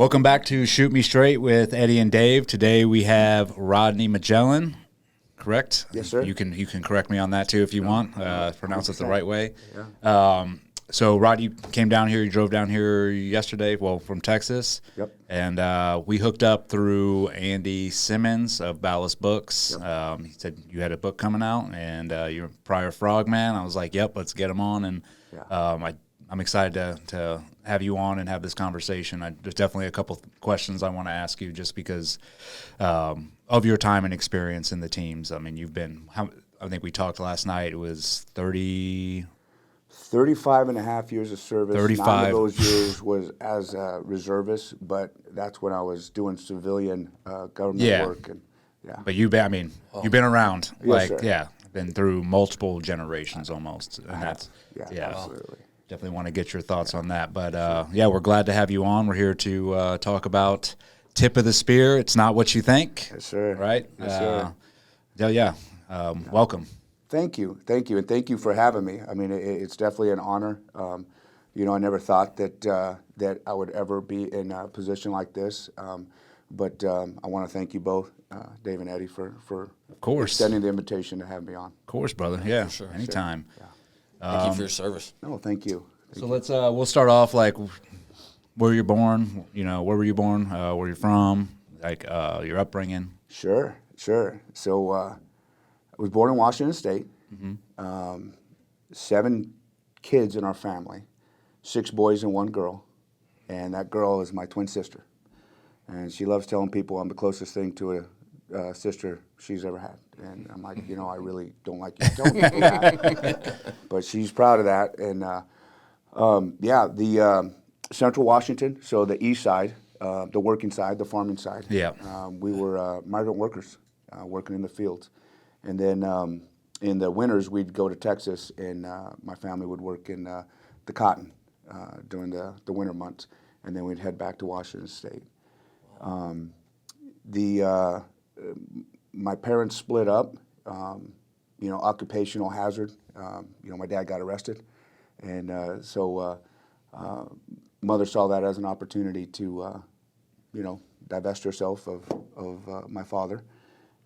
Welcome back to Shoot Me Straight with Eddie and Dave. Today we have Rodney Magallan, correct? Yes, sir. You can correct me on that too if you want. Pronounce it the right way. Yeah. So Rod, you came down here. You drove down here yesterday, from Texas. Yep. And we hooked up through Andy Simmons of Ballast Books. Yep. He said you had a book coming out, and you're a prior Frogman. I was like, yep, let's get him on. And I'm excited to have you on and have this conversation. There's definitely a couple questions I want to ask you just because of your time and experience in the teams. I mean, you've been, I think we talked last night, it was 35 and a half years of service. 35. 9 of those years was as a reservist, but that's when I was doing civilian government work. And But you've been around. Yes, sir. Been through multiple generations almost. And that's, absolutely. Definitely want to get your thoughts on that. But, we're glad to have you on. We're here to talk about tip of the spear. It's not what you think. Yes, sir. Right? Yes, sir. Welcome. Thank you, and thank you for having me. I mean, it's definitely an honor. I never thought that I would ever be in a position like this, but I want to thank you both, Dave and Eddie, for of course extending the invitation to have me on. Of course, brother. Yeah, sure. anytime. Sure. Yeah. Thank you for your service. No, thank you. Let's we'll start off like where you're born. Where were you born? Where you're from? Like your upbringing. Sure. So I was born in Washington State. Mm-hmm. 7 kids in our family, 6 boys and 1 girl, and that girl is my twin sister. And she loves telling people I'm the closest thing to a sister she's ever had. And I'm like, I really don't like you telling me that. But she's proud of that. And the Central Washington, so the east side, the working side, the farming side. Yeah. We were migrant workers working in the fields. And then in the winters, we'd go to Texas, and my family would work in the cotton during the winter months. And then we'd head back to Washington State. My parents split up, occupational hazard. My dad got arrested. And so mother saw that as an opportunity to, divest herself of my father.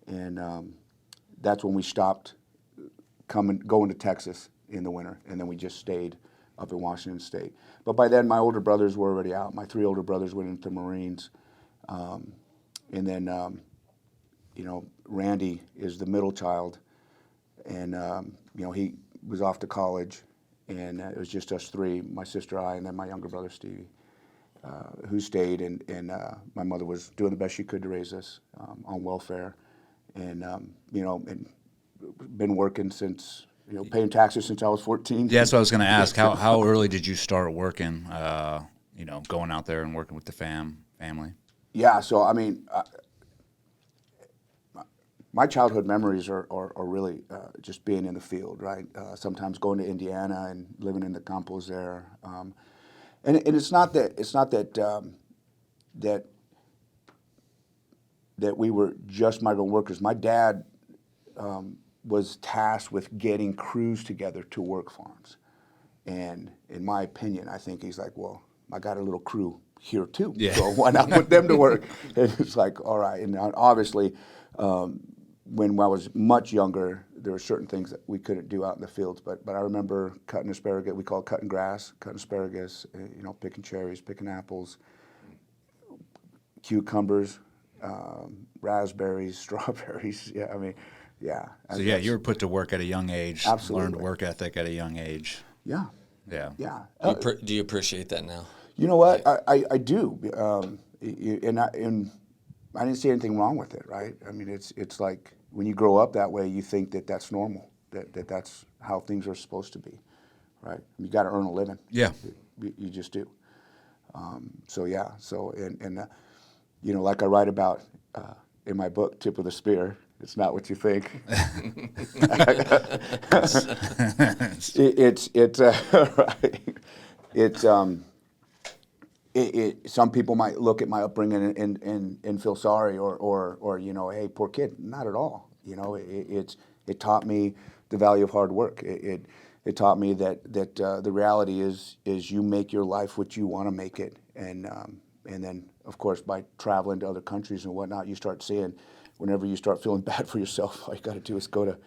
And that's when we stopped going to Texas in the winter. And then we just stayed up in Washington State. But by then, my older brothers were already out. My 3 older brothers went into the Marines. And then, Randy is the middle child. And, he was off to college. And it was just us 3, my sister, I, and then my younger brother, Stevie, who stayed. And my mother was doing the best she could to raise us on welfare. And, and been working since, paying taxes since I was 14. Yeah, that's what I was going to ask. How early did you start working, going out there and working with the family? Yeah, so, I mean, my childhood memories are really just being in the field, right? Sometimes going to Indiana and living in the campos there. And it's not that we were just migrant workers. My dad was tasked with getting crews together to work farms. And in my opinion, I think he's like, well, I got a little crew here too, so why not put them to work? And it's like, all right. And obviously, when I was much younger, there were certain things that we couldn't do out in the fields. But I remember cutting asparagus. We call it cutting grass, cutting asparagus. Picking cherries, picking apples, cucumbers, raspberries, strawberries. Yeah, I mean, yeah. So you were put to work at a young age. Absolutely. Learned work ethic at a young age. Yeah. Yeah. Yeah. Do you appreciate that now? You know what? I do. And I didn't see anything wrong with it, right? I mean, it's like when you grow up that way, you think that that's normal, that's how things are supposed to be, right? You got to earn a living. Yeah. You just do. So like I write about in my book, Tip of the Spear, it's not what you think. Some people might look at my upbringing and feel sorry or hey, poor kid. Not at all. It taught me the value of hard work. It taught me that the reality is you make your life what you want to make it, and And then, of course, by traveling to other countries and whatnot, you start seeing whenever you start feeling bad for yourself, all you got to do is go to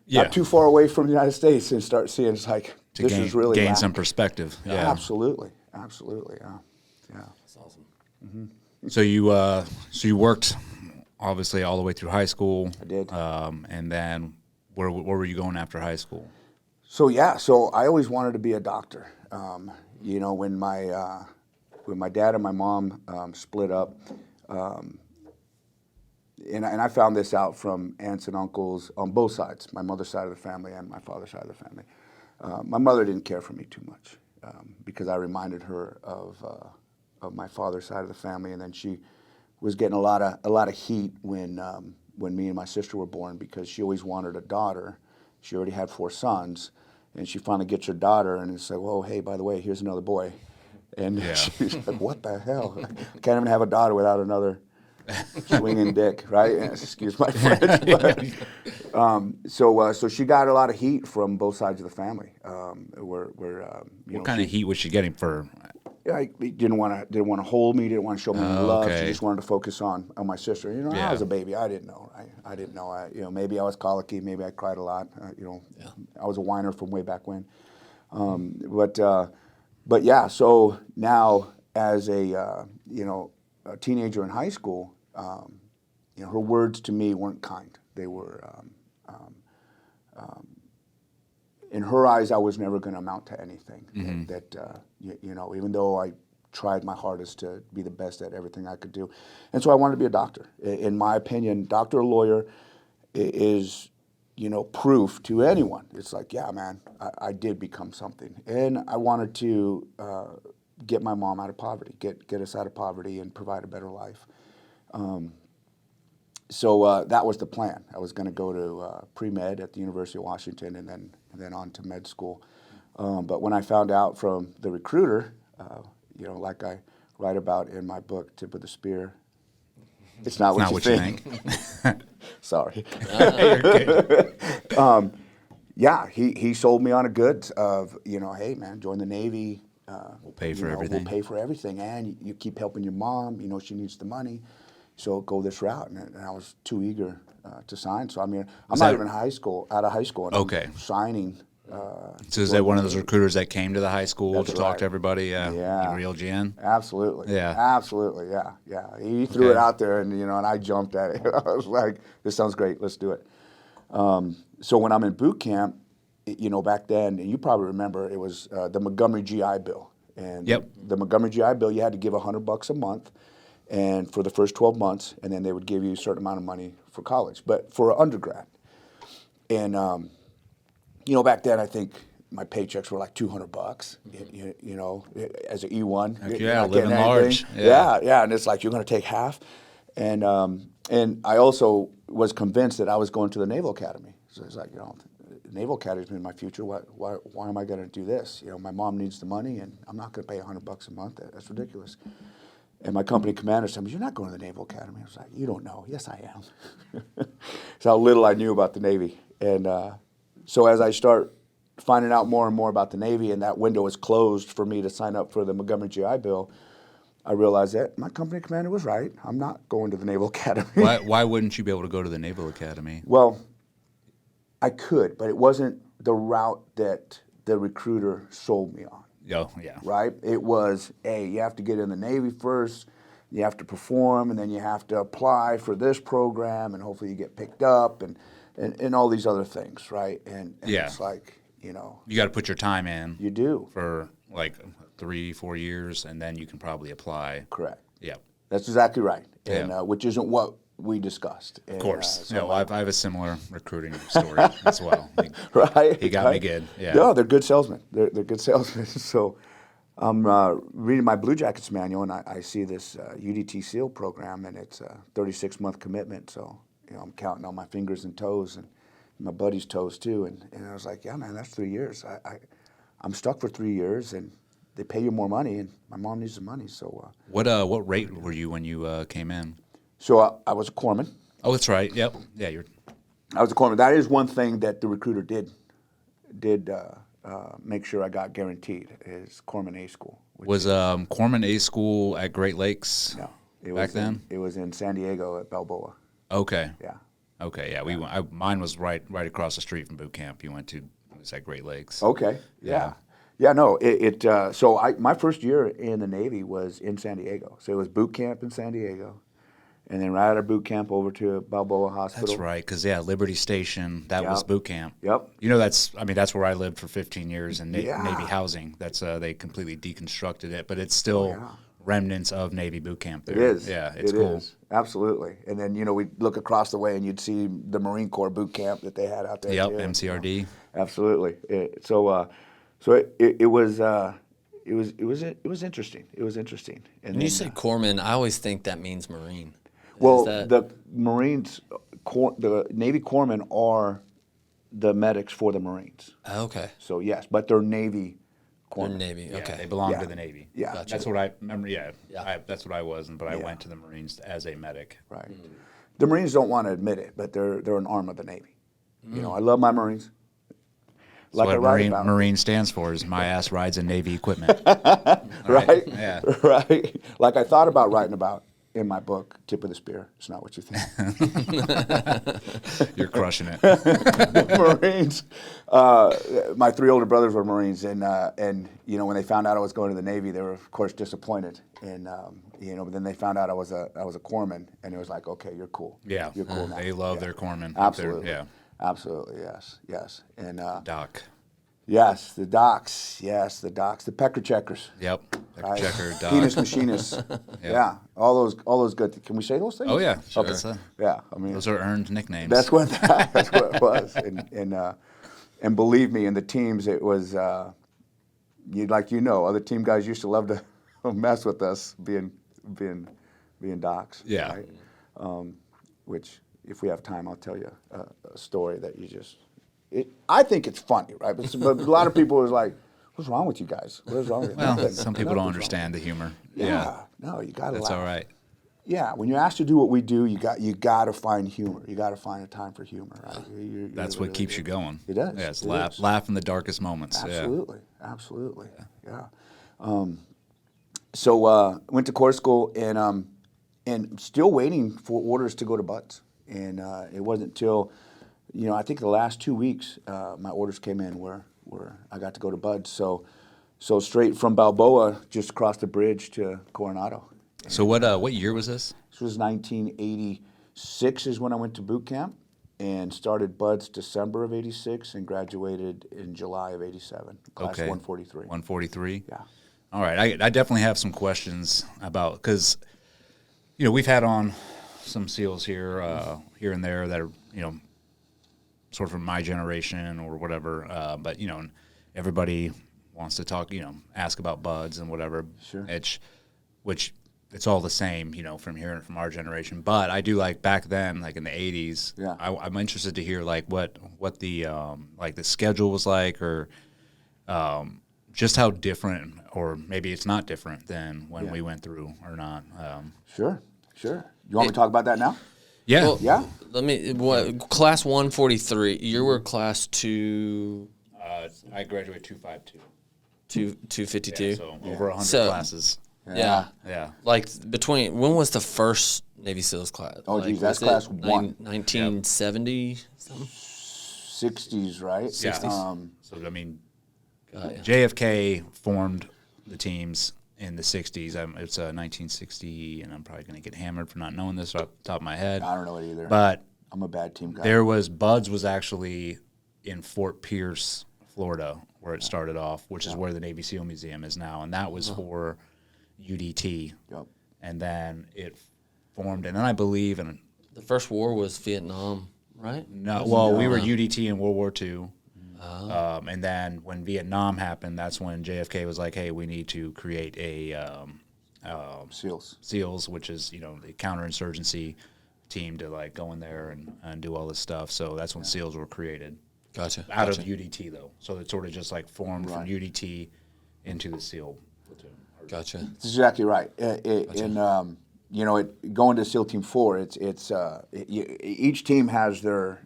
not too far away from the United States and start seeing it's like, this is really gain lack. some perspective. Yeah, Absolutely. Absolutely. Yeah. That's awesome. So you worked obviously all the way through high school. I did. And then where were you going after high school? So I always wanted to be a doctor. You know, when my dad and my mom split up, and I found this out from aunts and uncles on both sides, my mother's side of the family and my father's side of the family. My mother didn't care for me too much because I reminded her of my father's side of the family, and then she was getting a lot of heat when me and my sister were born because she always wanted a daughter. She already had 4 sons, and she finally gets her daughter, and it's like, well, hey, by the way, here's another boy. And she's like, what the hell? I can't even have a daughter without another swinging dick, right? Excuse my French. But, so she got a lot of heat from both sides of the family. What kind of heat was she getting for? I didn't want to hold me, didn't want to show me any love. Okay. She just wanted to focus on my sister. You know, I was a baby. I didn't know. I didn't know. Maybe I was colicky. Maybe I cried a lot. I was a whiner from way back when. But yeah. So now, as a teenager in high school, her words to me weren't kind. They were. In her eyes, I was never going to amount to anything. Even though I tried my hardest to be the best at everything I could do. And so I wanted to be a doctor. In my opinion, doctor or lawyer is, proof to anyone. It's like, yeah, man, I did become something. And I wanted to get my mom out of poverty, get us out of poverty and provide a better life. So that was the plan. I was going to go to pre-med at the University of Washington and then on to med school. But when I found out from the recruiter, like I write about in my book, Tip of the Spear, it's not what you think. Sorry. He sold me on a goods of, hey, man, join the Navy. We'll pay for everything. We'll pay for everything. And you keep helping your mom. She needs the money. So go this route, and I was too eager to sign. So I'm not even out of high school, and I'm signing. So is that one of those recruiters that came to the high school to talk right. to everybody? Yeah, he reeled you in. Absolutely. Yeah. Absolutely. Yeah. He threw it out there, and and I jumped at it. I was like, "This sounds great. Let's do it." So when I'm in boot camp, back then, and you probably remember, it was the Montgomery GI Bill, and the Montgomery GI Bill, you had to give $100 a month. And for the first 12 months, and then they would give you a certain amount of money for college, but for an undergrad. And, back then, I think my paychecks were like $200, as an E1. Heck yeah, living large. Yeah, and it's like, you're going to take half. And I also was convinced that I was going to the Naval Academy. So it's like, the Naval Academy's been my future. Why am I going to do this? My mom needs the money, and I'm not going to pay $100 a month. That's ridiculous. And my company commander said, "You're not going to the Naval Academy." I was like, "You don't know." "Yes, I am." That's how little I knew about the Navy. And so as I start finding out more and more about the Navy, and that window is closed for me to sign up for the Montgomery GI Bill, I realized that my company commander was right. I'm not going to the Naval Academy. Why wouldn't you be able to go to the Naval Academy? Well, I could, but it wasn't the route that the recruiter sold me on. Oh, yeah. Right? It was, hey, you have to get in the Navy first, you have to perform, and then you have to apply for this program, and hopefully you get picked up, and all these other things, right? And it's like, you got to put your time in. You do. For like 3-4 years, and then you can probably apply. Correct. Yeah. That's exactly right. And which isn't what we discussed. And, of course. I have a similar recruiting story as well. He got me good. Yeah. No, they're good salesmen. They're good salesmen. So I'm reading my Blue Jackets manual, and I see this UDT SEAL program, and it's a 36-month commitment. So I'm counting on my fingers and toes, and my buddy's toes too. And I was like, yeah, man, that's 3 years. I'm stuck for 3 years, and they pay you more money, and my mom needs the money. So what rate were you when you came in? So I was a corpsman. Oh, that's right. Yep. Yeah, I was a corpsman. That is one thing that the recruiter did make sure I got guaranteed is Corpsman A School. Was Corpsman A School at Great Lakes? No, it back was then. It was in San Diego at Balboa. Okay. Yeah. Okay. Yeah. We went. Mine was right across the street from boot camp. You went to. It was at Great Lakes. Okay. Yeah. No. So my first year in the Navy was in San Diego. So it was boot camp in San Diego, and then right out of boot camp over to Balboa Hospital. That's right, because Liberty Station, that was boot camp. Yep. You know, that's where I lived for 15 years in Yeah. Navy housing. That's they completely deconstructed it, but it's still remnants of Navy boot camp there. It is. Yeah, it's It cool. is. Absolutely. And then we'd look across the way and you'd see the Marine Corps boot camp that they had out there. Yep, too. MCRD. Absolutely. It was interesting. It was interesting. And When you say corpsman, I always think that means Marine. well, Is that- the Marines, the Navy corpsmen are the medics for the Marines. Okay. So yes, but they're Navy Or corpsmen. Navy. Yeah, Okay. they belong Yeah. to the Navy. Yeah. Gotcha. That's what I remember. Yeah, Yeah. that's what I was, but I Yeah. went to the Marines as a medic. Right. The Marines don't want to admit it, but they're an arm of the Navy. I love my Marines. That's Like I what write about. Marine stands for is my ass rides in Navy equipment. Right? Yeah. Right. Like I thought about writing about in my book, Tip of the Spear. It's not what you think. You're crushing it. Marines. My three older brothers were Marines, and when they found out I was going to the Navy, they were of course disappointed. And but then they found out I was a corpsman, and it was like, okay, you're cool. Yeah, you're cool now. they love Yeah. their corpsmen. Absolutely. Yeah, Absolutely. Yes. And Doc. yes, the docs. Yes, the docs. The pecker checkers. Yep. Right? Checker, Doc. Penis machinists. Yeah. All those good. Can we say those things? Oh yeah, Sure. Yeah. I mean, Those are earned nicknames. that's what it was. And believe me, in the teams, it was other team guys used to love to mess with us, being docs. Yeah. Right? Which, if we have time, I'll tell you a story that I think it's funny, right? But a lot of people was like, "What's wrong with you guys? What's wrong with you?" Well, Nothing. some people Nothing's don't wrong. understand the humor. Yeah. No, you got to That's laugh. all right. Yeah, when you're asked to do what we do, you got to find humor. You got to find a time for humor, right? That's what keeps you going. It does. Yeah, it's It laugh, is. laugh in the darkest moments. Absolutely. Yeah. So went to course school and still waiting for orders to go to buds. And it wasn't until, I think the last 2 weeks, my orders came in where I got to go to buds. So straight from Balboa, just across the bridge to Coronado. Yeah. So what year was this? This was 1986 is when I went to boot camp and started buds December of 86 and graduated in July of 87, class Okay. 143. 143. Yeah. All right. I definitely have some questions about because, we've had on some SEALs here and there that are sort of from my generation or whatever. But everybody wants to talk, ask about buds and whatever. Sure. Which it's all the same, from here and from our generation. But I do like back then, like in the 80s. Yeah. I'm interested to hear like what the like the schedule was like, or just how different, or maybe it's not different than when we went through or not. Sure. You want me to talk about that now? Yeah. Well, Yeah. Class 143. You were class 2... I graduated 252. 252. So over 100 So- classes. Yeah. Yeah. Like when was the first Navy SEALs class? Oh, like, geez, that's was it class 1. 1970 something? 60s, right? Yeah. 60s. So I mean, Yeah. JFK formed the teams in the 60s. It's 1960, and I'm probably going to get hammered for not knowing this off the top of my head. I don't know it either. But I'm a bad team guy. Buds was actually in Fort Pierce, Florida, where it started off, which is where the Navy SEAL Museum is now, and that was for UDT. Yep. And then it formed, and then I believe in The first war was Vietnam, right? we were UDT in World War II. And then when Vietnam happened, that's when JFK was like, hey, we need to create a SEALs, which is, the counterinsurgency team to like go in there and do all this stuff. So that's when SEALs were created. Gotcha. Out of UDT, though. So it sort of just like formed from UDT into the SEAL platoon. Gotcha. That's exactly right. Going to SEAL Team 4, each team has their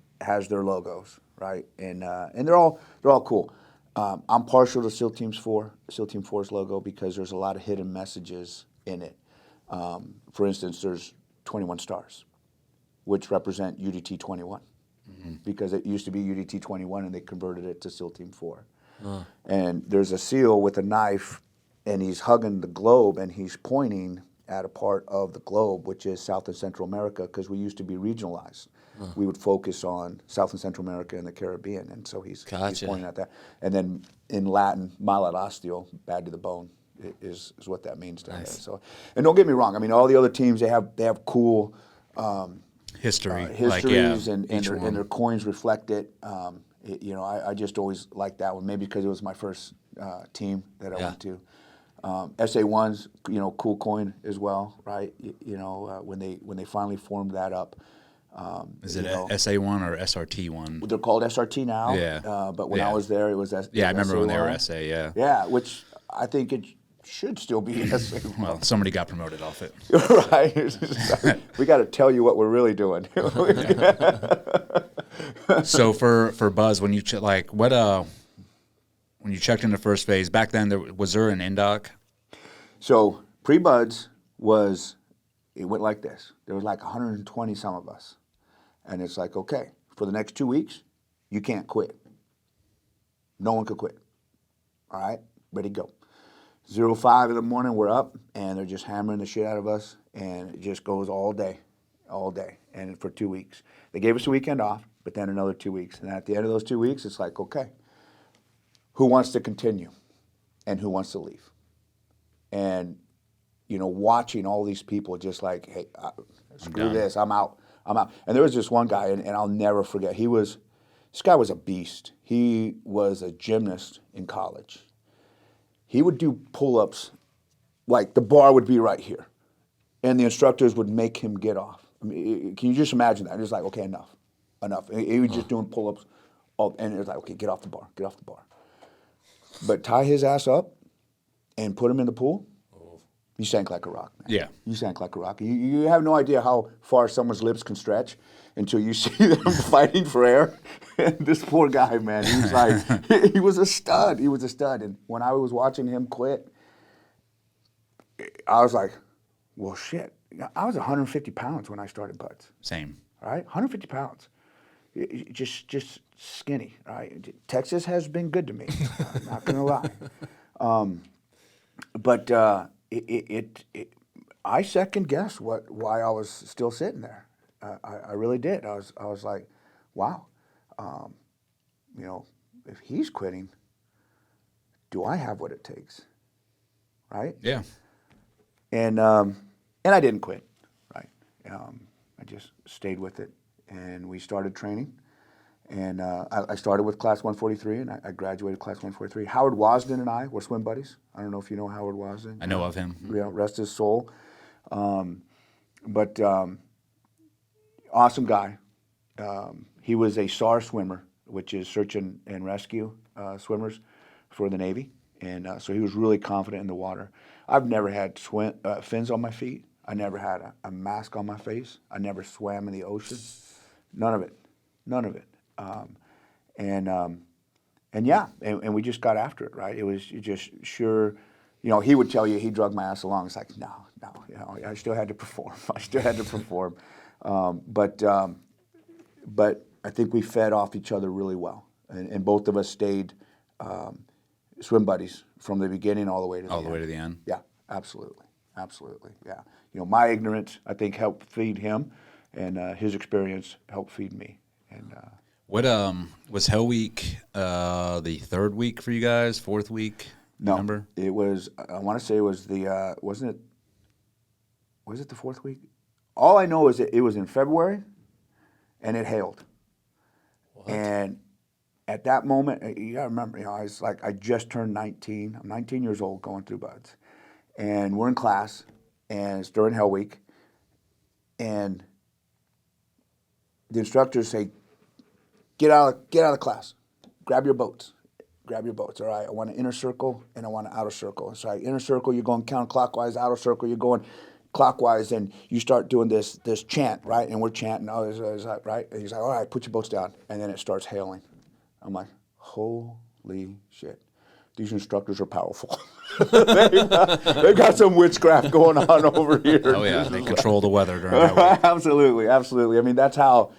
logos, right? And they're all cool. I'm partial to SEAL Team 4's logo because there's a lot of hidden messages in it. For instance, there's 21 stars, which represent UDT 21, because it used to be UDT 21 and they converted it to SEAL Team 4. And there's a SEAL with a knife, and he's hugging the globe, and he's pointing at a part of the globe, which is South and Central America, because we used to be regionalized. We would focus on South and Central America and the Caribbean, and so he's pointing at that. And then in Latin, mal ad osteo, bad to the bone, is what that means down there. So, and don't get me wrong, I mean, all the other teams, they have cool histories, and their coins reflect it. You know, I just always liked that one, maybe because it was my first team that I went to. SA1's, you know, cool coin as well, right? You know, when they finally formed that up. Is it SA1 or SRT1? They're called SRT now. Yeah. But when I was there, it was SA1. Yeah, I remember when they were SA. Yeah. Yeah, which I think it should still be SA1. Well, somebody got promoted off it. Right. We got to tell you what we're really doing. So for Buzz, when you when you checked into first phase back then, was there an indoc? So pre-Buds it went like this. There was like 120 some of us, and it's like, okay, for the next 2 weeks, you can't quit. No one could quit. All right, ready to go. 05 in the morning, we're up, and they're just hammering the shit out of us, and it just goes all day, and for 2 weeks. They gave us a weekend off, but then another 2 weeks, and at the end of those 2 weeks, it's like, okay, who wants to continue, and who wants to leave? And you know, watching all these people just like, hey, screw this, I'm out. And there was just one guy, and I'll never forget. This guy was a beast. He was a gymnast in college. He would do pull-ups, like the bar would be right here, and the instructors would make him get off. I mean, can you just imagine that? It's like, okay, enough. He was just doing pull-ups, and it was like, okay, get off the bar. But tie his ass up and put him in the pool, you sank like a rock, man. Yeah. You sank like a rock. You have no idea how far someone's lips can stretch until you see them fighting for air. And this poor guy, man, he was like, he was a stud. And when I was watching him quit, I was like, well, shit. I was 150 pounds when I started Buds. Same. Right? 150 pounds. Just skinny, right? Texas has been good to me. I'm not going to lie. But I second guessed why I was still sitting there. I really did. I was like, wow, you know, if he's quitting, do I have what it takes, right? Yeah. And I didn't quit, right? I just stayed with it, and we started training. And I started with Class 143, and I graduated Class 143. Howard Wasden and I were swim buddies. I don't know if you know Howard Wasden. I know of him. Yeah, rest his soul. But awesome guy. He was a SAR swimmer, which is search and rescue swimmers for the Navy. And so he was really confident in the water. I've never had fins on my feet. I never had a mask on my face. I never swam in the ocean. None of it. And we just got after it, right? It was just sure, you know, he would tell you he drug my ass along. It's like, no, you know, I still had to perform. But I think we fed off each other really well. And both of us stayed swim buddies from the beginning all the way to the end. All the way to the end? Yeah, absolutely, yeah. You know, my ignorance, I think, helped feed him, and his experience helped feed me. And what was Hell Week the third week for you guys? Fourth week? No, remember? It was. I want to say it was the. Wasn't it? Was it the fourth week? All I know is that it was in February, and it hailed. What? And at that moment, you gotta remember, you know, I just turned 19. I'm 19 years old, going through Buds, and we're in class, and it's during Hell Week, and the instructors say, get out of class. Grab your boats. All right, I want an inner circle and I want an outer circle. So inner circle, you're going counterclockwise. Outer circle, you're going clockwise. And you start doing this chant, right? And we're chanting, right? And he's like, all right, put your boats down. And then it starts hailing. I'm like, holy Holy shit. These instructors are powerful. they got some witchcraft going on over here. Oh yeah, they control the weather during that week. Absolutely. I mean, that's how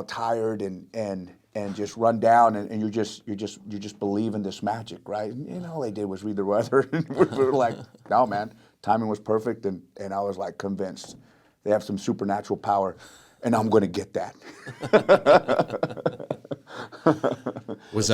tired and just run down, and you just believe in this magic, right? And all they did was read the weather, and we were like, no, man, timing was perfect, and I was like convinced they have some supernatural power, and I'm going to get that. Was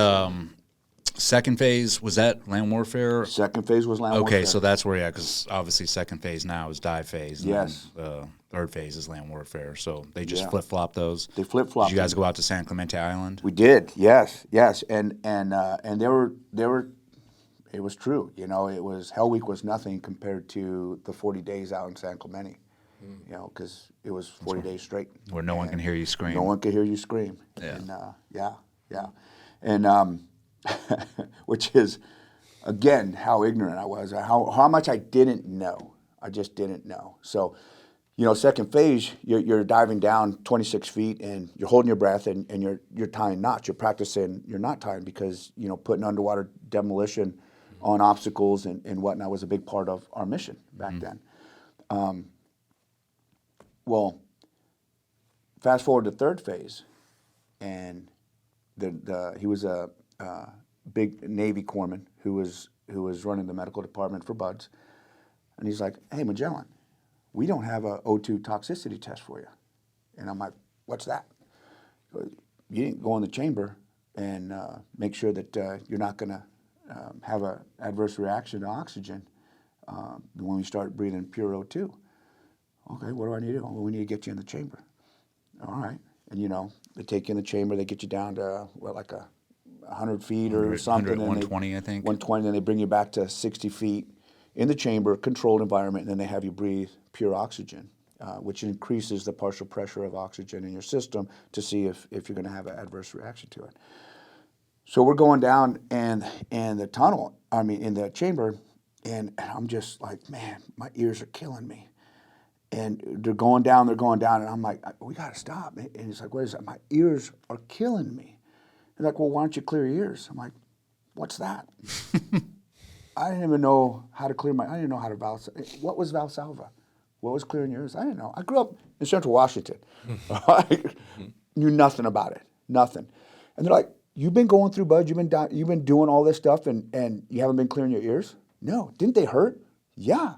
second phase, was that land warfare? Second phase was land warfare. Okay, so that's where, yeah, because obviously second phase now is dive phase. Yes. And third phase is land warfare. So they just Yeah. flip-flop those. They flip-flopped Did you guys them. go out to San Clemente Island? We did, yes, and they were. It was true, you know. It was Hell Week was nothing compared to the 40 days out in San Clemente, you know, because it was 40 days straight Where no one can hear you scream. No one could hear you scream. Yeah. And, and which is, again, how ignorant I was, how much I didn't know. I just didn't know. So, you know, second phase, you're diving down 26 feet and you're holding your breath and you're tying knots. You're practicing your knot tying because, you know, putting underwater demolition on obstacles and whatnot was a big part of our mission back then. Well, fast forward to third phase, and he was a big Navy corpsman who was running the medical department for BUD/S, and he's like, "Hey, Magellan, we don't have a O2 toxicity test for you." And I'm like, "What's that?" You didn't go in the chamber and make sure that you're not going to have an adverse reaction to oxygen when we start breathing pure O2. Okay, what do I need to do? Well, we need to get you in the chamber. All right. And, you know, they take you in the chamber, they get you down to, like 100 feet or something. 120, I think. 120, then they bring you back to 60 feet in the chamber, controlled environment, and then they have you breathe pure oxygen, which increases the partial pressure of oxygen in your system to see if you're going to have an adverse reaction to it. So we're going down in the chamber, and I'm just like, man, my ears are killing me. And they're going down, and I'm like, we got to stop. And he's like, what is that? My ears are killing me. He's like, well, why don't you clear your ears? I'm like, what's that? I didn't even know how to clear I didn't know how to Valsalva. What was Valsalva? What was clearing your ears? I didn't know. I grew up in Central Washington. I knew nothing about it, nothing. And they're like, you've been going through BUD/S, you've been doing all this stuff, and you haven't been clearing your ears? No. Didn't they hurt? Yeah.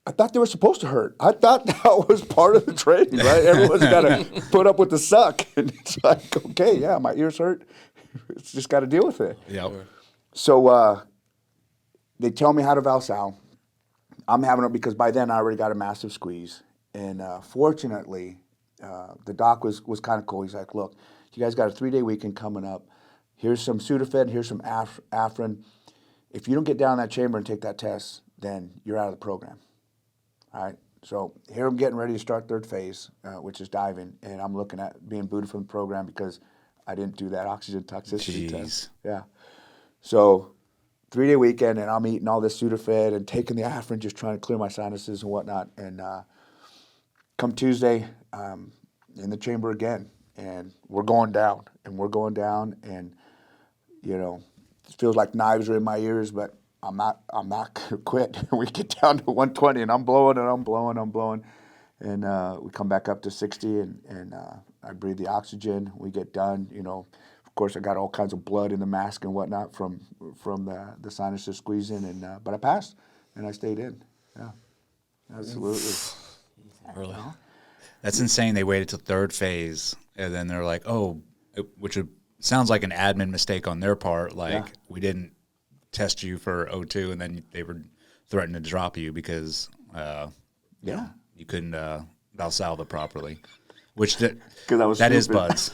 I thought they were supposed to hurt. I thought that was part of the training, right? Everyone's got to put up with the suck. And it's like, okay, yeah, my ears hurt. It's just got to deal with it. Yep. So they tell me how to Valsal. I'm having it because by then I already got a massive squeeze. And fortunately, the doc was kind of cool. He's like, look, you guys got a 3-day weekend coming up. Here's some Sudafed, here's some Afrin. If you don't get down in that chamber and take that test, then you're out of the program. All right, so here I'm getting ready to start third phase, which is diving, and I'm looking at being booted from the program because I didn't do that oxygen toxicity test. Yeah. So 3-day weekend, and I'm eating all this Sudafed and taking the Afrin, just trying to clear my sinuses and whatnot. And come Tuesday, in the chamber again, and we're going down, and you know, it feels like knives are in my ears, but I'm not gonna quit. We get down to 120, and I'm blowing, and we come back up to 60, and I breathe the oxygen. We get done. You know, of course, I got all kinds of blood in the mask and whatnot from the sinuses squeezing, and but I passed, and I stayed in. Yeah, absolutely. Really? That's insane. They waited till third phase, and then they're like, which sounds like an admin mistake on their part. Like, we didn't test you for O2, and then they were threatening to drop you because you couldn't Valsalva properly, which that is BUD/S.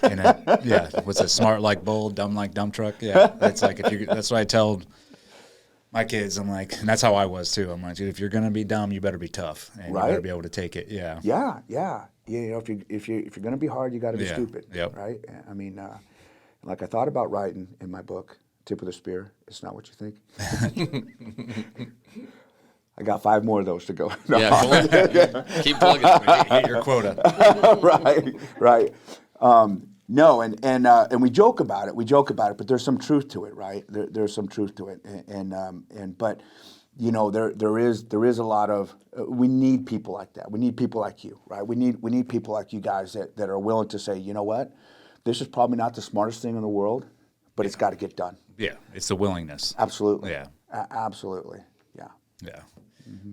What's it? Smart like bull, dumb like dump truck. Yeah, that's like that's what I tell my kids. I'm like, and that's how I was too. I'm like, dude, if you're gonna be dumb, you better be tough, and you better be able to take it. Yeah. Yeah. You know, if you're gonna be hard, you got to be stupid. Yep. Right. I mean, like I thought about writing in my book, Tip of the Spear. It's not what you think. I got 5 more of those to go. No. Yeah, keep plugging. Hit your quota. Right. No, and we joke about it. We joke about it, but there's some truth to it, right? There's some truth to it, but you know, there is a lot of we need people like that. We need people like you, right? We need people like you guys that are willing to say, you know what, this is probably not the smartest thing in the world, but it's got to get done. Yeah, it's the willingness. Absolutely. Yeah. Absolutely. Yeah. Yeah.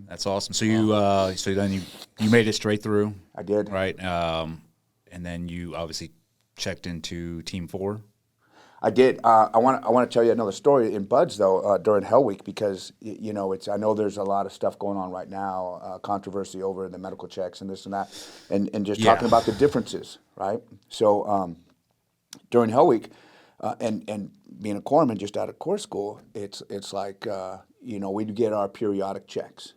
That's awesome. So so then you made it straight through. I did. Right. And then you obviously checked into Team 4. I did. I want to tell you another story in Buds though during Hell Week because you know I know there's a lot of stuff going on right now, controversy over the medical checks and this and that, and just talking about the differences, right? So during Hell Week, and being a corpsman just out of corps school, it's like you know, we'd get our periodic checks,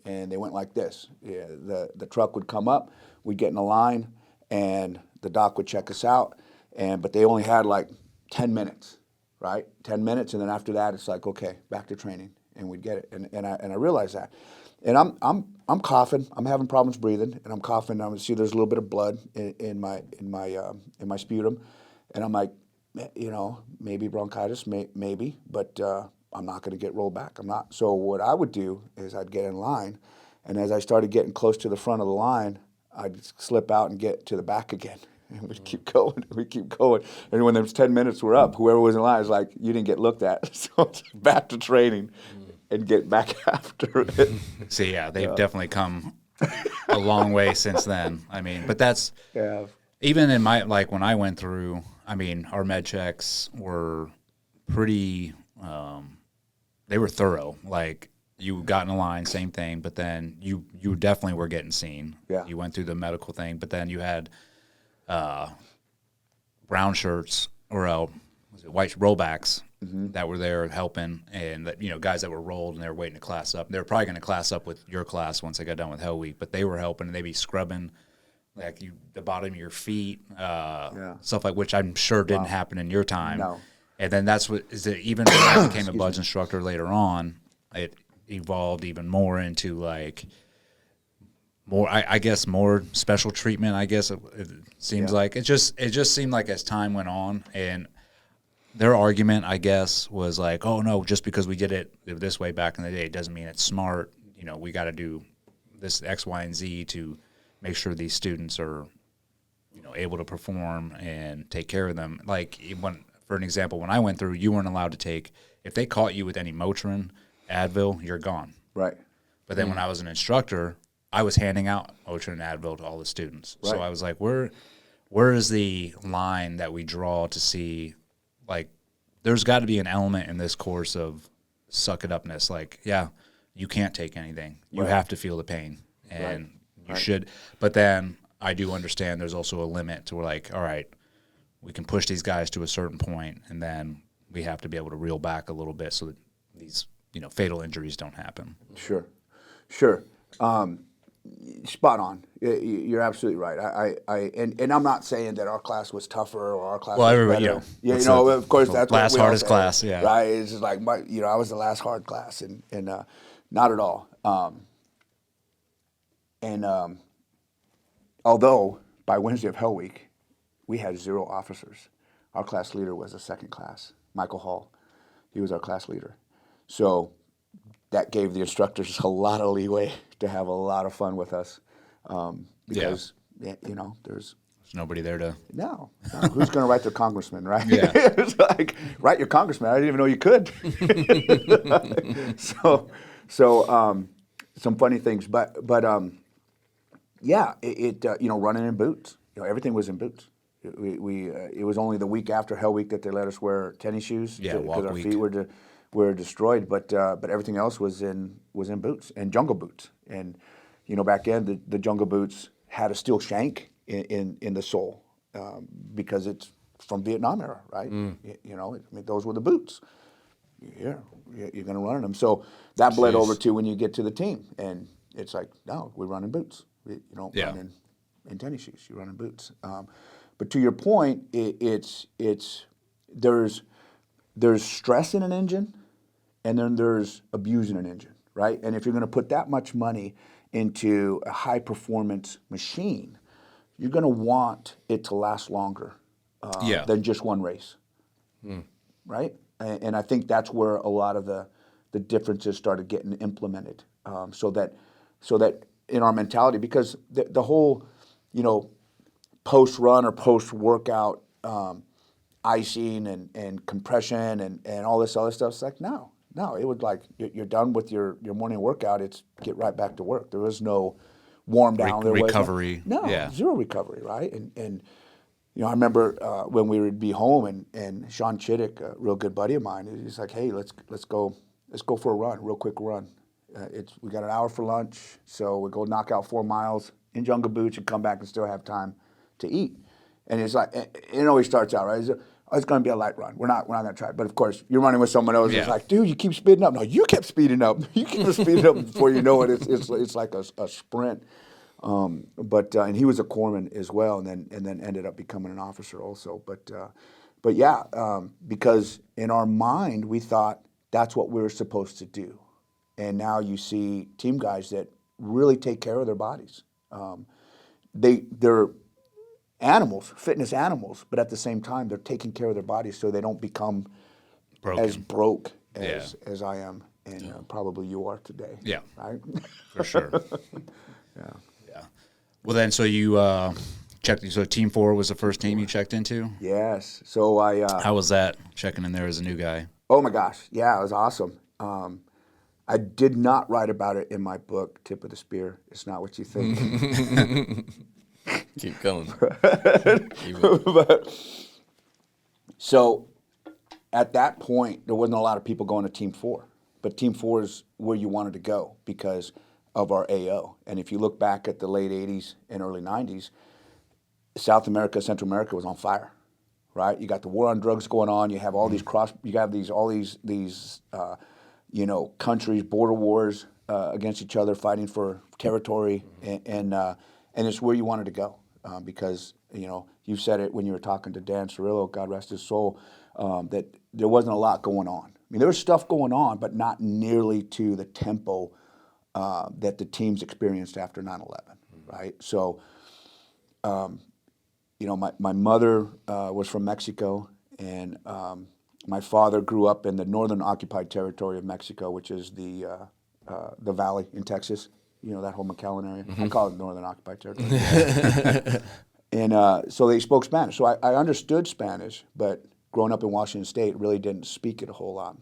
and they went like this. Yeah, the truck would come up, we'd get in a line, and the doc would check us out, but they only had like 10 minutes, right? 10 minutes, and then after that, it's like, okay, back to training, and we'd get it, and I realized that, and I'm coughing, I'm having problems breathing, and I'm coughing. I see there's a little bit of blood in my sputum, and I'm like, you know, maybe bronchitis, maybe, but I'm not going to get rolled back. I'm not. So what I would do is I'd get in line, and as I started getting close to the front of the line, I'd slip out and get to the back again. And we'd keep going, And when those 10 minutes were up, whoever was in line was like, you didn't get looked at. So it's back to training and get back after it. So yeah, they've definitely come a long way since then. I mean, but that's even in my, like when I went through, I mean, our med checks were pretty, they were thorough. Like you got in a line, same thing, but then you definitely were getting seen. Yeah. You went through the medical thing, but then you had brown shirts or was it white rollbacks that were there helping, and that, you know, guys that were rolled and they were waiting to class up. They were probably going to class up with your class once they got done with Hell Week, but they were helping, and they'd be scrubbing like the bottom of your feet, stuff like, which I'm sure didn't happen in your time. No. And then that's what is it. Even when I became a Buds instructor later on, it evolved even more into like more, I guess, more special treatment. I guess it seems like it just seemed like as time went on, and their argument, I guess, was like, oh no, just because we did it this way back in the day, it doesn't mean it's smart. You know, we got to do this X, Y, and Z to make sure these students are, you know, able to perform and take care of them. Like for an example, when I went through, you weren't allowed to take, if they caught you with any Motrin, Advil, you're gone. Right. But then when I was an instructor, I was handing out Motrin and Advil to all the students. Right. So I was like, where is the line that we draw to see, like, there's got to be an element in this course of suck it upness. Like, yeah, you can't take anything. You have to feel the pain, and you should. But then I do understand there's also a limit to where, like, all right, we can push these guys to a certain point, and then we have to be able to reel back a little bit so that these, you know, fatal injuries don't happen. Sure. Spot on. You're absolutely right. And I'm not saying that our class was tougher or our class was better. Yeah, you know, of course that's last what we hardest all say, class. Yeah, right. It's just like I was the last hard class, and not at all. Although by Wednesday of Hell Week, we had 0 officers. Our class leader was a second class, Michael Hall. He was our class leader. So that gave the instructors a lot of leeway to have a lot of fun with us, because you know there's nobody there to. No. Who's going to write their congressman, right? Yeah. It's like, write your congressman. I didn't even know you could. So some funny things, but yeah, you know, running in boots. You know, everything was in boots. It was only the week after Hell Week that they let us wear tennis shoes because our feet were destroyed. But everything else was in boots and jungle boots. And you know, back then the jungle boots had a steel shank in the sole because it's from Vietnam era, right? You know, I mean, those were the boots. Yeah, you're going to run in them. So that bled over to when you get to the team, and it's like, no, we run in boots. You don't run in tennis shoes. You run in boots. But to your point, there's stress in an engine, and then there's abuse in an engine, right? And if you're going to put that much money into a high performance machine, you're going to want it to last longer. than just one race, right? And I think that's where a lot of the differences started getting implemented, so that in our mentality, because the whole, post-run or post-workout icing and compression and all this other stuff, it's like, no, it was like you're done with your morning workout, it's get right back to work. There was no warm down. Recovery. Zero recovery, right? And I remember when we would be home and Sean Chittick, a real good buddy of mine, he's like, hey, let's go for a run, real quick run. We got an hour for lunch, so we go knock out 4 miles in jungle boots and come back and still have time to eat. And it's like, it always starts out, right? It's going to be a light run. We're not going to try it. But of course, you're running with someone else. Yeah. It's like, dude, you keep speeding up. No, you kept speeding up. You keep speeding up before you know it. It's like a sprint. And he was a corpsman as well, and then ended up becoming an officer also. But yeah, because in our mind we thought that's what we were supposed to do, and now you see team guys that really take care of their bodies. They're animals, fitness animals, but at the same time they're taking care of their bodies so they don't become as broke as I am, and probably you are today. Yeah, right. For sure. Yeah. Well, then, so you checked. So Team 4 was the first team you checked into. Yes. So I. How was that checking in there as a new guy? Oh my gosh, yeah, it was awesome. I did not write about it in my book, Tip of the Spear. It's not what you think. Keep going. So at that point, there wasn't a lot of people going to Team 4, but Team 4 is where you wanted to go because of our AO. And if you look back at the late 80s and early 90s, South America, Central America was on fire, right? You got the war on drugs going on. You have all these countries, border wars against each other, fighting for territory, and it's where you wanted to go because you said it when you were talking to Dan Cirillo, God rest his soul, that there wasn't a lot going on. I mean, there was stuff going on, but not nearly to the tempo that the teams experienced after 9/11, right? So, my mother was from Mexico, and my father grew up in the northern occupied territory of Mexico, which is the valley in Texas. That whole McAllen area. I call it northern occupied territory. And so they spoke Spanish. So I understood Spanish, but growing up in Washington State, really didn't speak it a whole lot.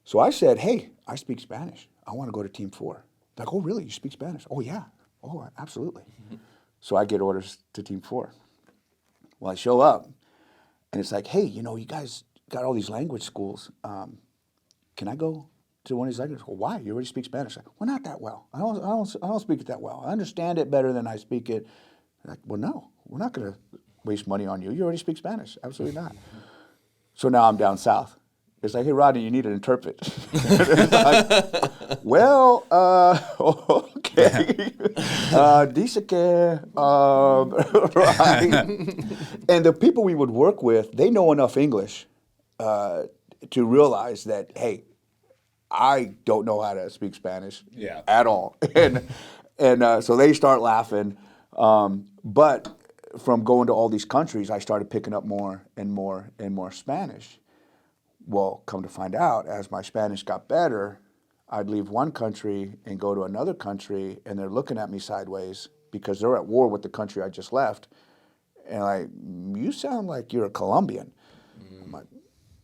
So I said, hey, I speak Spanish. I want to go to Team 4. Like, oh, really? You speak Spanish? Oh, yeah. Oh, absolutely. So I get orders to Team 4. Well, I show up, and it's like, hey, you guys got all these language schools. Can I go to one of these languages? Well, why? You already speak Spanish. Like, well, not that well. I don't speak it that well. I understand it better than I speak it. Like, well, no, we're not going to waste money on you. You already speak Spanish. Absolutely not. So now I'm down south. It's like, hey, Rodney, you need an interpret. Like, well, okay. Dice que, right. And the people we would work with, they know enough English to realize that, hey, I don't know how to speak Spanish at all. And so they start laughing. But from going to all these countries, I started picking up more and more and more Spanish. Well, come to find out, as my Spanish got better, I'd leave one country and go to another country, and they're looking at me sideways because they're at war with the country I just left. And like, you sound like you're a Colombian. I'm like,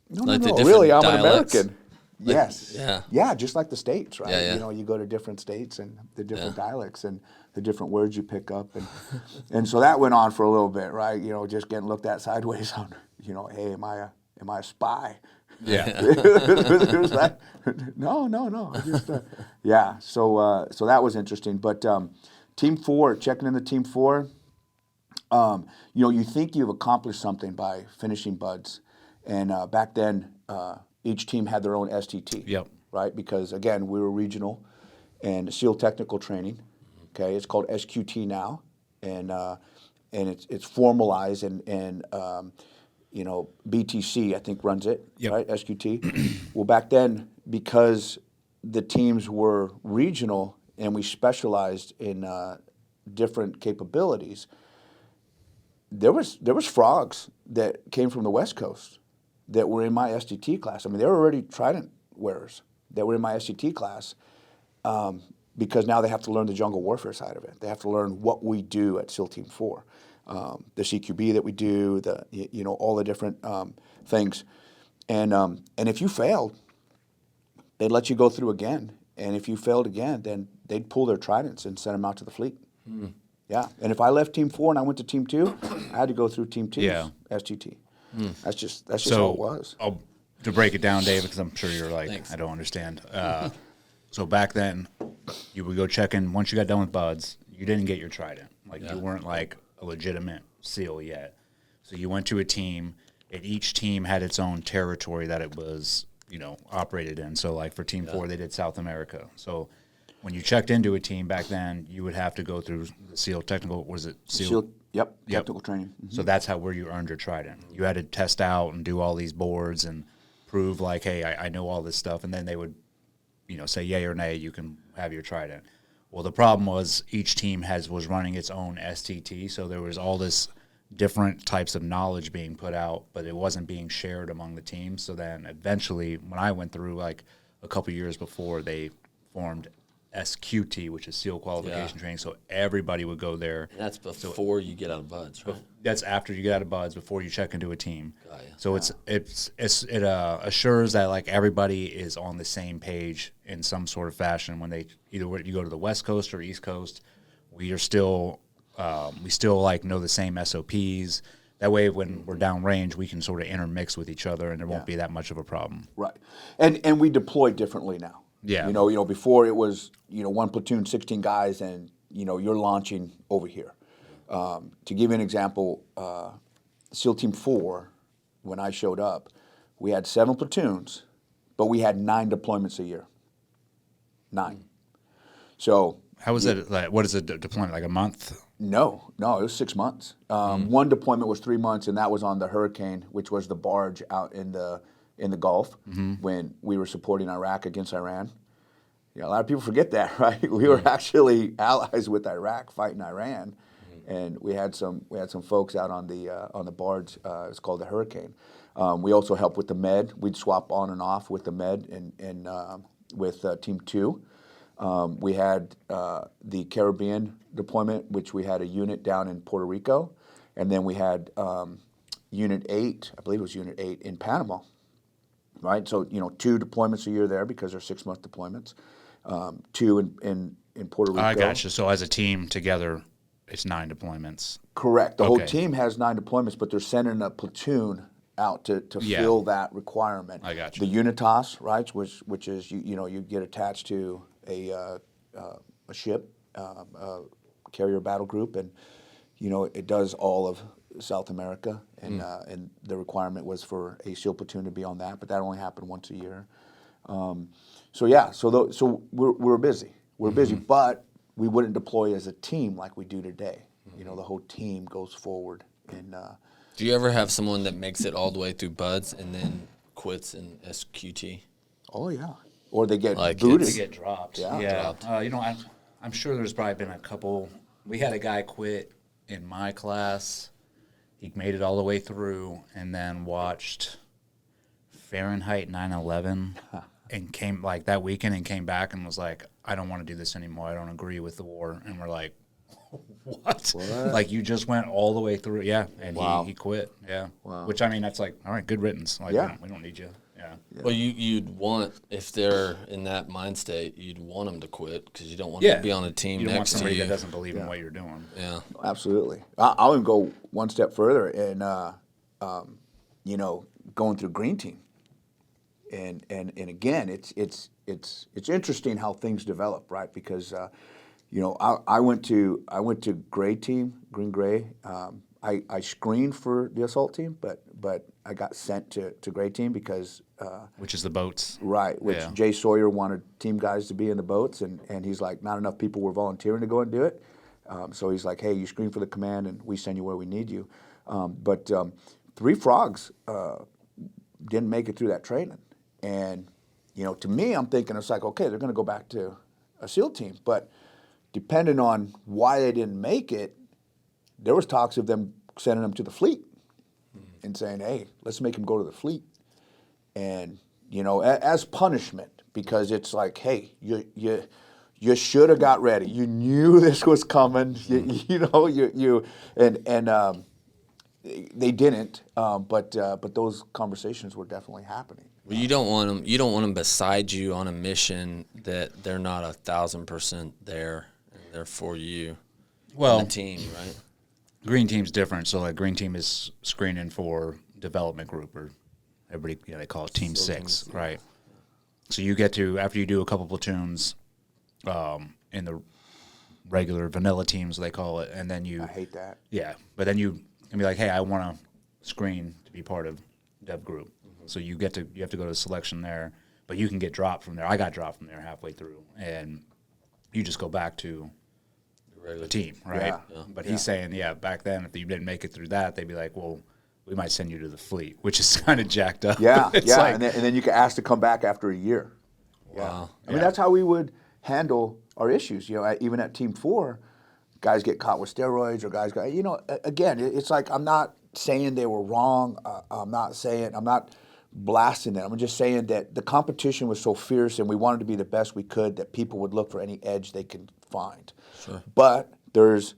no, really, I'm dialects. an American. Yes. Yeah, just like the States, right? Yeah. You go to different states and the different dialects and the different words you pick up. And so that went on for a little bit, right? Just getting looked at sideways on, hey, am I a spy? Yeah. It was like, no. Just, So that was interesting. But Team 4, checking into Team 4, you think you've accomplished something by finishing buds. And back then, each team had their own STT. Yep. Right? Because, again, we were regional and SEAL technical training. Okay, it's called SQT now. And it's formalized and BTC, I think, runs it, right? SQT. Well, back then, because the teams were regional and we specialized in different capabilities, there was frogs that came from the West Coast that were in my STT class. I mean, they were already Trident wearers that were in my STT class because now they have to learn the jungle warfare side of it. They have to learn what we do at SEAL Team 4, the CQB that we do, all the different things. And if you failed, they'd let you go through again. And if you failed again, then they'd pull their Tridents and send them out to the fleet. Mm. Yeah. And if I left Team 4 and I went to Team 2, I had to go through Team 2's STT. Mm. That's just how it was. To break it down, David, because I'm sure you're like, Thanks. I don't understand. So back then, you would go check in. Once you got done with buds, you didn't get your Trident. You weren't like a legitimate SEAL yet. So you went to a team, and each team had its own territory that it was, operated in. So like for Team 4, they did South America. So when you checked into a team back then, you would have to go through the SEAL technical. Was it SEAL? Yep. Technical training. Mm-hmm. So that's where you earned your Trident. You had to test out and do all these boards and prove like, hey, I know all this stuff, and then they would, say yay or nay, you can have your Trident. Well, the problem was each team was running its own STT, so there was all this different types of knowledge being put out, but it wasn't being shared among the teams. So then eventually, when I went through like a couple years before, they formed SQT, which is SEAL Qualification Training. So everybody would go there. And that's before you get out of buds, right? That's after you get out of buds, before you check into a team. Got ya. So it assures that like everybody is on the same page in some sort of fashion when they either you go to the West Coast or East Coast. We still like know the same SOPs. That way, when we're downrange, we can sort of intermix with each other, and there won't be that much of a problem. Right, and we deploy differently now. Yeah. Before it was, one platoon, 16 guys, and, you're launching over here. To give you an example, SEAL Team 4, when I showed up, we had 7 platoons, but we had 9 deployments a year. 9. So. How was it? Like, what is a deployment? Like a month? No, it was 6 months. One deployment was 3 months, and that was on the Hurricane, which was the barge out in the Gulf when we were supporting Iraq against Iran. A lot of people forget that, right? We were actually allies with Iraq fighting Iran, and we had some folks out on the barge. It's called the Hurricane. We also helped with the Med. We'd swap on and off with the Med and with Team 2. We had the Caribbean deployment, which we had a unit down in Puerto Rico, and then we had Unit 8, I believe it was Unit 8 in Panama. Right, so 2 deployments a year there because they're 6-month deployments. 2 in Puerto Rico. I got you. So as a team together, it's 9 deployments. Correct. The whole team has 9 deployments, but they're sending a platoon out to fill that requirement. I got you. The Unitas, right, which is you get attached to a ship, carrier battle group, and it does all of South America, and the requirement was for a SEAL platoon to be on that, but that only happened once a year. So we're busy. We're busy, but we wouldn't deploy as a team like we do today. The whole team goes forward. And do you ever have someone that makes it all the way through buds and then quits in SQT? Oh yeah, or they get Like booted. They get dropped. Yeah. Dropped. I'm sure there's probably been a couple. We had a guy quit in my class. He made it all the way through and then watched Fahrenheit 9/11 and came like that weekend and came back and was like, I don't want to do this anymore. I don't agree with the war. And we're like, what? Like you just went all the way through. Yeah. And he quit. Yeah. Wow. Which I mean, that's like, all right, good riddance. Like we don't need you. Yeah. Well, you'd want, if they're in that mind state, you'd want them to quit because you don't want them to be on a team you don't want next to somebody you. that doesn't believe in what you're doing. Yeah. Absolutely. I'll even go one step further and going through Green Team. And again, it's interesting how things develop, right? Because I went to Gray Team, Green Gray. I screened for the assault team, but I got sent to Gray Team because Which is the boats. right, which Jay Sawyer wanted team guys to be in the boats, and he's like, not enough people were volunteering to go and do it. So he's like, hey, you screen for the command, and we send you where we need you. But 3 frogs didn't make it through that training. And, to me, I'm thinking, it's like, okay, they're going to go back to a SEAL team. But depending on why they didn't make it, there was talks of them sending them to the fleet and saying, hey, let's make them go to the fleet. And, you know, as punishment, because it's like, hey, you should have got ready. You knew this was coming. They didn't. But those conversations were definitely happening. Well, you don't want them. You don't want them beside you on a mission that they're not 1,000% there and they're for you. Well, on the team, right? Green team's different. So like green team is screening for development group, or everybody, they call it team 6, right? So you get to, after you do a couple platoons in the regular vanilla teams, they call it, and then you. I hate that. Yeah, but then you can be like, hey, I want to screen to be part of dev group. So you have to go to the selection there, but you can get dropped from there. I got dropped from there halfway through, and you just go back to the team, right? Yeah. But he's saying, back then, if you didn't make it through that, they'd be like, well, we might send you to the fleet, which is kind of jacked up. Yeah, It's yeah, like, and then you get asked to come back after a year. Wow. I mean, that's how we would handle our issues. You know, even at Team 4, guys get caught with steroids, or guys got, again, it's like, I'm not saying they were wrong. I'm not blasting them. I'm just saying that the competition was so fierce, and we wanted to be the best we could, that people would look for any edge they could find. Sure. But there's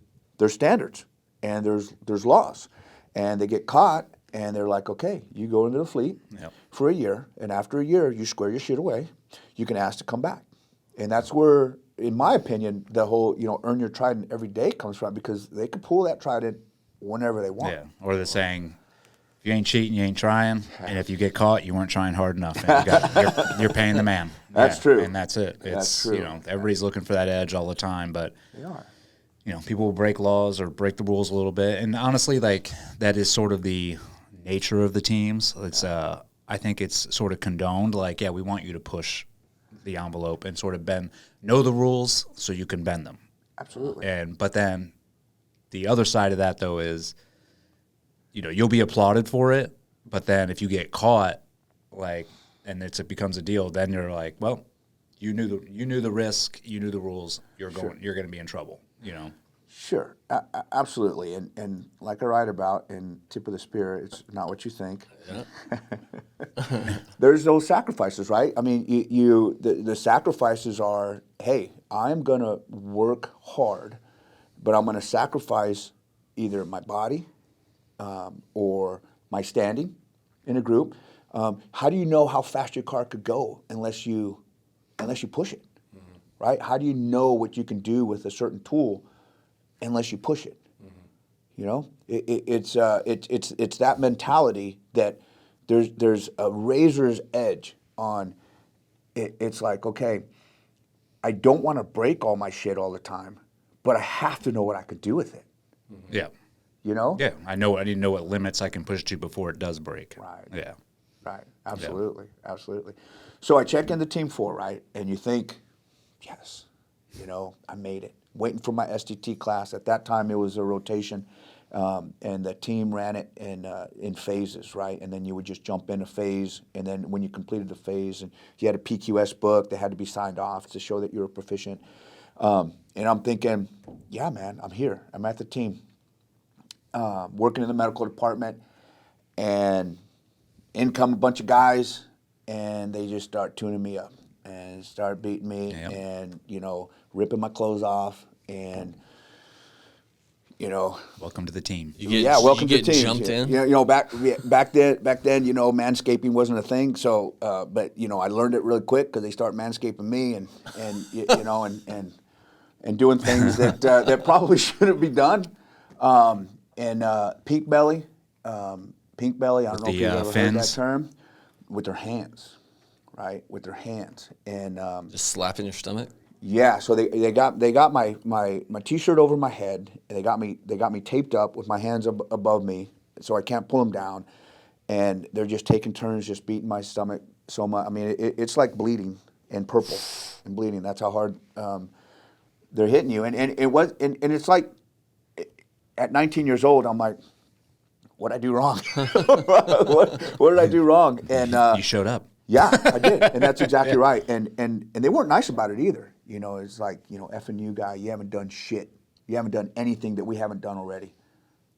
standards, and there's laws, and they get caught, and they're like, okay, you go into the fleet for a year, and after a year, you square your shit away. You can ask to come back, and that's where, in my opinion, the whole earn your trident every day comes from, because they can pull that trident whenever they want. yeah, or the saying, if you ain't cheating, you ain't trying, and if you get caught, you weren't trying hard enough, and you're paying the man. That's true. And that's it. That's It's, true. Everybody's looking for that edge all the time, but They are. people will break laws or break the rules a little bit, and honestly, like, that is sort of the nature of the teams. It's I think it's sort of condoned. Like, we want you to push the envelope and sort of know the rules so you can bend them. Absolutely. But then the other side of that, though, is you'll be applauded for it, but then if you get caught, like, and it becomes a deal, then you're like, well, you knew the risk, you knew the rules, you're going to be in trouble. Sure, absolutely, and like I write about in Tip of the Spear, it's not what you think. Yeah. There's those sacrifices, right? I mean, the sacrifices are, hey, I'm going to work hard, but I'm going to sacrifice either my body or my standing in a group. How do you know how fast your car could go unless you push it, right? How do you know what you can do with a certain tool unless you push it? It's that mentality that there's a razor's edge on it. It's like, okay, I don't want to break all my shit all the time, but I have to know what I could do with it. Yeah. Yeah, I need to know what limits I can push to before it does break. Right. Yeah. Right. Absolutely. Absolutely. So I check into Team 4, right? And you think, yes, I made it. Waiting for my STT class. At that time, it was a rotation, and the team ran it in phases, right? And then you would just jump in a phase, and then when you completed the phase, and you had a PQS book that had to be signed off to show that you were proficient. And I'm thinking, yeah, man, I'm here. I'm at the team, working in the medical department, and in come a bunch of guys, and they just start tuning me up and start beating me, and ripping my clothes off, and Welcome to the team. welcome you to get the team. Jumped in. Back then, manscaping wasn't a thing. So, but I learned it really quick because they start manscaping me, and doing things that probably shouldn't be done. Pink belly. I don't know if you've ever heard that term. With their hands, right? With their hands, and Just slapping your stomach. yeah. So they got my t-shirt over my head, and they got me taped up with my hands above me, so I can't pull them down, and they're just taking turns just beating my stomach so much. I mean, it's like bleeding and purple and bleeding. That's how hard they're hitting you, and it's like at 19 years old, I'm like, what'd I do wrong? what did I do wrong? And You showed up. yeah, I did, and that's exactly right. And they weren't nice about it either. It's like, effing you, guy. You haven't done shit. You haven't done anything that we haven't done already.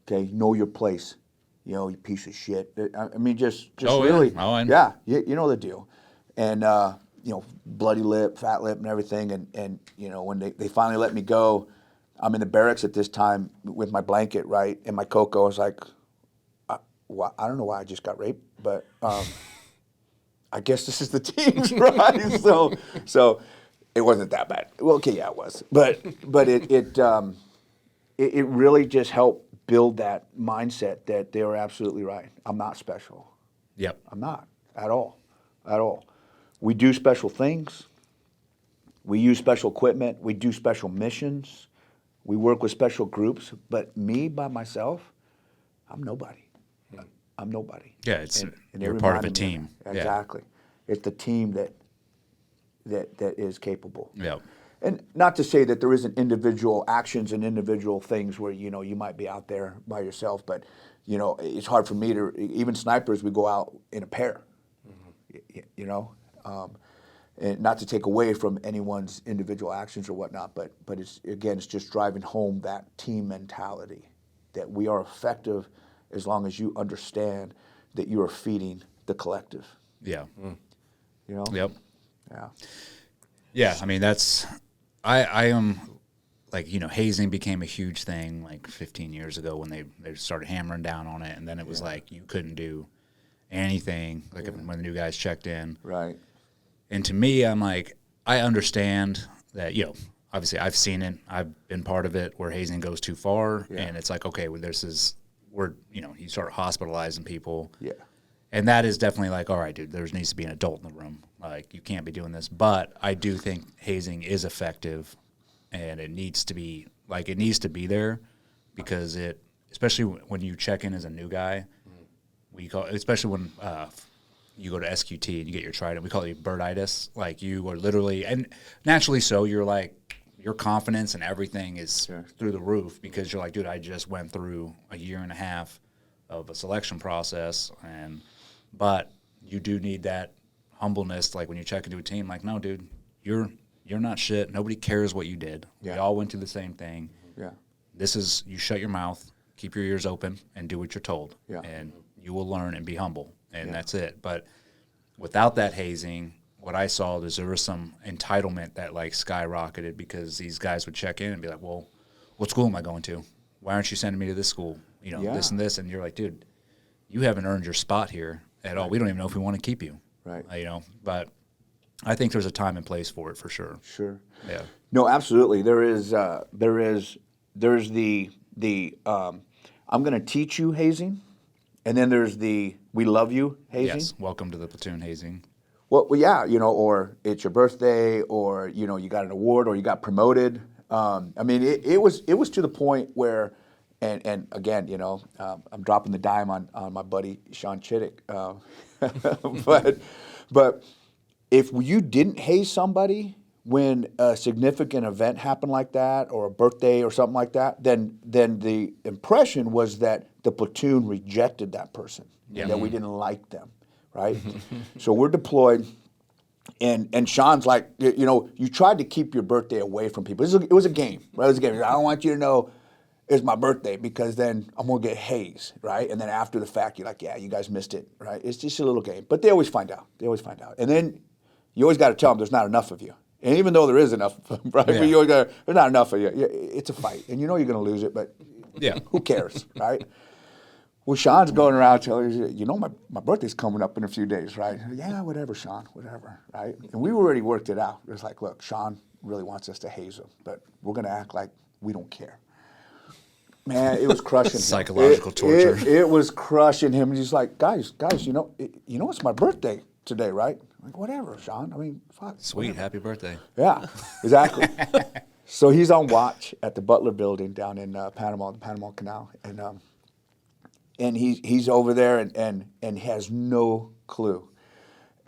Okay, know your place. You know, you piece of shit. I mean, just Oh, yeah. really, Oh, I know. yeah, you know the deal. And you know, bloody lip, fat lip, and everything. And you know, when they finally let me go, I'm in the barracks at this time with my blanket, right, and my cocoa. I was like, I don't know why I just got raped, but I guess this is the team's right. So it wasn't that bad. Well, okay, yeah, it was, but it really just helped build that mindset that they were absolutely right. I'm not special. Yep. I'm not at all, at all. We do special things. We use special equipment. We do special missions. We work with special groups. But me by myself, I'm nobody. I'm nobody. Yeah, it's And you're it part of a reminded me team. that. Exactly. It's the team that is capable. Yeah. And not to say that there isn't individual actions and individual things where, you know, you might be out there by yourself, but, you know, it's hard for me to, even snipers, we go out in a pair, you know, and not to take away from anyone's individual actions or whatnot, but it's, again, it's just driving home that team mentality, that we are effective as long as you understand that you are feeding the collective, Yeah. you know? Yep. Yeah. Yeah. I mean, I am like, you know, hazing became a huge thing like 15 years ago when they started hammering down on it. And then it was like, you couldn't do anything like when the new guys checked in. Right. And to me, I'm like, I understand that, you know, obviously I've seen it. I've been part of it where hazing goes too far. Yeah. And it's like, okay, well, you know, you start hospitalizing people. Yeah. And that is definitely like, all right, dude, there needs to be an adult in the room. Like, you can't be doing this. But I do think hazing is effective, and it needs to be there because especially when you check in as a new guy, especially when you go to SQT and you get your trident, we call it birditis. Like, you are literally, and naturally so, you're like, your confidence and everything is through the roof because you're like, dude, I just went through a year and a half of a selection process, but you do need that humbleness. Like when you check into a team, like, no, dude, you're not shit. Nobody cares what you did. Yeah. We all went through the same thing. Yeah. You shut your mouth, keep your ears open, and do what you're told. Yeah. And you will learn and be humble, and that's it. But without that hazing, what I saw is there was some entitlement that like skyrocketed because these guys would check in and be like, well, what school am I going to? Why aren't you sending me to this school? You know, this and this. And you're like, dude, you haven't earned your spot here at all. We don't even know if we want to keep you. Right. You know, but I think there's a time and place for it for sure. Sure. Yeah. No, absolutely. There's the I'm going to teach you hazing, and then there's the we love you hazing. Yes. Welcome to the platoon hazing. Well, yeah, you know, or it's your birthday, or you know, you got an award, or you got promoted. I mean, it was to the point where, and again, you know, I'm dropping the dime on my buddy Sean Chittick, but if you didn't haze somebody when a significant event happened like that, or a birthday or something like that, then the impression was that the platoon rejected that person, that we didn't like them, right? So we're deployed, and Sean's like, you know, you tried to keep your birthday away from people. It was a game, right? It was a game. I don't want you to know it's my birthday because then I'm gonna get hazed, right? And then after the fact, you're like, yeah, you guys missed it, right? It's just a little game, but they always find out. And then you always got to tell them there's not enough of you. And even though there is enough, right? Yeah. But you always got there's not enough of you. It's a fight, and you know you're going to lose it, but who cares, right? Well, Sean's going around telling you know, my birthday's coming up in a few days, right? Yeah, whatever, Sean, whatever, right? And we already worked it out. It was like, look, Sean really wants us to haze him, but we're going to act like we don't care. Man, it was crushing him. Psychological torture. It was crushing him. And he's like, guys, you know, it's my birthday today, right? I'm like, whatever, Sean. I mean, fuck. Sweet, whatever. Happy birthday. Yeah, exactly. So he's on watch at the Butler Building down in Panama, the Panama Canal, and he's over there and has no clue,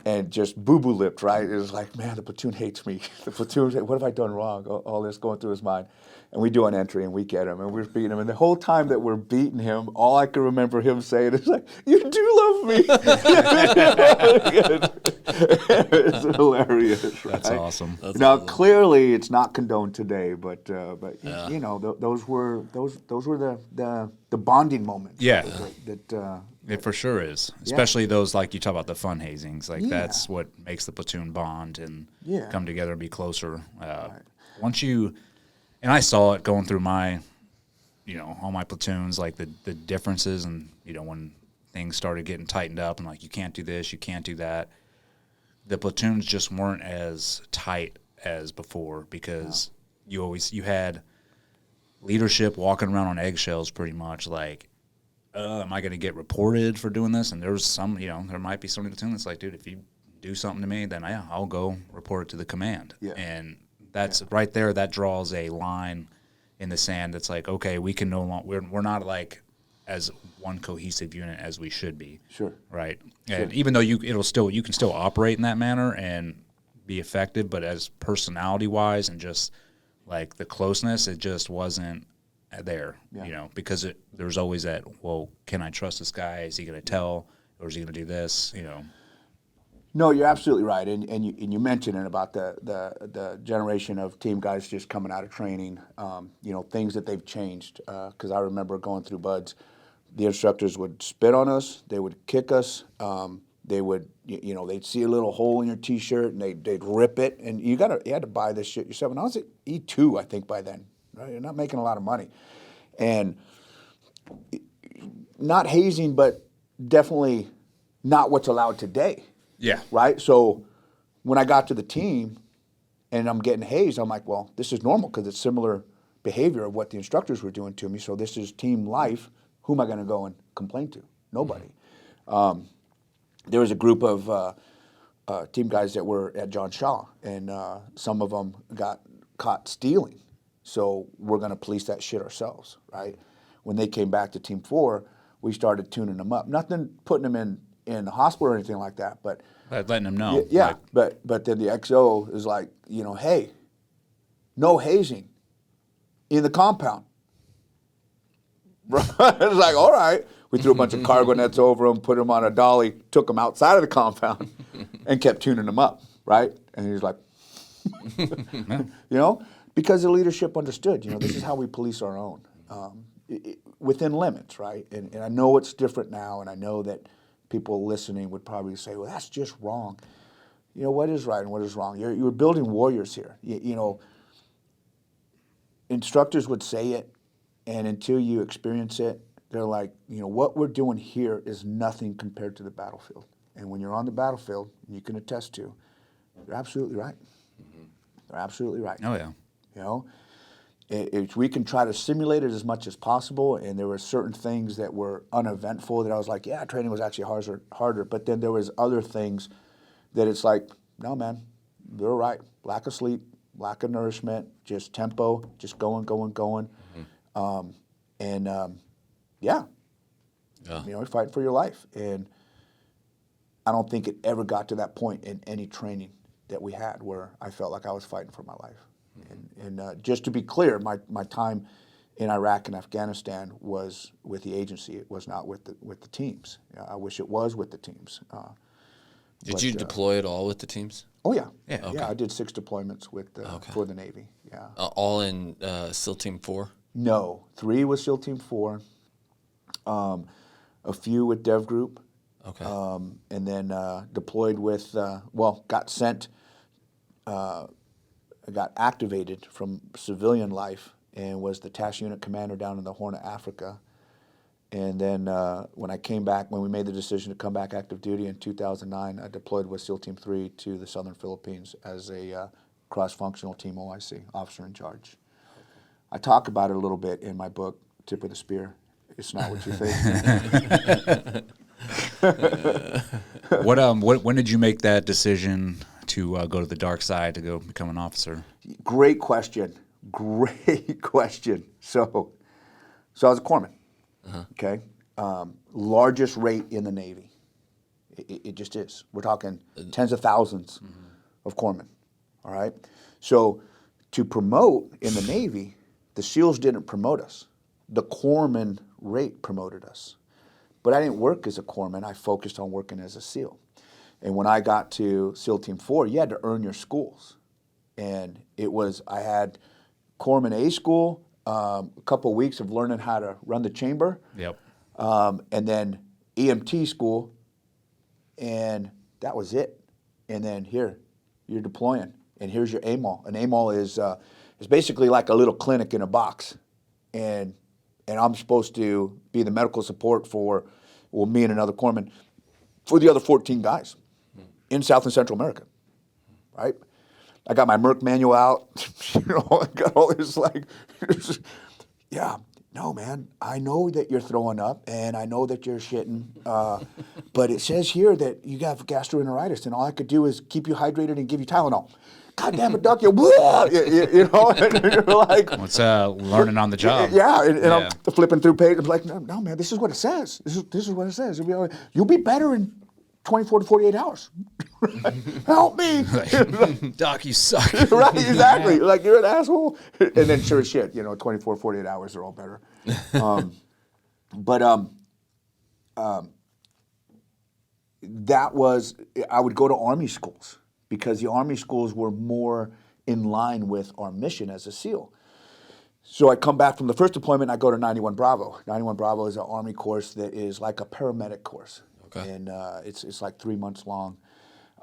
and just boo-boo lipped, right? It was like, man, the platoon hates me. The platoon, what have I done wrong? All this going through his mind, And we do an entry, and we get him, and we're beating him. And the whole time that we're beating him, all I can remember him saying is like, "You do love me." It's hilarious. That's right? awesome. Now, clearly, it's not condoned today, but you know, those were the bonding moments. Yeah. That It for sure is, especially those like you talk about the fun hazings. Like that's what makes the platoon bond and come together and be closer. Once you, and I saw it going through my, you know, all my platoons, like the differences, and you know when things started getting tightened up and like you can't do this, you can't do that. The platoons just weren't as tight as before because you had leadership walking around on eggshells pretty much like. Am I going to get reported for doing this? And there's some, you know, there might be somebody in the platoon that's like, dude, if you do something to me, then I'll go report it to the command. Yeah. And that's right there. That draws a line in the sand. That's like, okay, we can no longer, we're not like as one cohesive unit as we should be. Sure. Right. And even though you can still operate in that manner and be effective, but as personality wise and just like the closeness, it just wasn't there, you know, because there's always that, well, can I trust this guy? Is he going to tell, or is he going to do this, you know? No, you're absolutely right, and you mentioned it about the generation of team guys just coming out of training, you know, things that they've changed, because I remember going through BUDS, the instructors would spit on us, they would kick us, they would, you know, they'd see a little hole in your T-shirt and they'd rip it, and you had to buy this shit yourself, and I was at E2, I think, by then. Right? You're not making a lot of money. And not hazing, but definitely not what's allowed today. Yeah. Right? So when I got to the team and I'm getting hazed, I'm like, well, this is normal because it's similar behavior of what the instructors were doing to me. So this is team life. Who am I going to go and complain to? Nobody. There was a group of team guys that were at John Shaw, and some of them got caught stealing. So we're going to police that shit ourselves, right? When they came back to Team 4, we started tuning them up. Nothing putting them in the hospital or anything like that, but letting them know. Yeah, but then the XO is like, you know, hey, no hazing in the compound. It's like, all right. We threw a bunch of cargo nets over them, put them on a dolly, took them outside of the compound, and kept tuning them up, right? And he was like, you know? Because the leadership understood, you know, this is how we police our own, within limits, right? And I know it's different now, and I know that people listening would probably say, well, that's just wrong. You know, what is right and what is wrong? You're building warriors here. You know, instructors would say it, and until you experience it, they're like, you know, what we're doing here is nothing compared to the battlefield. And when you're on the battlefield, you can attest to, you're absolutely right. They're absolutely right. Oh, yeah. You know, if we can try to simulate it as much as possible, and there were certain things that were uneventful that I was like, yeah, training was actually harder. But then there was other things that it's like, no, man, they're right. Lack of sleep, lack of nourishment, just tempo, just going. You know, fighting for your life. And I don't think it ever got to that point in any training that we had where I felt like I was fighting for my life. And just to be clear, my time in Iraq and Afghanistan was with the agency. It was not with the teams. I wish it was with the teams. Did you deploy at all with the teams? Oh yeah, Okay. Yeah. I did 6 deployments with for the Navy. Yeah. All in SEAL Team 4? No, 3 with SEAL Team 4. A few with Dev Group. Okay. And then deployed with got sent. I got activated from civilian life and was the task unit commander down in the Horn of Africa. And then when I came back, when we made the decision to come back active duty in 2009, I deployed with SEAL Team 3 to the Southern Philippines as a cross-functional team OIC, officer in charge. I talk about it a little bit in my book, Tip of the Spear. It's not what you think. When did you make that decision to go to the dark side, to go become an officer? Great question. So I was a corpsman. Okay, largest rate in the Navy. It just is. We're talking tens of thousands of corpsmen. All right. So to promote in the Navy, the SEALs didn't promote us. The corpsman rate promoted us. But I didn't work as a corpsman. I focused on working as a SEAL. And when I got to SEAL Team 4, you had to earn your schools. And I had Corpsman A school, a couple of weeks of learning how to run the chamber. Yep. And then EMT school, and that was it. And then here, you're deploying, and here's your AMOL. An AMOL is basically like a little clinic in a box, and I'm supposed to be the medical support for, well, me and another corpsman, for the other 14 guys in South and Central America, right? I got my Merck manual out, I got all this yeah. No, man, I know that you're throwing up, and I know that you're shitting, but it says here that you have gastroenteritis, and all I could do is keep you hydrated and give you Tylenol. God damn it, Doc, you know, and you're like... It's learning on the job. Yeah, and I'm flipping through pages. I'm like, no, man, this is what it says. This is what it says. You'll be better in 24 to 48 hours. Help me. Doc, you suck. Right, exactly. Like, you're an asshole. And then sure as shit, 24, 48 hours, they're all better. That was, I would go to Army schools because the Army schools were more in line with our mission as a SEAL. So I come back from the first deployment, I go to 91 Bravo. 91 Bravo is an Army course that is like a paramedic course. Okay. And it's like 3 months long.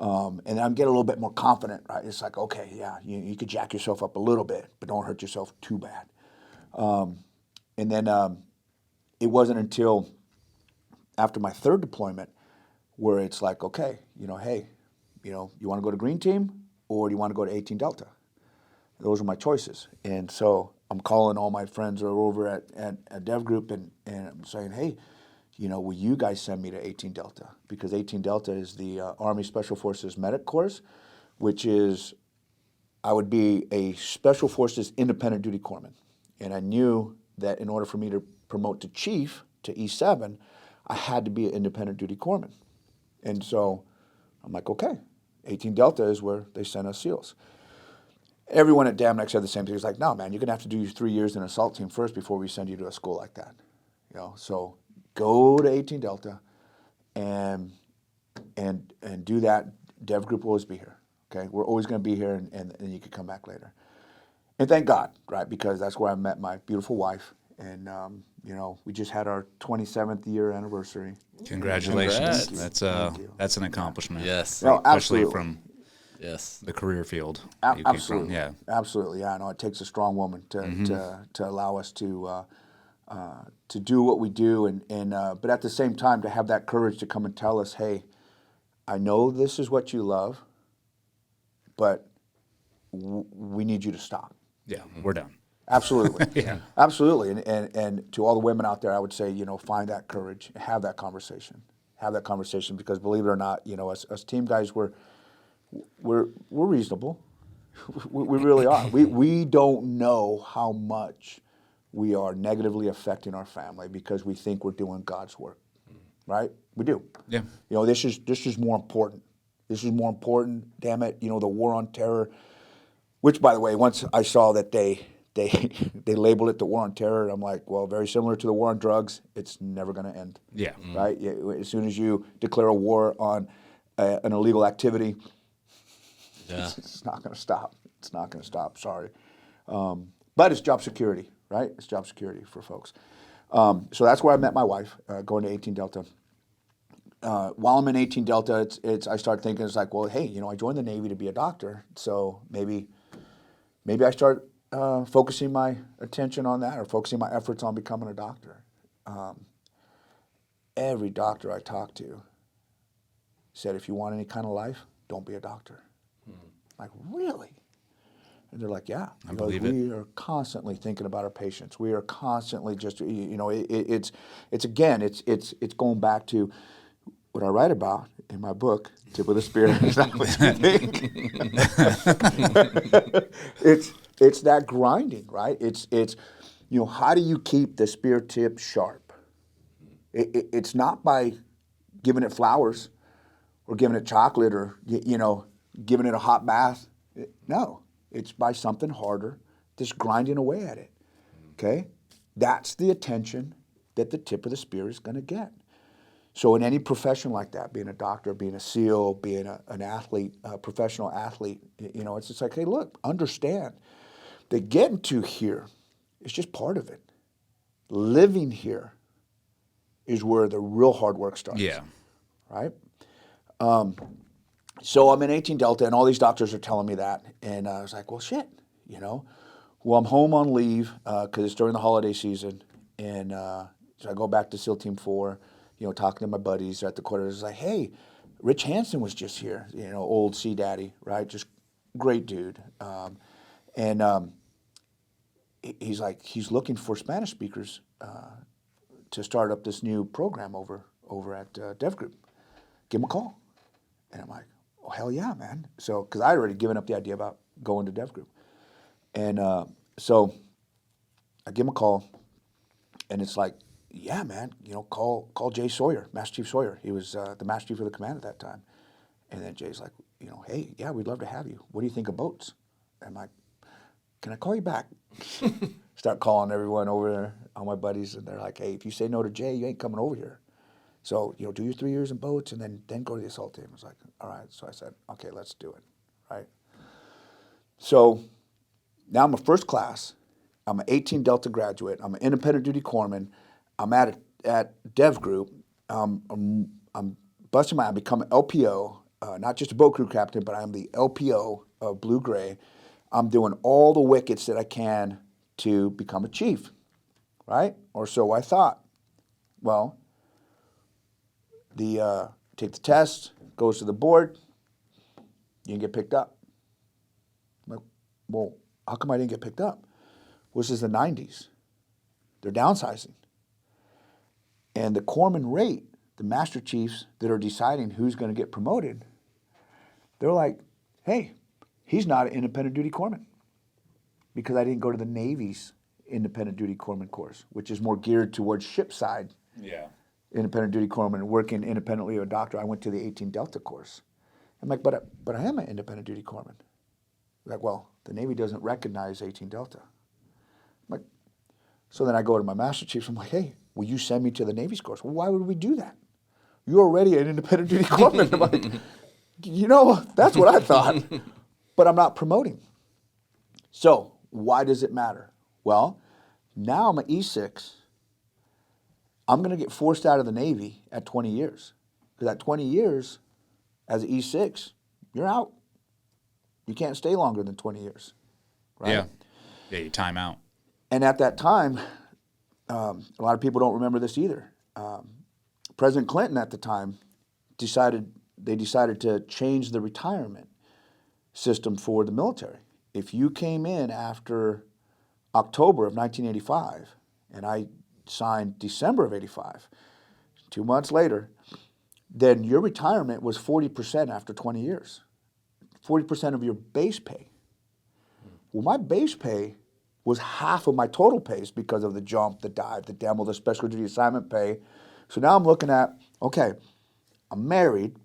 And I'm getting a little bit more confident, right? It's like, okay, yeah, you could jack yourself up a little bit, but don't hurt yourself too bad. And then it wasn't until after my third deployment where it's like, okay, hey, you want to go to Green Team or do you want to go to 18 Delta? Those are my choices. And so I'm calling all my friends who are over at Dev Group and I'm saying, hey, will you guys send me to 18 Delta? Because 18 Delta is the Army Special Forces Medic Course, which is, I would be a Special Forces Independent Duty Corpsman. And I knew that in order for me to promote to Chief, to E7, I had to be an Independent Duty Corpsman. And so I'm like, okay, 18 Delta is where they send us SEALs. Everyone at Damneck said the same thing. It's like, no, man, you're going to have to do 3 years in an assault team first before we send you to a school like that. So go to 18 Delta and do that. Dev Group will always be here. Okay, we're always going to be here, and you can come back later. And thank God, right? Because that's where I met my beautiful wife, and we just had our 27th year anniversary. Congratulations! Congrats. That's an accomplishment. Yes, no, especially absolutely. from the career field. Absolutely, yeah, absolutely. Yeah, I know it takes a strong woman to allow us to do what we do, and but at the same time to have that courage to come and tell us, hey, I know this is what you love, but we need you to stop. Yeah, we're done. Absolutely. Yeah. Absolutely. And to all the women out there, I would say, find that courage, have that conversation. Have that conversation because believe it or not, us team guys, we're reasonable. We really are. We don't know how much we are negatively affecting our family because we think we're doing God's work. Right? We do. Yeah. This is more important. This is more important. Damn it, the war on terror, which by the way, once I saw that they labeled it the war on terror, I'm like, well, very similar to the war on drugs, it's never going to end. Yeah. Right? As soon as you declare a war on an illegal activity, it's not going to stop. It's not going to stop. Sorry. But it's job security, right? It's job security for folks. So that's where I met my wife, going to 18 Delta. While I'm in 18 Delta, I start thinking, it's like, well, hey, I joined the Navy to be a doctor, so maybe I start focusing my attention on that or focusing my efforts on becoming a doctor. Every doctor I talked to said, if you want any kind of life, don't be a doctor. Like, really? And they're like, yeah. I believe it. We are constantly thinking about our patients. We are constantly just, it's going back to what I write about in my book, Tip of the Spear. Is that what you think? It's that grinding, right? It's how do you keep the spear tip sharp? It's not by giving it flowers or giving it chocolate or, giving it a hot bath. No, it's by something harder, just grinding away at it. okay? That's the attention that the tip of the spear is going to get. So in any profession like that, being a doctor, being a SEAL, being an athlete, a professional athlete, you know, it's just like, hey, look, understand that getting to here is just part of it. Living here is where the real hard work starts. Yeah. Right? So I'm in 18 Delta, and all these doctors are telling me that. And I was like, well, shit, you know. Well, I'm home on leave because it's during the holiday season. And so I go back to SEAL Team 4, you know, talking to my buddies at the quarters. It's like, hey, Rich Hansen was just here, you know, old Sea Daddy, right? Just great dude. He's like, he's looking for Spanish speakers to start up this new program over at Dev Group. Give him a call. And I'm like, oh, hell yeah, man. So, because I had already given up the idea about going to Dev Group. And so I give him a call, and it's like, yeah, man, you know, call Jay Sawyer, Master Chief Sawyer. He was the Master Chief of the command at that time. And then Jay's like, you know, hey, yeah, we'd love to have you. What do you think of boats? And I'm like, can I call you back? Start calling everyone over there, all my buddies, and they're like, hey, if you say no to Jay, you ain't coming over here. So, you know, do your 3 years in boats and then go to the assault team. I was like, all right. So I said, okay, let's do it, right? So now I'm a first class. I'm an 18 Delta graduate. I'm an independent duty corpsman. I'm at Dev Group. I'm busting my, I become an LPO, not just a boat crew captain, but I'm the LPO of Blue Gray. I'm doing all the wickets that I can to become a chief, right? Or so I thought. Well, take the test, goes to the board, you didn't get picked up. I'm like, well, how come I didn't get picked up? Well, this is the 90s. They're downsizing. And the corpsman rate, the master chiefs that are deciding who's going to get promoted, they're like, hey, he's not an independent duty corpsman because I didn't go to the Navy's independent duty corpsman course, which is more geared towards ship side. Yeah. Independent duty corpsman, working independently as a doctor. I went to the 18 Delta course. I'm like, but I am an independent duty corpsman. Like, well, the Navy doesn't recognize 18 Delta. I'm like, so then I go to my master chiefs. I'm like, hey, will you send me to the Navy's course? Well, why would we do that? You're already an independent duty corpsman. I'm like, you know, that's what I thought, but I'm not promoting. So why does it matter? Well, now I'm an E6. I'm going to get forced out of the Navy at 20 years. Because at 20 years, as an E6, you're out. You can't stay longer than 20 years. Right? Yeah. Yeah, you time out. And at that time, a lot of people don't remember this either. President Clinton at the time decided to change the retirement system for the military. If you came in after October of 1985, and I signed December of 85, 2 months later, then your retirement was 40% after 20 years. 40% of your base pay. Well, my base pay was half of my total pays because of the jump, the dive, the demo, the special duty assignment pay. So now I'm looking at, okay, I'm married,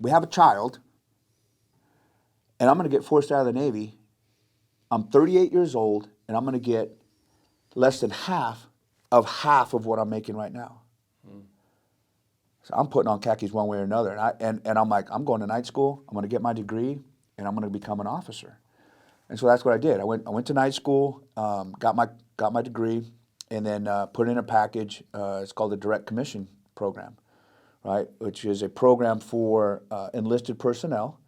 we have a child, and I'm going to get forced out of the Navy. I'm 38 years old, and I'm going to get less than half of what I'm making right now. So I'm putting on khakis one way or another. And I'm like, I'm going to night school, I'm going to get my degree, and I'm going to become an officer. And so that's what I did. I went to night school, got my degree, and then put in a package. It's called the Direct Commission Program, right? Which is a program for enlisted personnel.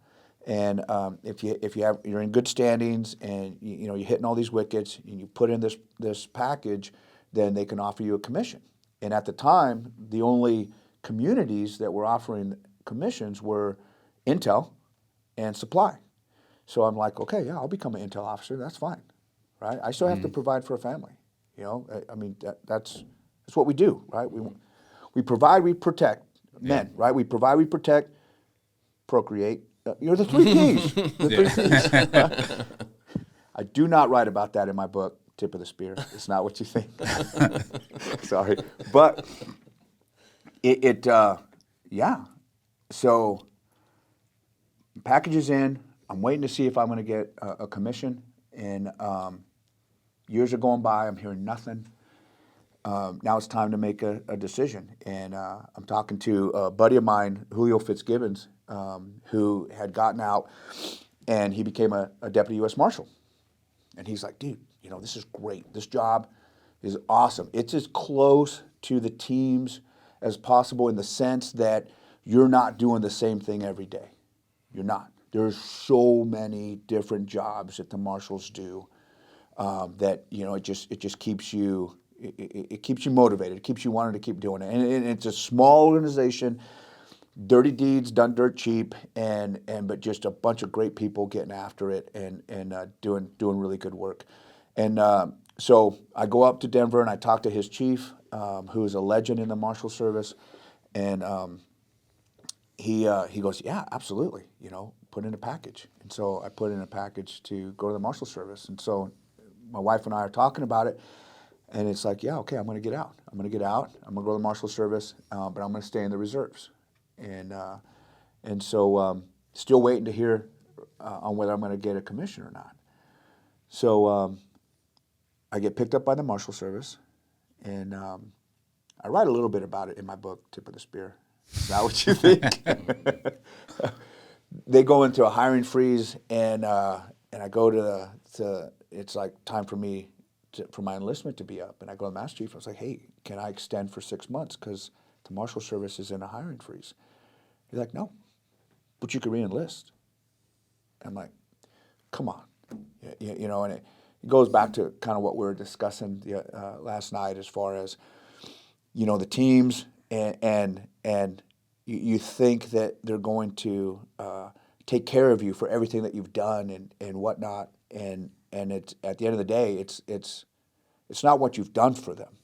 And if you're in good standings and you're hitting all these wickets and you put in this package, then they can offer you a commission. And at the time, the only communities that were offering commissions were intel and supply. So I'm like, okay, yeah, I'll become an intel officer. That's fine, right? I still have to provide for a family. I mean that's what we do, right? We provide, we protect men, right? We provide, we protect, procreate. You're the 3 Ps. The 3 Ps. I do not write about that in my book, Tip of the Spear. It's not what you think. Sorry. But yeah. So package is in. I'm waiting to see if I'm going to get a commission. And Years are going by. I'm hearing nothing. Now it's time to make a decision. And I'm talking to a buddy of mine, Julio Fitzgibbons, who had gotten out, and he became a deputy U.S. Marshal. And he's like, dude, you know, this is great. This job is awesome. It's as close to the teams as possible in the sense that you're not doing the same thing every day. You're not. There's so many different jobs that the marshals do that, you know, it just keeps you, it keeps you motivated. It keeps you wanting to keep doing it. And it's a small organization, dirty deeds done dirt cheap, but just a bunch of great people getting after it and doing really good work. And so I go up to Denver and I talk to his chief, who is a legend in the Marshal Service, and he goes, yeah, absolutely, you know, put in a package. And so I put in a package to go to the Marshal Service. And so my wife and I are talking about it, and it's like, yeah, okay, I'm going to get out. I'm going to get out. I'm going to go to the Marshal Service, but I'm going to stay in the reserves. And so still waiting to hear on whether I'm going to get a commission or not. So I get picked up by the Marshal Service, and I write a little bit about it in my book, Tip of the Spear. Is that what you think? They go into a hiring freeze, and I go to it's like time for me for my enlistment to be up, and I go to the Master Chief. I was like, hey, can I extend for 6 months because the Marshal Service is in a hiring freeze? He's like, no, but you can re-enlist. I'm like, come on, you know, and it goes back to kind of what we were discussing last night as far as, you know, the teams and you think that they're going to take care of you for everything that you've done and whatnot, and it's at the end of the day, it's not what you've done for them,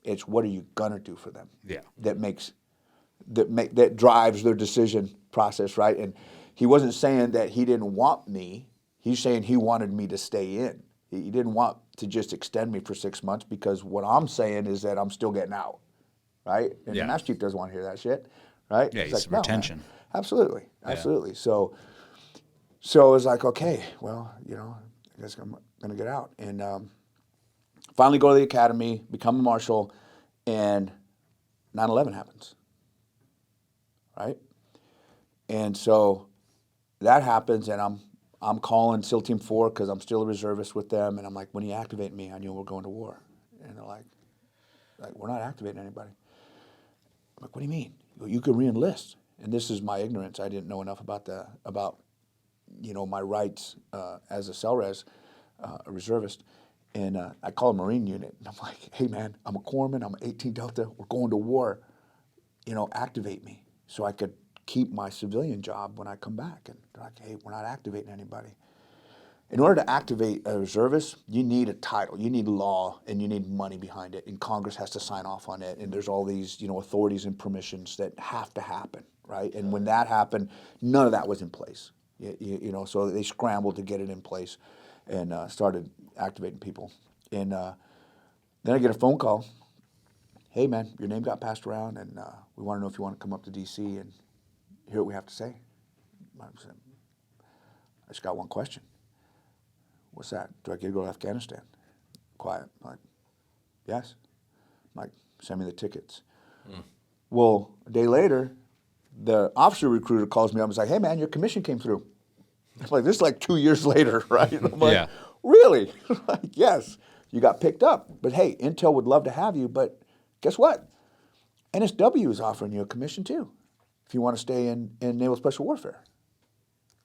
it's what are you gonna do for them. Yeah. That drives their decision process, right? And he wasn't saying that he didn't want me. He's saying he wanted me to stay in. He didn't want to just extend me for 6 months because what I'm saying is that I'm still getting out, right? And Yeah. the Master Chief doesn't want to hear that shit, right? Yeah, It's it's like, no, retention. man. Absolutely. So it was like, okay, well, you know, I guess I'm going to get out. And finally go to the academy, become a marshal, and 9/11 happens, right? And so that happens, and I'm calling SEAL Team 4 because I'm still a reservist with them, and I'm like, when you activate me, I knew we're going to war. And they're like, we're not activating anybody. I'm like, what do you mean? You can re-enlist. And this is my ignorance. I didn't know enough about you know, my rights as a CELRES, a reservist. And I call a Marine unit, and I'm like, hey man, I'm a corpsman, I'm 18 Delta, we're going to war. You know, activate me so I could keep my civilian job when I come back. And they're like, hey, we're not activating anybody. In order to activate a reservist, you need a title, you need law, and you need money behind it, and Congress has to sign off on it, and there's all these, you know, authorities and permissions that have to happen, right? And when that happened, none of that was in place, you know, so they scrambled to get it in place and started activating people. And then I get a phone call, hey man, your name got passed around, and we want to know if you want to come up to DC and hear what we have to say. I said, I just got one question. What's that? Do I get to go to Afghanistan? Quiet. I'm like, yes. I'm like, send me the tickets. Well, a day later, the officer recruiter calls me up and is like, hey man, your commission came through. I'm like, this is like 2 years later, right? And I'm like, Yeah. really? Like, yes, you got picked up. But hey, Intel would love to have you, but guess what? NSW is offering you a commission too, if you want to stay in Naval Special Warfare.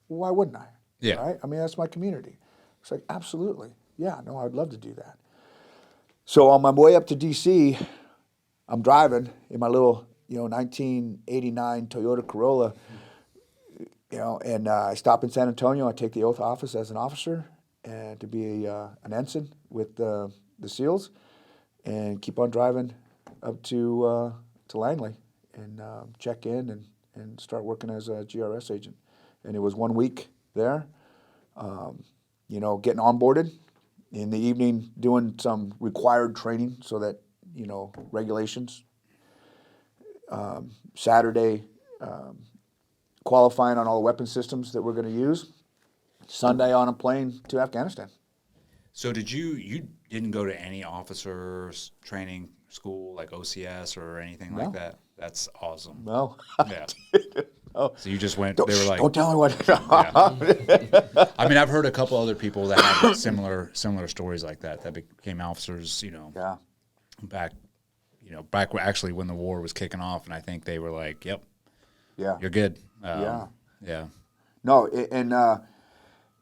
Well, why wouldn't I? Yeah. Right? I mean, that's my community. It's like, absolutely. Yeah, no, I'd love to do that. So on my way up to DC, I'm driving in my little, you know, 1989 Toyota Corolla, you know, and I stop in San Antonio. I take the oath of office as an officer and to be an ensign with the SEALs, and keep on driving up to Langley and check in and start working as a GRS agent. And it was 1 week there, you know, getting onboarded. In the evening, doing some required training so that, you know, regulations. Saturday, qualifying on all the weapon systems that we're going to use. Sunday on a plane to Afghanistan. So you didn't go to any officers training school like OCS or anything like that? That's awesome. No. Yeah. Oh. So you just went. Don't, They were like, don't tell me what. I mean, I've heard a couple other people that have similar stories like that became officers. Yeah. Back actually when the war was kicking off, and I think they were like, "Yep, Yeah. you're good." Yeah. Yeah. No,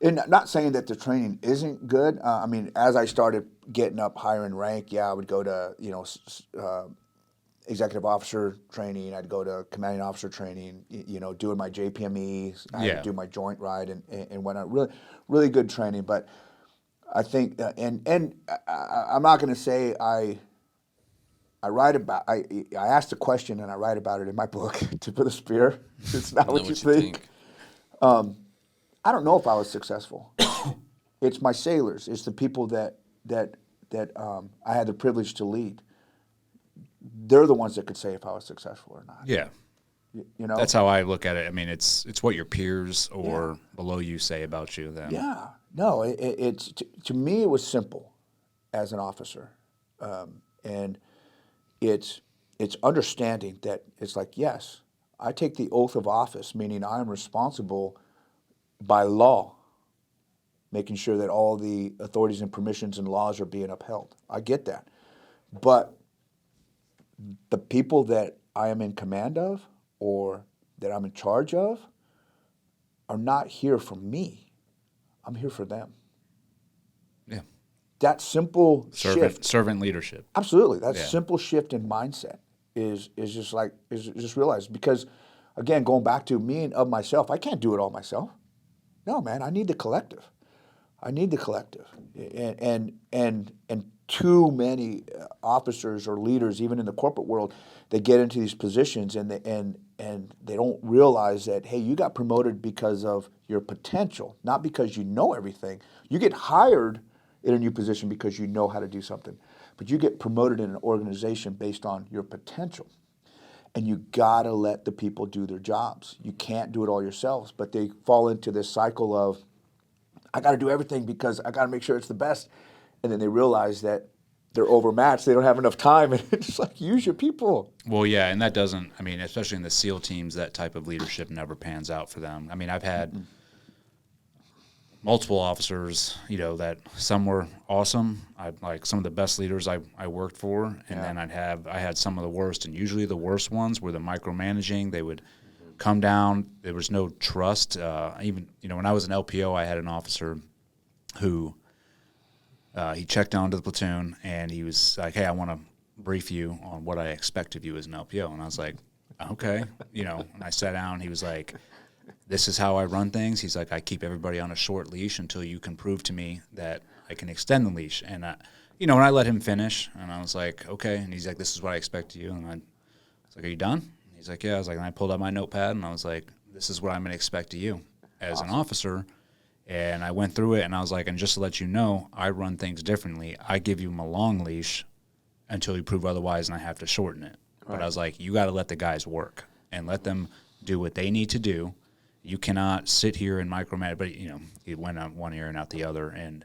and not saying that the training isn't good. I mean, as I started getting up higher in rank, I would go to executive officer training. I'd go to commanding officer training. Doing my JPME. I had to do my joint ride and whatnot. Really, really good training. But I think, and I'm not going to say I write about. I asked a question and I write about it in my book, Tip of the Spear. It's not what you think. I don't know if I was successful. It's my sailors. It's the people that I had the privilege to lead. They're the ones that could say if I was successful or not. Yeah. That's how I look at it. I mean, it's what your peers or below you say about you. Then. Yeah. No. It's to me it was simple, as an officer, and it's understanding that it's like, yes, I take the oath of office, meaning I am responsible by law, making sure that all the authorities and permissions and laws are being upheld. I get that. But the people that I am in command of or that I'm in charge of are not here for me. I'm here for them. Yeah. That simple shift. Servant leadership. Absolutely. That simple shift in mindset is just realized. Because, again, going back to me and of myself, I can't do it all myself. No, man, I need the collective. And too many officers or leaders, even in the corporate world, they get into these positions and they don't realize that, hey, you got promoted because of your potential, not because you know everything. You get hired in a new position because you know how to do something, but you get promoted in an organization based on your potential. And you gotta let the people do their jobs. You can't do it all yourselves, but they fall into this cycle of, I gotta do everything because I gotta make sure it's the best. And then they realize that they're overmatched. They don't have enough time. And it's like, use your people. Well, yeah, and that doesn't, I mean, especially in the SEAL teams, that type of leadership never pans out for them. I mean, I've had multiple officers, that some were awesome. Like some of the best leaders I worked for, and then I had some of the worst, and usually the worst ones were the micromanaging. They would come down. There was no trust. Even when I was an LPO, I had an officer who he checked down to the platoon, and he was like, "Hey, I want to brief you on what I expect of you as an LPO." And I was like, "Okay," and I sat down. He was like, "This is how I run things." He's like, "I keep everybody on a short leash until you can prove to me that I can extend the leash." And and I let him finish, and I was like, "Okay." And he's like, "This is what I expect of you." And I was like, "Are you done?" And he's like, "Yeah." I was like, and I pulled out my notepad, and I was like, "This is what I'm going to expect of you as an officer." And I went through it, and I was like, and just to let you know, I run things differently. I give you a long leash until you prove otherwise, and I have to shorten it. Right. But I was like, you got to let the guys work and let them do what they need to do. You cannot sit here and micromanage. But, he went out one ear and out the other, and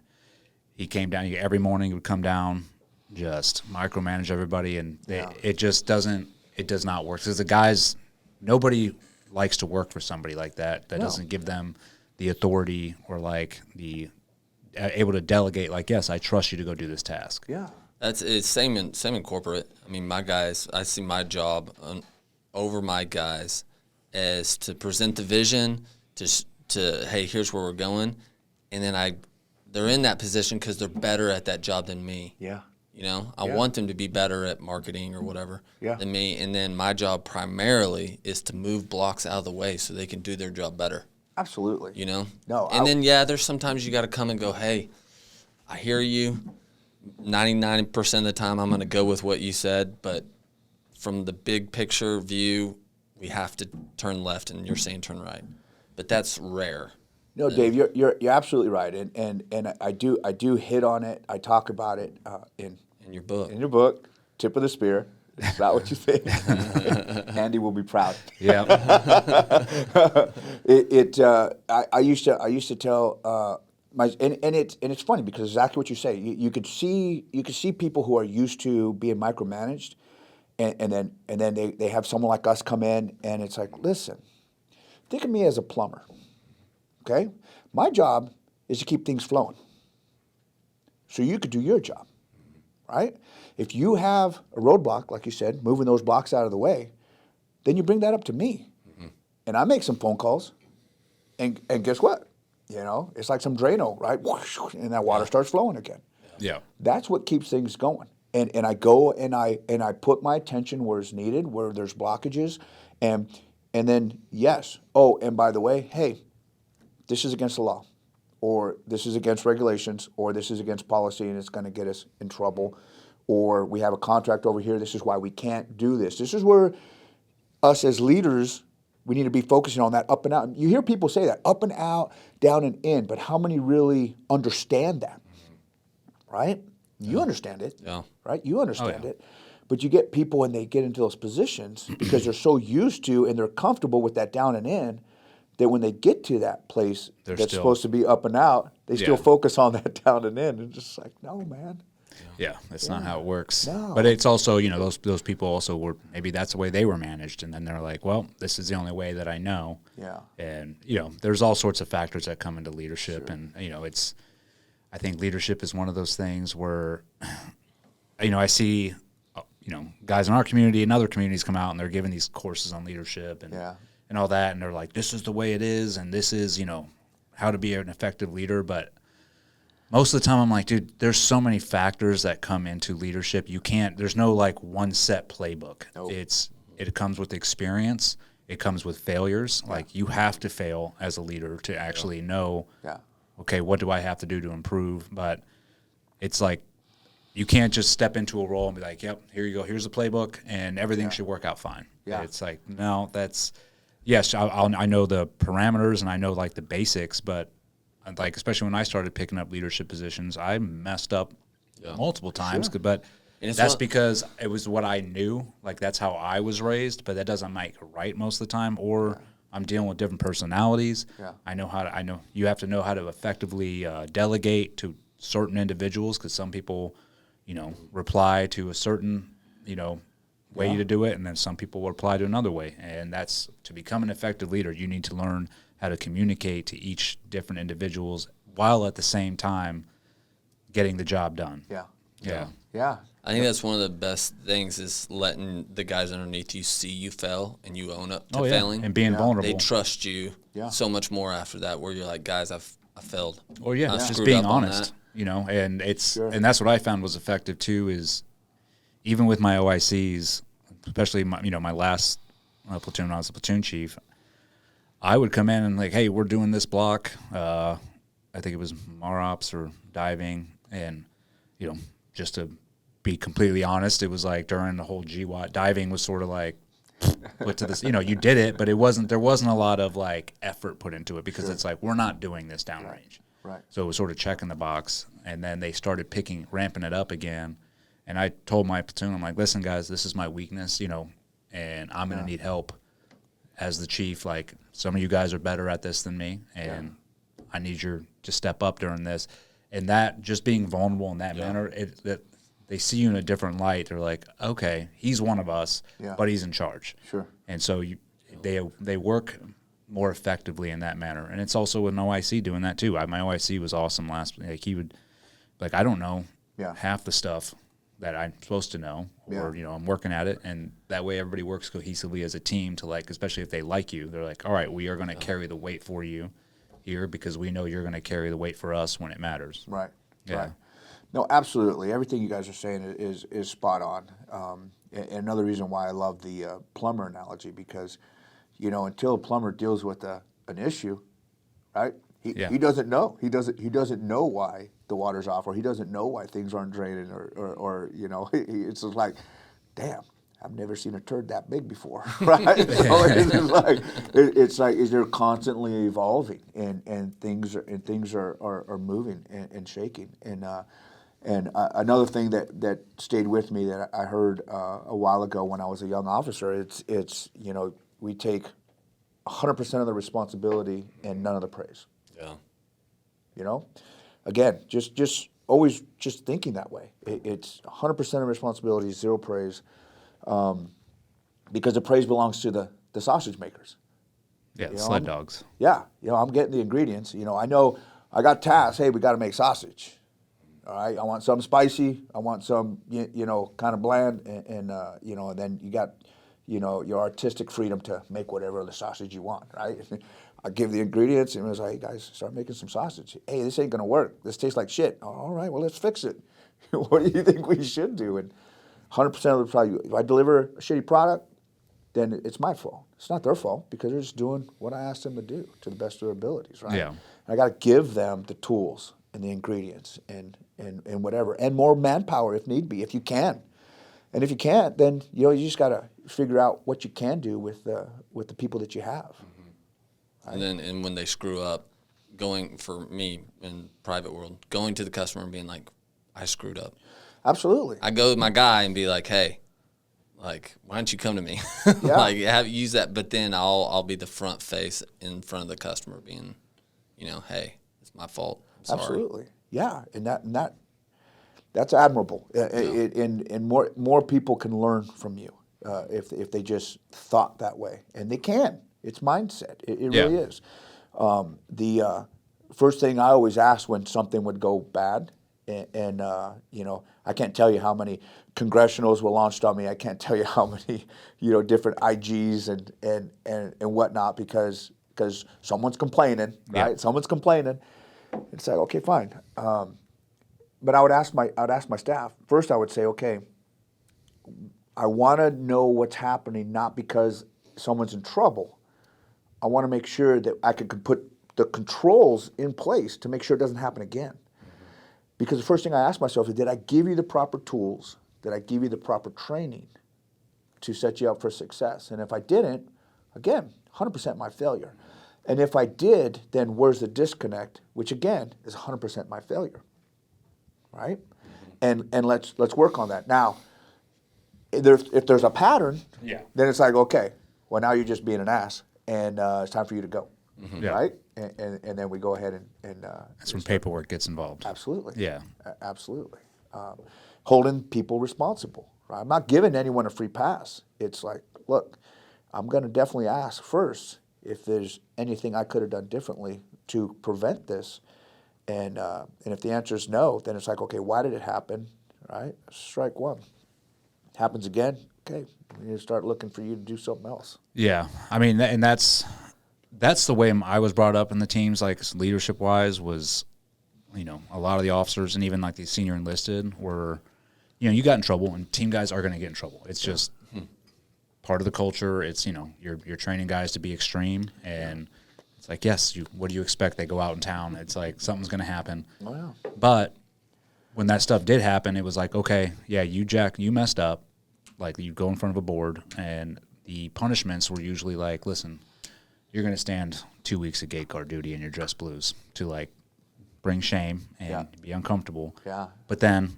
he came down. Every morning he would come down, just micromanage everybody, and it just doesn't – it does not work. Because the guys – nobody likes to work for somebody like that doesn't give them – the authority or like the able to delegate, like, yes, I trust you to go do this task. Yeah. It's same in corporate. I mean, my guys, I see my job over my guys as to present the vision, to hey, here's where we're going, and then they're in that position because they're better at that job than me. Yeah. I want them to be better at marketing or whatever than me, and then my job primarily is to move blocks out of the way so they can do their job better. Absolutely. No. And then there's sometimes you got to come and go, hey, I hear you. 99% of the time I'm going to go with what you said, but from the big picture view, we have to turn left, and you're saying turn right. But that's rare. No, Dave, you're absolutely right, and I do hit on it. I talk about it in your book. In your book, Tip of the Spear. It's not what you think. Andy will be proud. Yeah. I used to tell it's funny because exactly what you say. You could see people who are used to being micromanaged, and then they have someone like us come in, and it's like, listen, think of me as a plumber. Okay, my job is to keep things flowing, so you could do your job, right? If you have a roadblock, like you said, moving those blocks out of the way, then you bring that up to me, and I make some phone calls, and guess what? You know, it's like some Drano, right? Whoosh, and that water starts flowing again. Yeah. That's what keeps things going. And I go and I put my attention where it's needed, where there's blockages, and then yes. Oh, and by the way, hey, this is against the law, or this is against regulations, or this is against policy, and it's going to get us in trouble, or we have a contract over here. This is why we can't do this. This is where us as leaders, we need to be focusing on that up and out. You hear people say that, up and out, down and in, but how many really understand that, right? You understand it, right? You understand it. But you get people and they get into those positions because they're so used to and they're comfortable with that down and in that when they get to that place that's supposed to be up and out, they still focus on that down and in. And just like, no, man. Yeah, that's not how it works. No. But it's also, you know, those people also were, maybe that's the way they were managed. And then they're like, well, this is the only way that I know. Yeah. And, you know, there's all sorts of factors that come into leadership. And, you know, I think leadership is one of those things where, you know, I see, you know, guys in our community and other communities come out and they're giving these courses on leadership and all that. And they're like, this is the way it is. And this is, you know, how to be an effective leader. But most of the time I'm like, dude, there's so many factors that come into leadership. There's no like one set playbook. Nope. It comes with experience. It comes with failures. Yeah. Like you have to fail as a leader to actually know, okay, what do I have to do to improve? But it's like, you can't just step into a role and be like, yep, here you go. Here's the playbook and everything should work out fine. Yeah. It's like, no, yes, I know the parameters and I know like the basics, but like, especially when I started picking up leadership positions, I messed up multiple times, but that's because it was what I knew. Like that's how I was raised, but that doesn't make it right most of the time. Or I'm dealing with different personalities. Yeah. I know you have to know how to effectively delegate to certain individuals because some people, you know, reply to a certain, you know, way to do it, and then some people will apply to another way. And that's, to become an effective leader, you need to learn how to communicate to each different individuals while at the same time getting the job done. Yeah. I think that's one of the best things is letting the guys underneath you see you fail and you own up to failing. And being vulnerable. They trust you so much more after that, where you're like, guys, I failed. Or just being honest, you know, and and that's what I found was effective too, is even with my OICs, especially my last platoon when I was a platoon chief, I would come in and like, hey, we're doing this block. I think it was MAROPS or diving. And, you know, just to be completely honest, it was like during the whole GWAT, diving was sort of like put to this, you know, you did it, but there wasn't a lot of like effort put into it because it's like, we're not doing this downrange. Right. So it was sort of checking the box. And then they started ramping it up again. And I told my platoon, I'm like, listen, guys, this is my weakness, you know, and I'm going to need help as the chief. Like, some of you guys are better at this than me, and I need you to step up during this. And that, just being vulnerable in that manner, that they see you in a different light. They're like, okay, he's one of us, but he's in charge. Sure. And so they work more effectively in that manner. And it's also an OIC doing that too. My OIC was awesome like he would, like, I don't know half the stuff that I'm supposed to know, or, you know, I'm working at it. And that way everybody works cohesively as a team to, like, especially if they like you, they're like, all right, we are going to carry the weight for you here because we know you're going to carry the weight for us when it matters. Right. Yeah. Right. No, absolutely. Everything you guys are saying is spot on. And another reason why I love the plumber analogy, because, you know, until a plumber deals with an issue, right? He doesn't know. He doesn't know why the water's off, or he doesn't know why things aren't draining, or you know, it's just like, damn, I've never seen a turd that big before, right? So it's like they're constantly evolving, and things are moving and shaking, and another thing that stayed with me that I heard a while ago when I was a young officer, it's you know, we take 100% of the responsibility and none of the praise. Yeah. you know. Again, just always just thinking that way. It's 100% of responsibility, zero praise, because the praise belongs to the sausage makers. Yeah, You know, sled dogs. Yeah, I'm getting the ingredients. I know I got tasks. Hey, we got to make sausage. All right, I want some spicy. I want some, kind of bland, and then you got, your artistic freedom to make whatever the sausage you want, right? I give the ingredients, and it was like, hey, guys, start making some sausage. Hey, this ain't gonna work. This tastes like shit. All right, well, let's fix it. What do you think we should do? And 100% of the time, if I deliver a shitty product, then it's my fault. It's not their fault because they're just doing what I asked them to do to the best of their abilities, right? Yeah. And I got to give them the tools and the ingredients and whatever, and more manpower if need be, if you can. And if you can't, then you just got to figure out what you can do with the people that you have. Right? And when they screw up, going for me in private world, going to the customer and being like, I screwed up. Absolutely. I go to my guy and be like, hey, like, why don't you come to me? Yeah. Like, use that, but then I'll be the front face in front of the customer, being, hey, it's my fault. I'm sorry. Absolutely. Yeah, and that's admirable. And more people can learn from you if they just thought that way, and they can. It's mindset. It really is. The first thing I always ask when something would go bad, and I can't tell you how many congressionals were launched on me. I can't tell you how many different IGs and whatnot because someone's complaining, right? Yeah. Someone's complaining. It's like, okay, fine. But I would ask my staff first. I would say, okay, I want to know what's happening, not because someone's in trouble. I want to make sure that I can put the controls in place to make sure it doesn't happen again. Because the first thing I ask myself is, did I give you the proper tools? Did I give you the proper training to set you up for success? And if I didn't, again, 100% my failure. And if I did, then where's the disconnect? Which again is 100% my failure, right? And let's work on that. Now, if there's a pattern, then it's like, okay, well, now you're just being an ass, and it's time for you to go, right? And then we go ahead and That's when paperwork gets involved. Absolutely. Yeah. Absolutely. Holding people responsible, right? I'm not giving anyone a free pass. It's like, look, I'm going to definitely ask first if there's anything I could have done differently to prevent this. And if the answer is no, then it's like, okay, why did it happen, right? Strike one. Happens again, okay, we need to start looking for you to do something else. Yeah. I mean, and that's the way I was brought up in the teams, like leadership-wise, was, a lot of the officers and even like the senior enlisted were, you got in trouble, and team guys are going to get in trouble. It's just part of the culture. It's, you're training guys to be extreme, and it's like, yes, what do you expect? They go out in town. It's like something's going to happen. Oh, yeah. But when that stuff did happen, it was like, okay, yeah, you messed up. Like, you go in front of a board, and the punishments were usually like, listen, you're going to stand 2 weeks of gate guard duty in your dress blues to, like, bring shame and be uncomfortable. Yeah. But then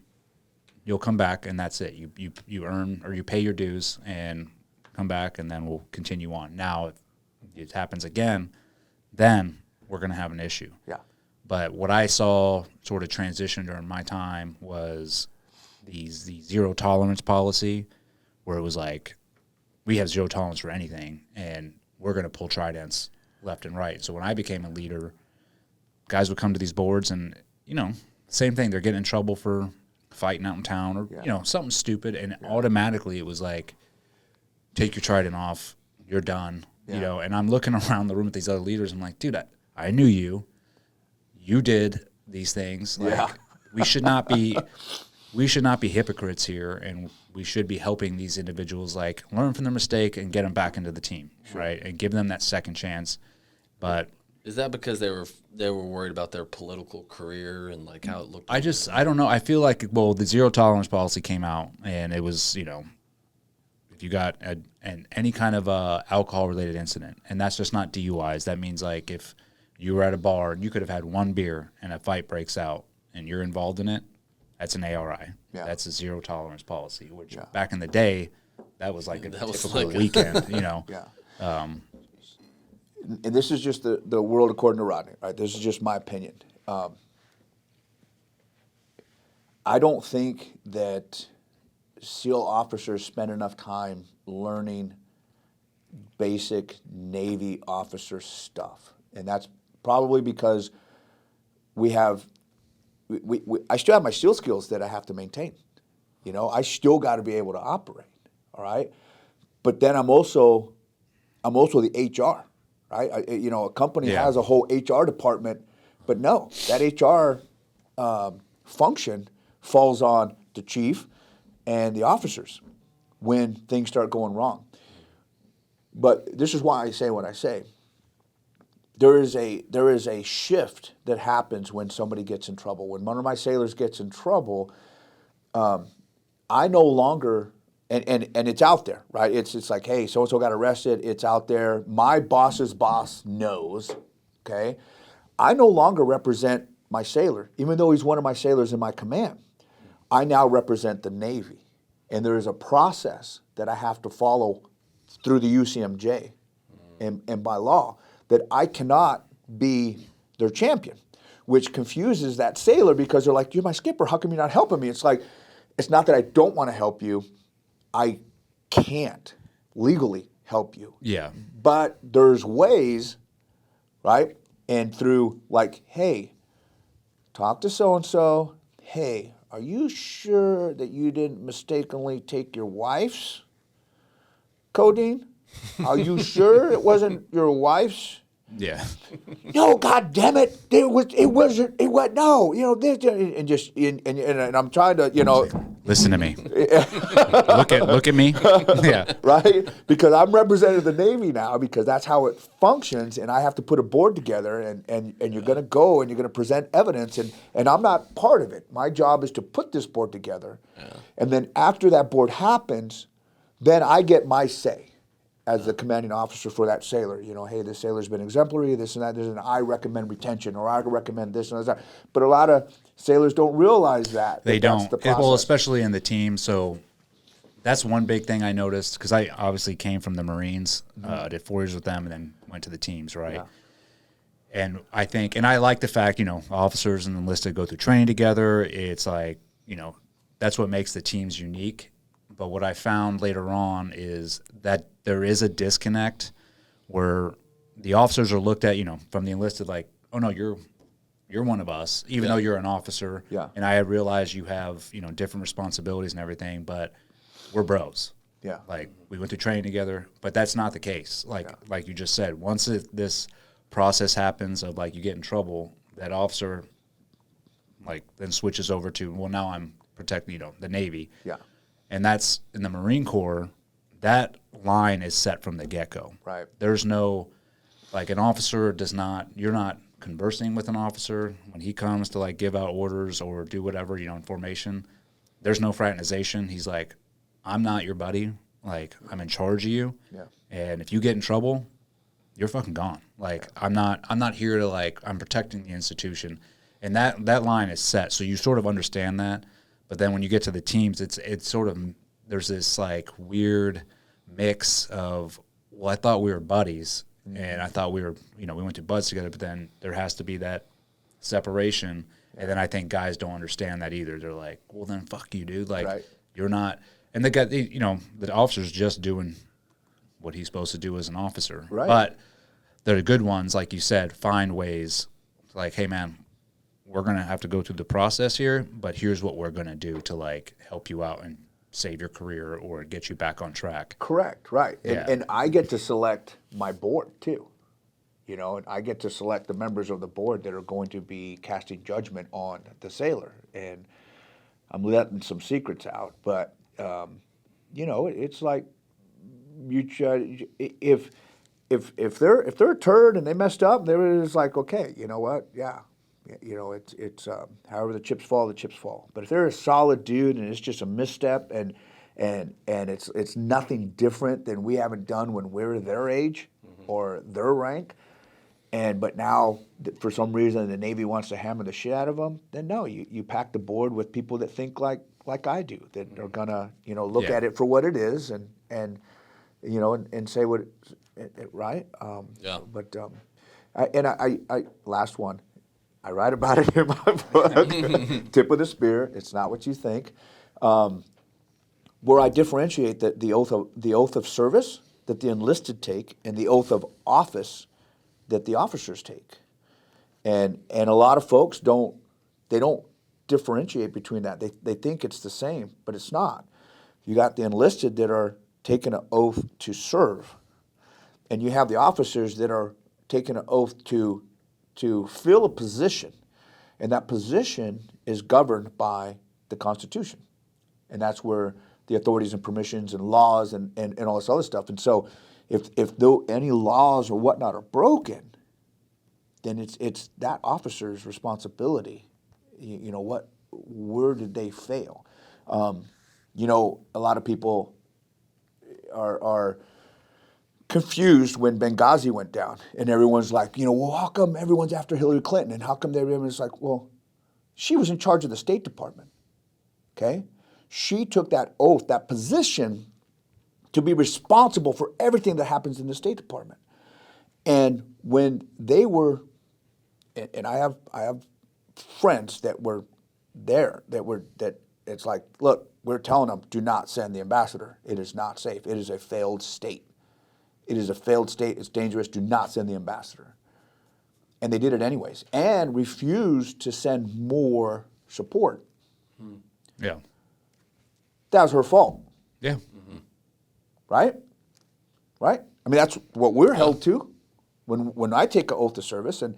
you'll come back, and that's it. You earn or you pay your dues and come back, and then we'll continue on. Now, if it happens again, then we're going to have an issue. Yeah. But what I saw sort of transition during my time was the zero tolerance policy, where it was like, we have zero tolerance for anything, and we're going to pull tridents left and right. So when I became a leader, guys would come to these boards and, same thing. They're getting in trouble for fighting out in town or, something stupid. And automatically it was like, take your trident off. You're done. And I'm looking around the room at these other leaders. I'm like, dude, I knew you. You did these things. Like, we should not be hypocrites here, and we should be helping these individuals, like, learn from their mistake and get them back into the team, right? And give them that second chance. But is that because they were worried about their political career and like how it looked? I don't know. I feel like, the zero tolerance policy came out, and it was, if you got any kind of alcohol related incident, and that's just not DUIs. That means, like, if you were at a bar and you could have had one beer and a fight breaks out and you're involved in it, that's an ARI. Yeah. That's a zero tolerance policy, which back in the day, that was like a typical weekend, Yeah. And this is just the world according to Rodney, right? This is just my opinion. I don't think that SEAL officers spend enough time learning basic Navy officer stuff. And that's probably because I still have my SEAL skills that I have to maintain. You know, I still got to be able to operate, all right? But then I'm also the HR, right? A company has a whole HR department, but no, that HR function falls on the chief and the officers when things start going wrong. But this is why I say what I say. There is a shift that happens when somebody gets in trouble. When one of my sailors gets in trouble, I no longer, and it's out there, right? It's like, hey, so-and-so got arrested. It's out there. My boss's boss knows, okay? I no longer represent my sailor, even though he's one of my sailors in my command. I now represent the Navy. And there is a process that I have to follow through the UCMJ and by law that I cannot be their champion, which confuses that sailor because they're like, you're my skipper. How come you're not helping me? It's like, it's not that I don't want to help you. I can't legally help you. Yeah. But there's ways, right? And through like, hey, talk to so-and-so. Hey, are you sure that you didn't mistakenly take your wife's codeine? Are you sure it wasn't your wife's? Yeah. No, God damn it! It wasn't. No, and I'm trying to, Listen to me. Look at me. Yeah. right? Because I'm representing the Navy now because that's how it functions, and I have to put a board together, and you're going to go and you're going to present evidence, and I'm not part of it. My job is to put this board together, and then after that board happens, then I get my say as the commanding officer for that sailor. Hey, this sailor's been exemplary, this and that, and I recommend retention, or I recommend this and that. But a lot of sailors don't realize that. They that's don't. the process. Well, especially in the team. So that's one big thing I noticed because I obviously came from the Marines, did 4 years with them, and then went to the teams, right? Yeah. And I think, and I like the fact, officers and enlisted go through training together. It's like, that's what makes the teams unique. But what I found later on is that there is a disconnect where the officers are looked at, from the enlisted like, oh, no, you're one of us, even though you're an officer. Yeah. And I realize you have, different responsibilities and everything, but we're bros. Yeah. Like, we went to training together, but that's not the case. Like you just said, once this process happens of, like, you get in trouble, that officer, like, then switches over to, well, now I'm protecting, the Navy. Yeah. And that's in the Marine Corps, that line is set from the get-go. Right. There's no, like, an officer you're not conversing with an officer when he comes to, like, give out orders or do whatever, in formation. There's no fraternization. He's like, I'm not your buddy. Like, I'm in charge of you. Yeah. And if you get in trouble, you're fucking gone. Like, I'm not here to, like, I'm protecting the institution. And that line is set. So you sort of understand that. But then when you get to the teams, it's sort of, there's this, like, weird mix of, well, I thought we were buddies, and I thought we were, we went to buds together, but then there has to be that separation. And then I think guys don't understand that either. They're like, well, then fuck you, dude. Like, you're not. And the guy, the officer's just doing what he's supposed to do as an officer. Right. But the good ones, like you said, find ways, like, hey, man, we're going to have to go through the process here, but here's what we're going to do to, like, help you out and save your career or get you back on track. Correct, right. Yeah. And I get to select my board, too. And I get to select the members of the board that are going to be casting judgment on the sailor. And I'm letting some secrets out, but, it's like, if they're a turd and they messed up, they're just like, okay, you know what, yeah. It's however the chips fall. But if they're a solid dude and it's just a misstep and it's nothing different than we haven't done when we're their age or their rank, but now for some reason the Navy wants to hammer the shit out of them, then no, you pack the board with people that think like I do, that are gonna look at it for what it is and say what right. Yeah. But I last one. I write about it in my book, Tip of the Spear. It's not what you think. Where I differentiate the oath of service that the enlisted take and the oath of office that the officers take. And a lot of folks don't differentiate between that. They think it's the same, but it's not. You got the enlisted that are taking an oath to serve, and you have the officers that are taking an oath to fill a position, and that position is governed by the Constitution, and that's where the authorities and permissions and laws and all this other stuff. And so, if though any laws or whatnot are broken, then it's that officer's responsibility. You know, where did they fail? You know, a lot of people are confused when Benghazi went down, and everyone's like, you know, well, how come everyone's after Hillary Clinton, and how come everyone's like, well, she was in charge of the State Department, okay? She took that oath, that position, to be responsible for everything that happens in the State Department. And when they were, and I have friends that were there, that it's like, look, we're telling them, do not send the ambassador. It is not safe. It is a failed state. It is a failed state. It's dangerous. Do not send the ambassador. And they did it anyways, and refused to send more support. Yeah. That was her fault. Yeah. Right? Right? I mean, that's what we're held to when I take an oath of service, and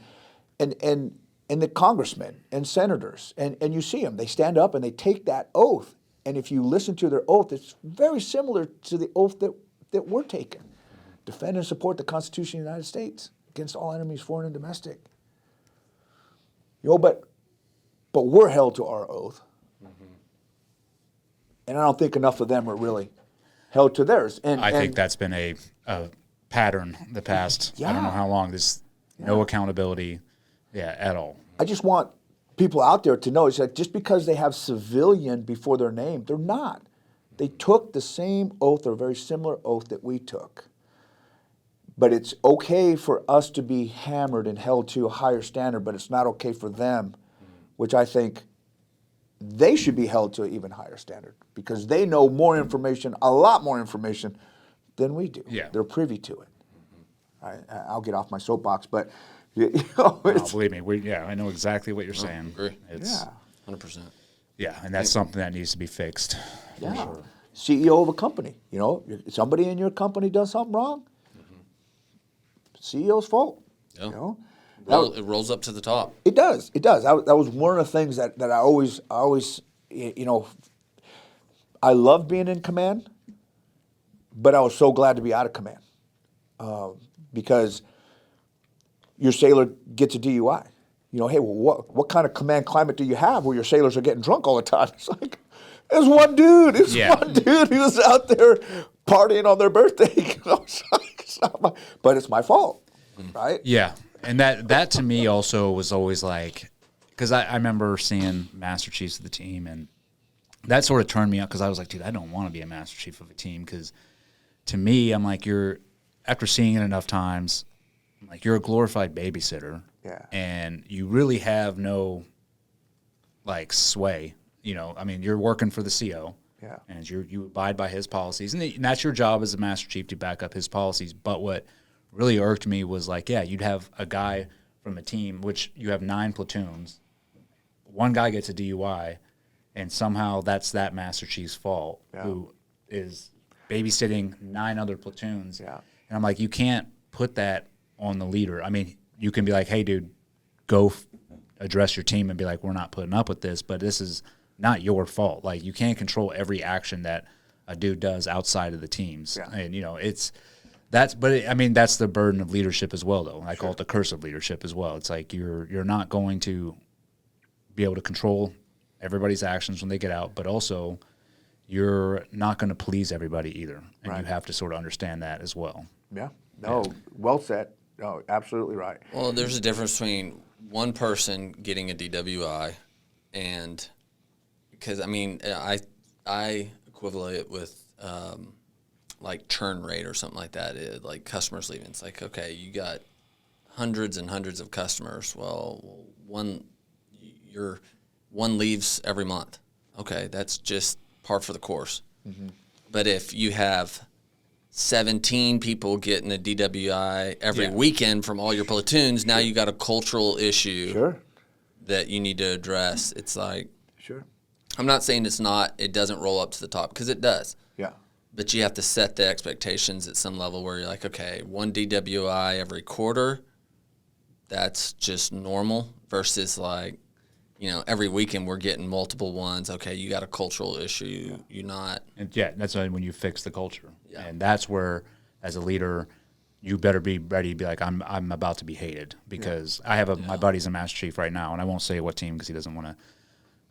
the congressmen and senators, and you see them, they stand up and they take that oath. And if you listen to their oath, it's very similar to the oath that we're taking. Defend and support the Constitution of the United States against all enemies, foreign and domestic. You know, but we're held to our oath. And I don't think enough of them are really held to theirs. And I think that's been a pattern the past, I don't know how long, no accountability, at all. I just want people out there to know, it's like just because they have civilian before their name, they're not. They took the same oath or very similar oath that we took. But it's okay for us to be hammered and held to a higher standard, but it's not okay for them, which I think they should be held to an even higher standard because they know more information, a lot more information than we do. Yeah. They're privy to it. I'll get off my soapbox, but you know, No, believe me, I know exactly what you're saying. Agree. It's, 100%. Yeah, and that's something that needs to be fixed. yeah. Sure. CEO of a company, you know, if somebody in your company does something wrong, CEO's fault. Yeah. You know? Well, it rolls up to the top. It does. It does. That was one of the things that I always, you know, I love being in command, but I was so glad to be out of command because your sailor gets a DUI. You know, hey, well, what kind of command climate do you have where your sailors are getting drunk all the time? It's like, there's one dude. It's one dude who was out there partying on their birthday. I was like, but it's my fault, right? Yeah, and that to me also was always like, because I remember seeing Master Chiefs of the team, and that sort of turned me up because I was like, dude, I don't want to be a Master Chief of a team because to me, I'm like, after seeing it enough times, I'm like, you're a glorified babysitter, and you really have no like sway. You know, I mean, you're working for the CO. Yeah. And you abide by his policies. And that's your job as a Master Chief to back up his policies. But what really irked me was like, you'd have a guy from a team, which you have 9 platoons. One guy gets a DUI, and somehow that's that Master Chief's fault, who is babysitting 9 other platoons. Yeah. And I'm like, you can't put that on the leader. I mean, you can be like, hey, dude, go address your team and be like, we're not putting up with this, but this is not your fault. Like, you can't control every action that a dude does outside of the teams. Yeah. And, you know, that's the burden of leadership as well, though. I call it the curse of leadership as well. It's like you're not going to be able to control everybody's actions when they get out, but also you're not going to please everybody either. And you have to sort of understand that as well. Yeah. No, well said. No, absolutely right. Well, there's a difference between one person getting a DWI and because, I mean, I equivalent it with like churn rate or something like that. Like customers leaving. It's like, okay, you got hundreds and hundreds of customers. Well, one leaves every month. Okay, that's just par for the course. Mm-hmm. But if you have 17 people getting a DWI every weekend from all your platoons, now you got a cultural issue that you need to address. It's like, I'm not saying it doesn't roll up to the top, because it does. Yeah. But you have to set the expectations at some level where you're like, okay, one DWI every quarter, that's just normal, versus like, every weekend we're getting multiple ones. Okay, you got a cultural issue. You're not. And that's when you fix the culture. Yeah. And that's where, as a leader, you better be ready to be like, I'm about to be hated, because I have my buddy's a Master Chief right now, and I won't say what team because he doesn't want to,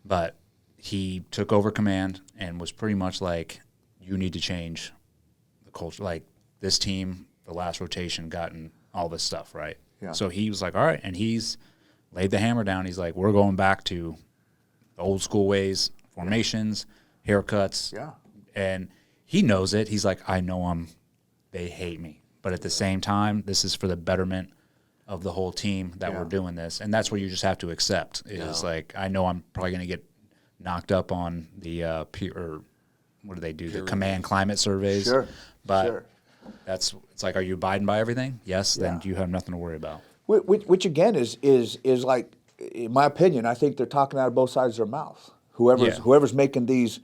but he took over command and was pretty much like, you need to change the culture. Like, this team, the last rotation, gotten all this stuff, right? Yeah. So he was like, all right, and he's laid the hammer down. He's like, we're going back to the old school ways, formations, haircuts. Yeah. And he knows it. He's like, I know they hate me. But at the same time, this is for the betterment of the whole team that we're doing this. And that's where you just have to accept. It's like, I know I'm probably going to get knocked up on the what do they do? The command climate surveys. Sure. But it's like, are you abiding by everything? Yes. Then you have nothing to worry about. Which again is like, in my opinion, I think they're talking out of both sides of their mouth. Whoever's making these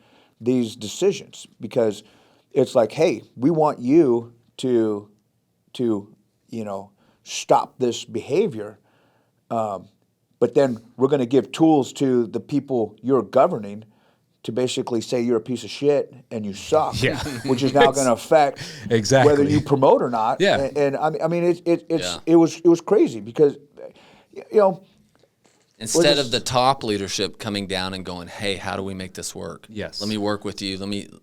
decisions, because it's like, hey, we want you to stop this behavior, but then we're going to give tools to the people you're governing to basically say you're a piece of shit and you suck, which is now going to affect whether you promote or not. Yeah. And I mean, it was crazy, because, instead of the top leadership coming down and going, hey, how do we make this work? Yes. Let me work with you.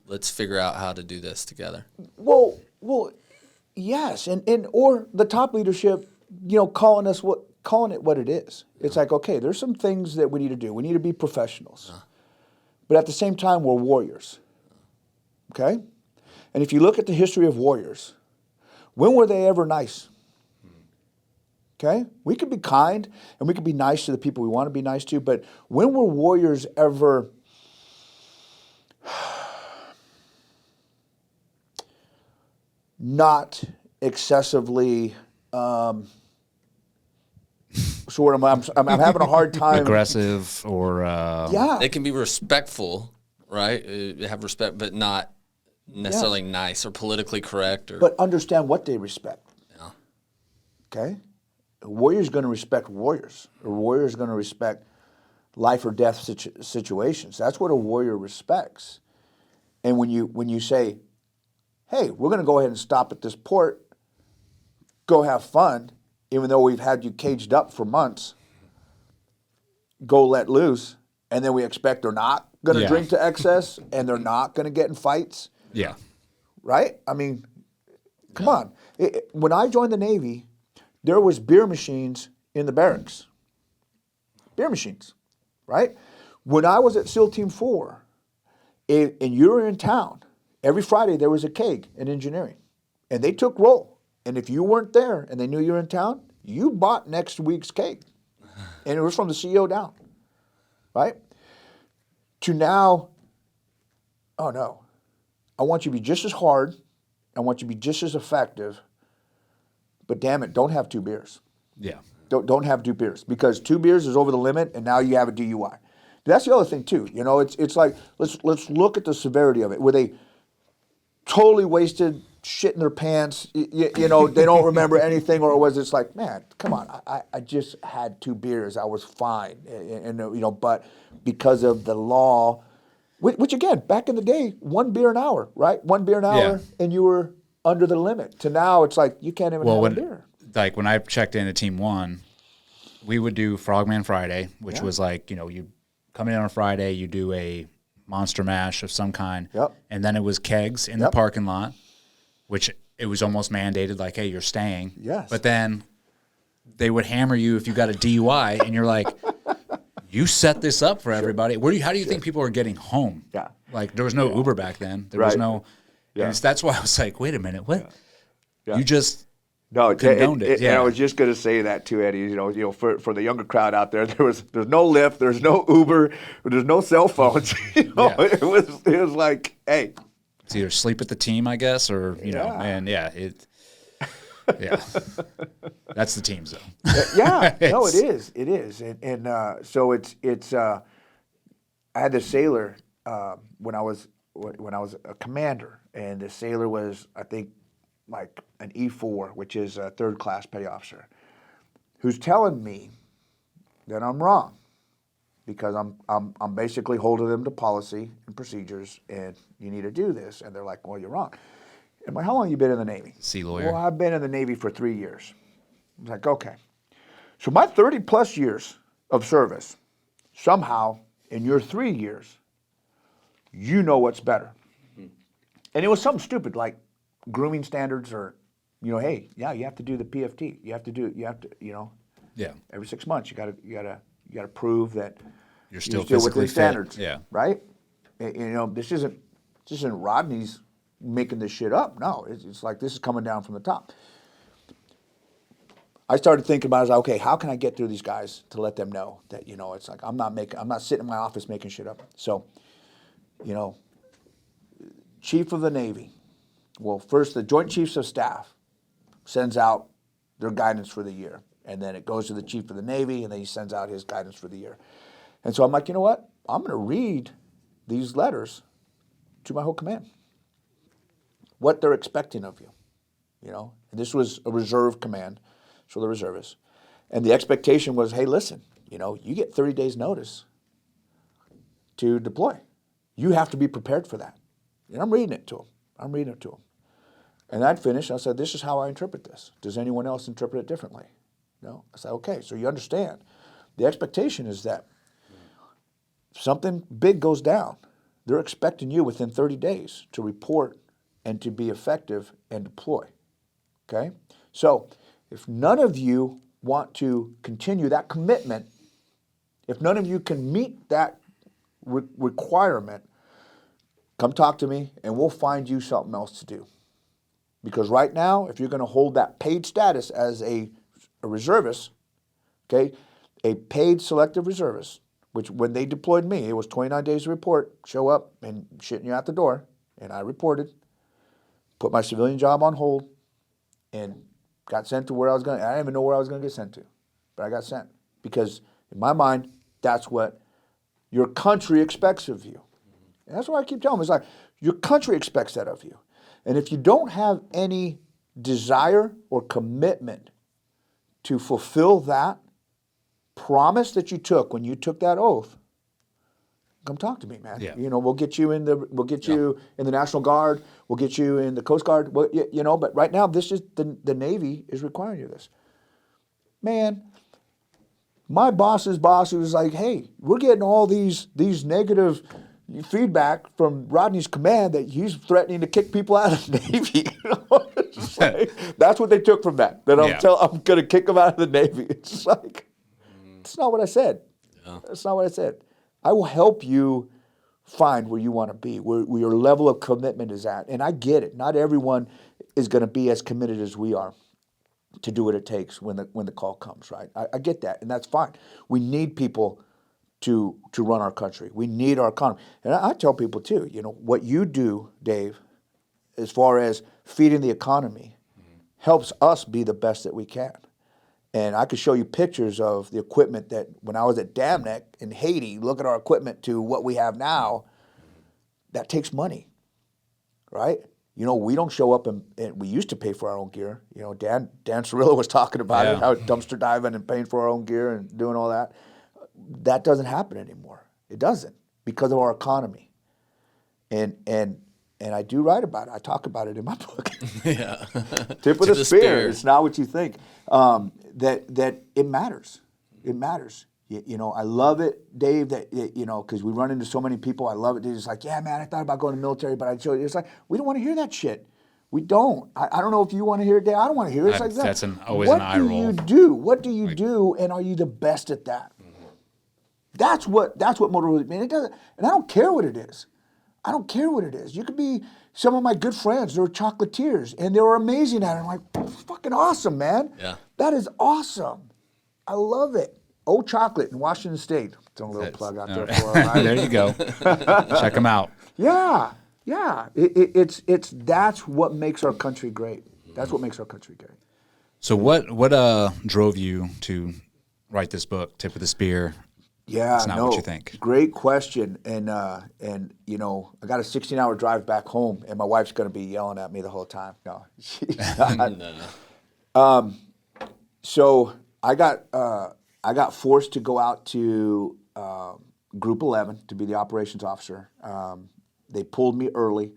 Let's figure out how to do this together. Well, yes, and or the top leadership, calling it what it is. It's like, okay, there's some things that we need to do. We need to be professionals. But at the same time, we're warriors. Okay? And if you look at the history of warriors, when were they ever nice? Okay? We could be kind and we could be nice to the people we want to be nice to, but when were warriors ever not excessively sort of, I'm having a hard time. Aggressive or They can be respectful, right? Have respect, but not necessarily nice or politically correct. But understand what they respect. Yeah. Okay? A warrior's going to respect warriors. A warrior's going to respect life or death situations. That's what a warrior respects. And when you say, hey, we're going to go ahead and stop at this port, go have fun, even though we've had you caged up for months, go let loose, and then we expect they're not going to drink to excess and they're not going to get in fights. Yeah. Right? I mean, come on. When I joined the Navy, there was beer machines in the barracks. Beer machines, right? When I was at SEAL Team 4, and you were in town, every Friday there was a keg in engineering, and they took roll. And if you weren't there and they knew you were in town, you bought next week's keg. And it was from the CEO down, right? To now, oh no, I want you to be just as hard, I want you to be just as effective, but damn it, don't have 2 beers. Yeah. Don't have 2 beers, because 2 beers is over the limit, and now you have a DUI. That's the other thing too. It's like, let's look at the severity of it. Were they totally wasted, shit in their pants, they don't remember anything, or was it like, man, come on, I just had 2 beers, I was fine, and but because of the law, which again, back in the day, 1 beer an hour, right? 1 beer an hour, and you were under the limit. To now, it's like you can't even have a beer. Like when I checked into Team 1, we would do Frogman Friday, which was like, you come in on a Friday, you do a monster mash of some kind, and then it was kegs in the parking lot, which it was almost mandated, like, hey, you're staying. Yes. But then they would hammer you if you got a DUI, and you're like, you set this up for everybody. How do you think people are getting home? Yeah. Like, there was no Uber back then. There was no, and that's why I was like, wait a minute, what? Yeah. You just No, condoned it. And I Yeah. was just going to say that too, Eddie. For the younger crowd out there, there's no Lyft, there's no Uber, there's no cell phones. Yeah. It was like, hey, It's either sleep at the team, I guess, or Yeah. and yeah, that's the team zone. yeah, no, it is, and so it's. I had this sailor when I was a commander, and the sailor was, I think, like an E4, which is a third class petty officer, who's telling me that I'm wrong because I'm basically holding them to policy and procedures, and you need to do this, and they're like, well, you're wrong. I'm like, how long have you been in the Navy? Sea lawyer. Well, I've been in the Navy for 3 years. I was like, okay. So my 30 plus years of service, somehow in your 3 years, you know what's better. And it was something stupid like grooming standards or, hey, yeah, you have to do the PFT. You have to, Yeah. every 6 months you gotta prove that You're still within physically fit. standards. Yeah. Right? This isn't Rodney's making this shit up. No, it's like this is coming down from the top. I started thinking about it, okay, how can I get through these guys to let them know that, it's like I'm not sitting in my office making shit up. So, Chief of the Navy. Well, first the Joint Chiefs of Staff sends out their guidance for the year. And then it goes to the Chief of the Navy, and then he sends out his guidance for the year. And so I'm like, you know what? I'm going to read these letters to my whole command. What they're expecting of you, And this was a reserve command, so the reservists. And the expectation was, hey, listen, you get 30 days notice to deploy. You have to be prepared for that. And I'm reading it to them. And I'd finish, and I said, this is how I interpret this. Does anyone else interpret it differently? No? I said, okay, so you understand. The expectation is that if something big goes down, they're expecting you within 30 days to report and to be effective and deploy. Okay? So if none of you want to continue that commitment, if none of you can meet that requirement, come talk to me and we'll find you something else to do. Because right now, if you're going to hold that paid status as a reservist, okay, a paid selective reservist, which when they deployed me, it was 29 days to report, show up and shitting you out the door, and I reported, put my civilian job on hold, and got sent to where I was going. I didn't even know where I was going to get sent to, but I got sent because in my mind, that's what your country expects of you. And that's why I keep telling them. It's like, your country expects that of you. And if you don't have any desire or commitment to fulfill that promise that you took when you took that oath, come talk to me, man. Yeah. We'll get you in you in the National Guard. We'll get you in the Coast Guard. Well, but right now, this is the Navy is requiring you this. Man, my boss's boss was like, hey, we're getting all these negative feedback from Rodney's command that he's threatening to kick people out of the Navy. It's like, that's what they took from that. That I'm going to kick them out of the Navy. It's just like, that's not what I said. Yeah. That's not what I said. I will help you find where you want to be, where your level of commitment is at. And I get it. Not everyone is going to be as committed as we are to do what it takes when the call comes, right? I get that, and that's fine. We need people to run our country. We need our economy. And I tell people too, what you do, Dave, as far as feeding the economy, helps us be the best that we can. And I could show you pictures of the equipment that when I was at Dam Neck in Haiti, look at our equipment to what we have now, that takes money, right? We don't show up and we used to pay for our own gear. Dan Cirillo was talking about it, how dumpster diving and paying for our own gear and doing all that. That doesn't happen anymore. It doesn't because of our economy. And I do write about it. I talk about it in my book. Yeah. Tip of the spear. It's not what you think. That it matters. It matters. I love it, Dave, that, because we run into so many people. I love it. It's like, yeah, man, I thought about going to the military, but I chose. It's like, we don't want to hear that shit. We don't. I don't know if you want to hear it, Dave. I don't want to hear it. It's like that. That's always an eye roll. What do you do, and are you the best at that? That's what motivates me. And it doesn't, and I don't care what it is. I don't care what it is. You could be some of my good friends. They were chocolatiers, and they were amazing at it. I'm like, fucking awesome, man. Yeah. That is awesome. I love it. Old Chocolate in Washington State. Throw a little plug out there for them. Right? There you go. Check them out. Yeah. It's that's what makes our country great. That's what makes our country great. So what drove you to write this book, Tip of the Spear? Yeah, It's not what you think. Great question, and you know, I got a 16-hour drive back home, and my wife's going to be yelling at me the whole time. No, she's not. No. So I got forced to go out to Group 11 to be the operations officer. They pulled me early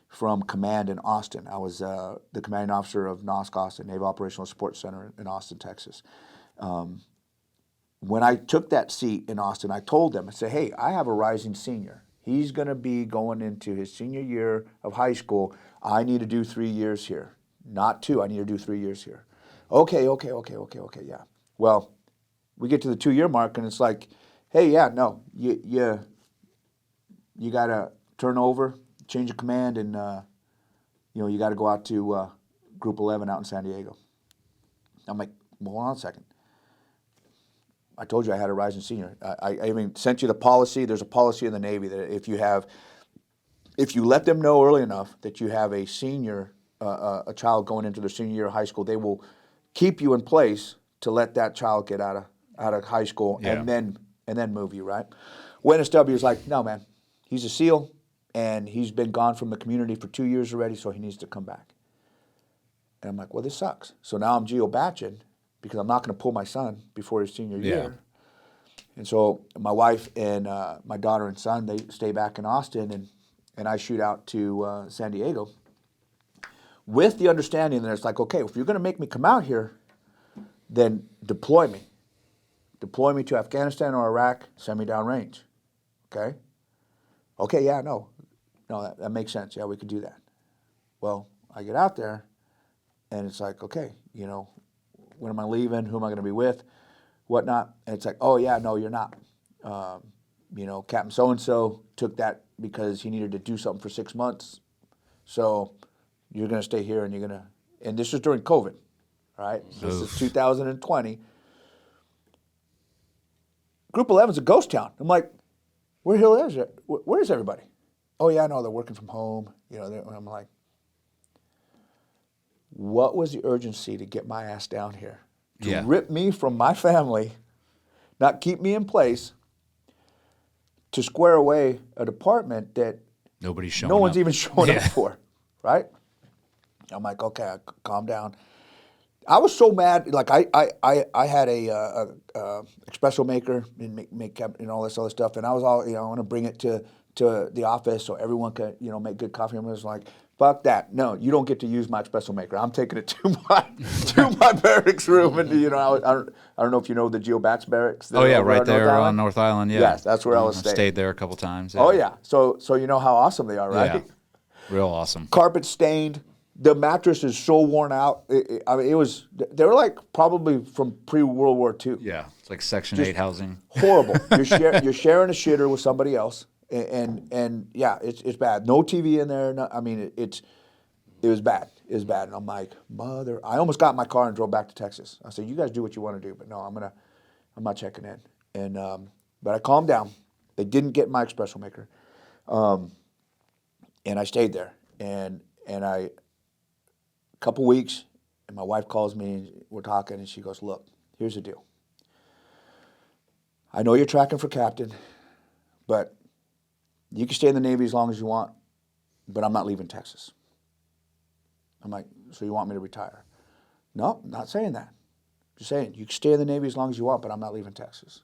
from command in Austin. I was the commanding officer of NOSC Austin, Naval Operational Support Center in Austin, Texas. When I took that seat in Austin, I told them, I said, hey, I have a rising senior. He's going to be going into his senior year of high school. I need to do 3 years here. Not 2, I need to do 3 years here. Okay, yeah. Well, we get to the 2-year mark, and it's like, hey, yeah, no, you got to turn over, change of command, and you got to go out to Group 11 out in San Diego. I'm like, well, hold on a second. I told you I had a rising senior. I even sent you the policy. There's a policy in the Navy that if you let them know early enough that you have a senior, a child going into their senior year of high school, they will keep you in place to let that child get out of high school and then move you, right? Well, NSW was like, no, man, he's a SEAL and he's been gone from the community for 2 years already, so he needs to come back. And I'm like, well, this sucks. So now I'm geo-batching because I'm not going to pull my son before his senior year. And so my wife and my daughter and son, they stay back in Austin, and I shoot out to San Diego with the understanding that it's like, okay, if you're going to make me come out here, then deploy me. Deploy me to Afghanistan or Iraq, send me downrange. Okay? Okay, yeah, no, that makes sense. Yeah, we could do that. Well, I get out there, and it's like, okay, when am I leaving? Who am I going to be with? Whatnot. And it's like, oh, yeah, no, you're not. Captain so-and-so took that because he needed to do something for 6 months. So you're going to stay here, and you're going to, and this was during COVID, right? This is 2020. Group 11's a ghost town. I'm like, where the hell is it? Where is everybody? Oh, yeah, no, they're working from home. I'm like, what was the urgency to get my ass down here? To rip me from my family, not keep me in place, to square away a department that Nobody's showing no one's up. even showing up for, right? I'm like, okay, calm down. I was so mad. Like I had a espresso maker and make and all this other stuff, and I was all I want to bring it to the office so everyone could make good coffee. And I was like, fuck that. No, you don't get to use my espresso maker. I'm taking it to my barracks room, and I don't know if you know the GeoBats barracks. Oh yeah, right there on North Island. Yeah, yes, that's where I was staying. Stayed there a couple times. Yeah. Oh yeah, so you know how awesome they are, right? Yeah, real awesome. Carpet stained. The mattress is so worn out. They were like probably from pre-World War II. Yeah, it's like Section 8 housing. Horrible. You're sharing a shitter with somebody else, and yeah, it's bad. No TV in there. It was bad. It was bad. And I'm like, mother. I almost got in my car and drove back to Texas. I said, you guys do what you want to do, but no, I'm not checking in. And but I calmed down. They didn't get my espresso maker, and I stayed there. And I. Couple weeks, and my wife calls me, and we're talking, and she goes, look, here's the deal. I know you're tracking for captain, but you can stay in the Navy as long as you want, but I'm not leaving Texas. I'm like, so you want me to retire? No, not saying that. Just saying, you can stay in the Navy as long as you want, but I'm not leaving Texas.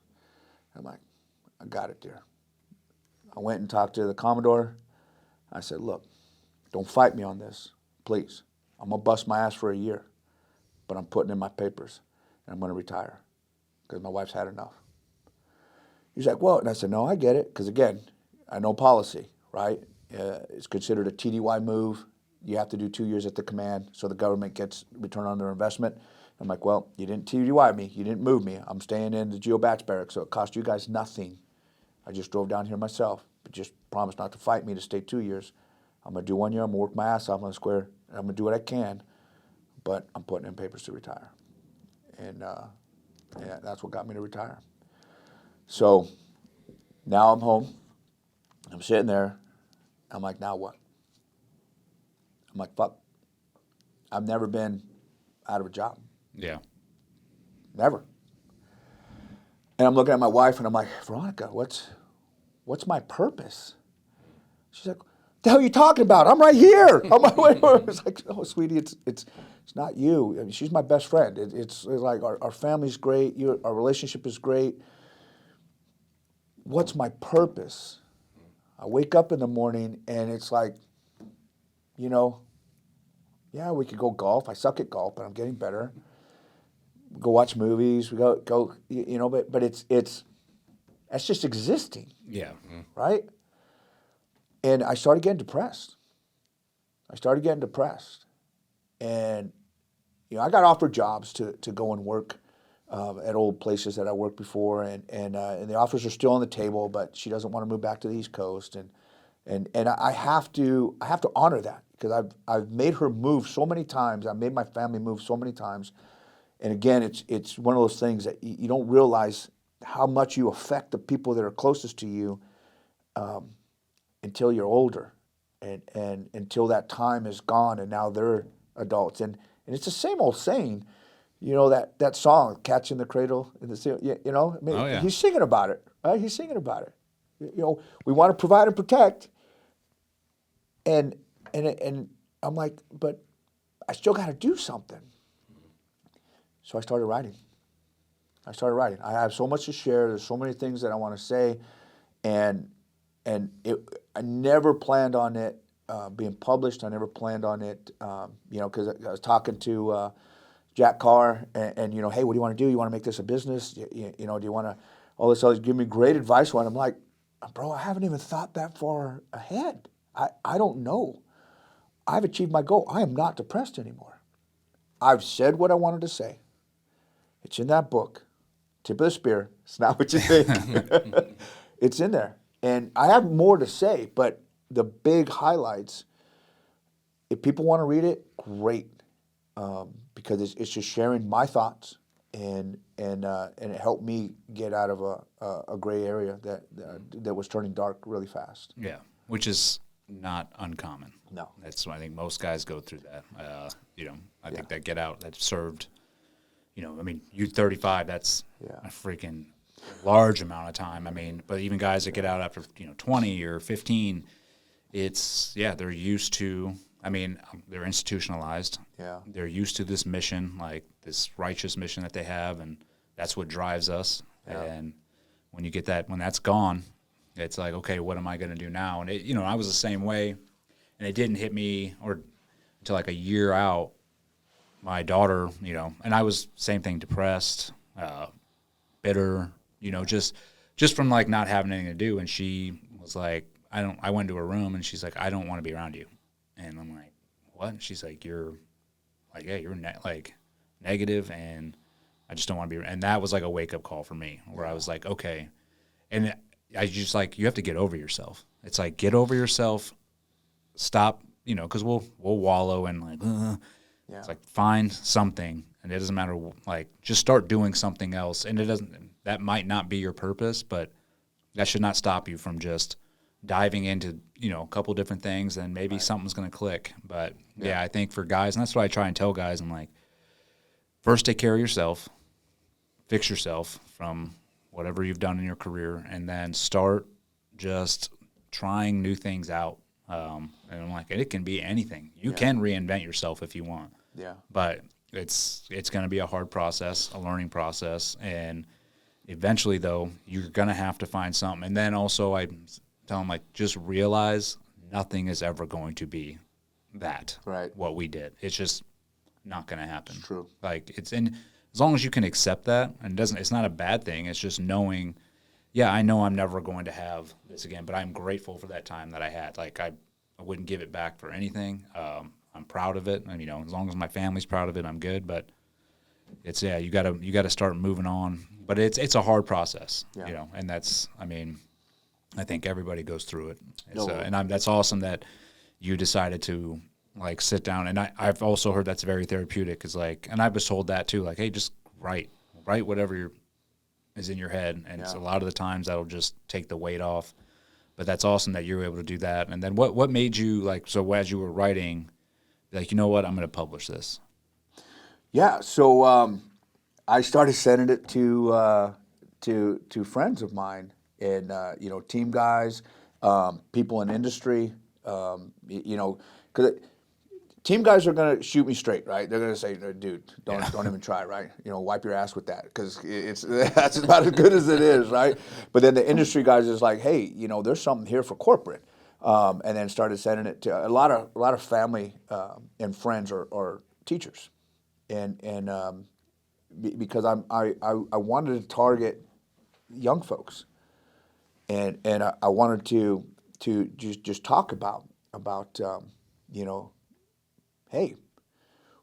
I'm like, I got it, dear. I went and talked to the Commodore. I said, look, don't fight me on this, please. I'm going to bust my ass for a year, but I'm putting in my papers, and I'm going to retire because my wife's had enough. He's like, well, and I said, no, I get it, because again, I know policy, right? It's considered a TDY move. You have to do 2 years at the command so the government gets return on their investment. I'm like, well, you didn't TDY me. You didn't move me. I'm staying in the GeoBats barracks, so it cost you guys nothing. I just drove down here myself. but just promise not to fight me to stay 2 years. I'm going to do 1 year. I'm going to work my ass off on the square. And I'm going to do what I can, but I'm putting in papers to retire. And yeah, that's what got me to retire. So now I'm home. I'm sitting there. I'm like, now what? I'm like, fuck. I've never been out of a job. Yeah. Never. And I'm looking at my wife and I'm like, Veronica, what's my purpose? She's like, the hell are you talking about? I'm right here. I'm like, wait. It's like, oh, sweetie, it's not you. I mean, she's my best friend. It's like our family's great. Our relationship is great. What's my purpose? I wake up in the morning and it's like, you know, yeah, we could go golf. I suck at golf, but I'm getting better. We go watch movies. We go, you know, but it's that's just existing. Yeah. Right? And I started getting depressed. And, you know, I got offered jobs to go and work at old places that I worked before, and the offers are still on the table, but she doesn't want to move back to the East Coast, and I have to honor that, because I've made her move so many times. I've made my family move so many times, and again, it's one of those things that you don't realize how much you affect the people that are closest to you until you're older, and until that time is gone, and now they're adults, and it's the same old saying. You know, that song, Catch in the Cradle, you know, I mean, Oh, yeah. He's singing about it, right? He's singing about it. You know, we want to provide and protect, and I'm like, but I still got to do something. So I started writing. I have so much to share. There's so many things that I want to say, and I never planned on it being published. I never planned on it, you know, because I was talking to Jack Carr, and you know, hey, what do you want to do? You want to make this a business? You know, do you want to all this other? Give me great advice on it. I'm like, bro, I haven't even thought that far ahead. I don't know. I've achieved my goal. I am not depressed anymore. I've said what I wanted to say. It's in that book, Tip of the Spear. It's not what you think. It's in there, and I have more to say, but the big highlights. If people want to read it, great. Because it's just sharing my thoughts, and it helped me get out of a gray area that was turning dark really fast. Yeah, which is not uncommon. No, that's I think most guys go through that. You know, I think that get out that served. You know, I mean, you 35. That's a freaking large amount of time. I mean, but even guys that get out after 20 or 15, it's they're used to. I mean, they're institutionalized. Yeah. They're used to this mission, like this righteous mission that they have, and that's what drives us. Yeah. And when you get that, when that's gone, it's like, okay, what am I going to do now? And I was the same way, and it didn't hit me until like a year out. My daughter, and I was same thing, depressed, bitter, just from like not having anything to do. And she was like, I went to her room, and she's like, I don't want to be around you. And I'm like, what? And she's like, you're like, yeah, you're negative, and I just don't want to be. And that was like a wake up call for me, where I was like, okay. And I just like, you have to get over yourself. It's like, get over yourself, stop, because we'll wallow and like, It's like, find something, and it doesn't matter. Like, just start doing something else, and that might not be your purpose, but that should not stop you from just diving into, a couple different things, and maybe something's going to click. But I think for guys, and that's what I try and tell guys, I'm like, first take care of yourself, fix yourself from whatever you've done in your career, and then start just trying new things out. And I'm like, it can be anything. You can reinvent yourself if you want. Yeah. But it's going to be a hard process, a learning process, and eventually, though, you're going to have to find something. And then also I tell them, like, just realize nothing is ever going to be what we did. It's just not going to happen. It's true. Like, as long as you can accept that, and it's not a bad thing. It's just knowing, I know I'm never going to have this again, but I'm grateful for that time that I had. Like, I wouldn't give it back for anything. I'm proud of it. And, as long as my family's proud of it, I'm good. But it's, you gotta start moving on. But it's a hard process, and that's, I think everybody goes through it. No. That's awesome that you decided to like sit down. And I've also heard that's very therapeutic. Is like, and I was told that too. Like, hey, just write whatever is in your head, and it's a lot of the times that'll just take the weight off. But that's awesome that you were able to do that. And then what made you like? So as you were writing, like, you know what, I'm going to publish this. Yeah. So I started sending it to friends of mine, and team guys, people in industry. Because team guys are gonna shoot me straight, right? They're gonna say, "Dude, don't even try, right? Wipe your ass with that, because that's about as good as it is, right?" But then the industry guys is like, "Hey, there's something here for corporate," and then started sending it to a lot of family and friends or teachers, and because I wanted to target young folks, and I wanted to just talk about hey,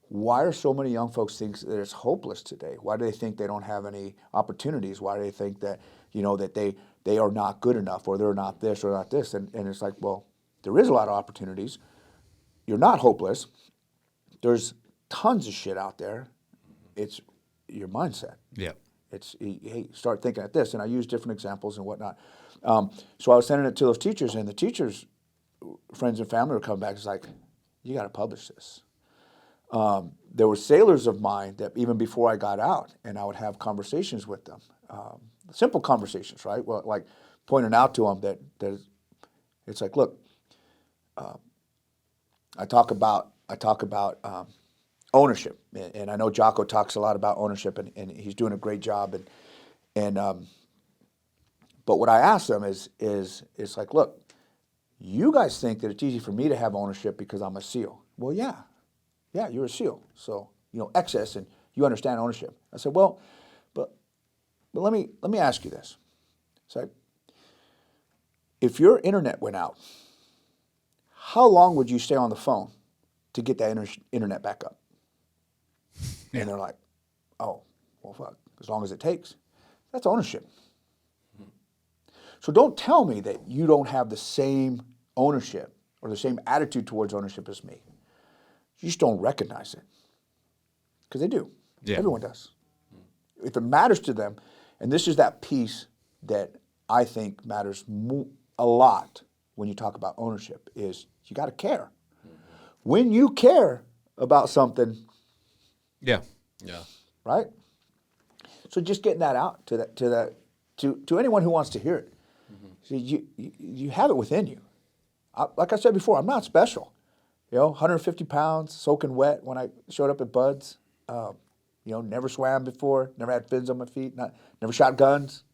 why are so many young folks think that it's hopeless today? Why do they think they don't have any opportunities? Why do they think that that they are not good enough, or they're not this or not this? And it's like, well, there is a lot of opportunities. You're not hopeless. There's tons of shit out there. It's your mindset. Yeah. It's, hey, start thinking at this. And I use different examples and whatnot. So I was sending it to those teachers, and the teachers, friends and family, were coming back. It's like, you got to publish this. There were sailors of mine that even before I got out, and I would have conversations with them, simple conversations, right? Well, like pointing out to them that it's like, look, I talk about ownership, and I know Jocko talks a lot about ownership, and he's doing a great job. But what I ask them is it's like, look, you guys think that it's easy for me to have ownership because I'm a SEAL. Well, yeah, you're a SEAL, so excess, and you understand ownership. I said, well, but let me ask you this. It's like, if your internet went out, how long would you stay on the phone to get that internet back up? Yeah. And they're like, oh, well, fuck, as long as it takes. That's ownership. So don't tell me that you don't have the same ownership or the same attitude towards ownership as me. You just don't recognize it. Because they do. Yeah. Everyone does. If it matters to them, and this is that piece that I think matters a lot when you talk about ownership, is you got to care. When you care about something, Yeah. right? So just getting that out to anyone who wants to hear it. So you have it within you. Like I said before, I'm not special. 150 pounds, soaking wet when I showed up at Bud's. Never swam before, never had fins on my feet, never shot guns.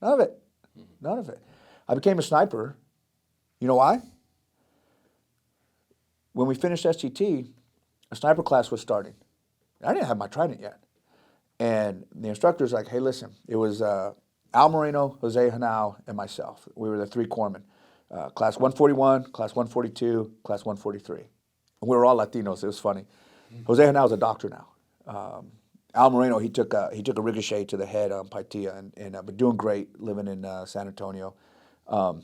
None of it. None of it. I became a sniper. You know why? When we finished STT, a sniper class was starting. I didn't have my trident yet. And the instructor's like, hey, listen, it was Al Moreno, Jose Hanau, and myself. We were the three corpsmen. Class 141, Class 142, Class 143. And we were all Latinos. It was funny. Jose Hanau is a doctor now. Al Moreno, he took a ricochet to the head on Paitilla, and but doing great, living in San Antonio. But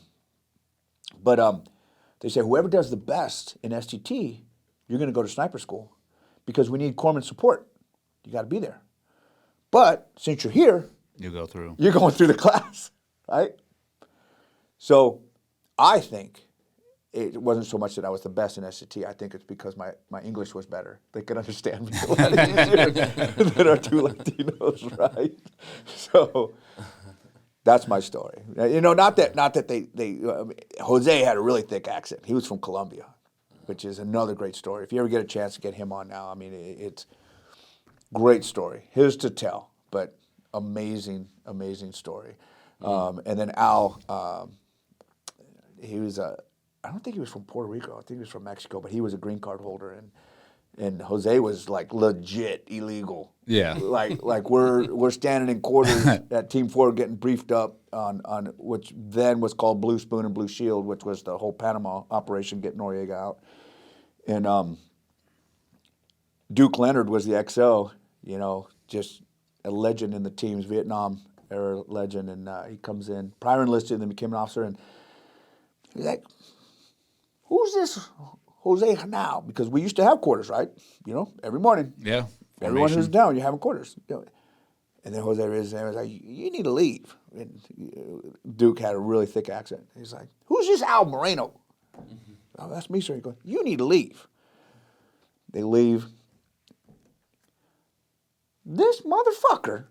they say, whoever does the best in STT, you're going to go to sniper school, because we need corpsman support. You got to be there. But since you're here, You go through. you're going through the class, right? So I think it wasn't so much that I was the best in SAT. I think it's because my English was better. They could understand me a lot easier than our two Latinos, right? So that's my story. Not that they Jose had a really thick accent. He was from Colombia, which is another great story. If you ever get a chance to get him on now, I mean, it's great story. His to tell, but amazing story. And then Al, he was I don't think he was from Puerto Rico. I think he was from Mexico, but he was a green card holder, and Jose was like legit illegal. Yeah. Like we're standing in quarters at Team 4 getting briefed up on which then was called Blue Spoon and Blue Shield, which was the whole Panama operation, getting Noriega out. And Duke Leonard was the XO, just a legend in the teams, Vietnam, era legend, and he comes in, prior enlisted, and then became an officer, and he's like, "Who's this Jose now?" Because we used to have quarters, right? You know, every morning. Yeah. Everyone who's Formation. down, you're having quarters. You know. And then Jose raises his hand and was like, "You need to leave." And Duke had a really thick accent. He's like, "Who's this Al Moreno?" "Oh, that's me, sir." He goes, "You need to leave." They leave. This motherfucker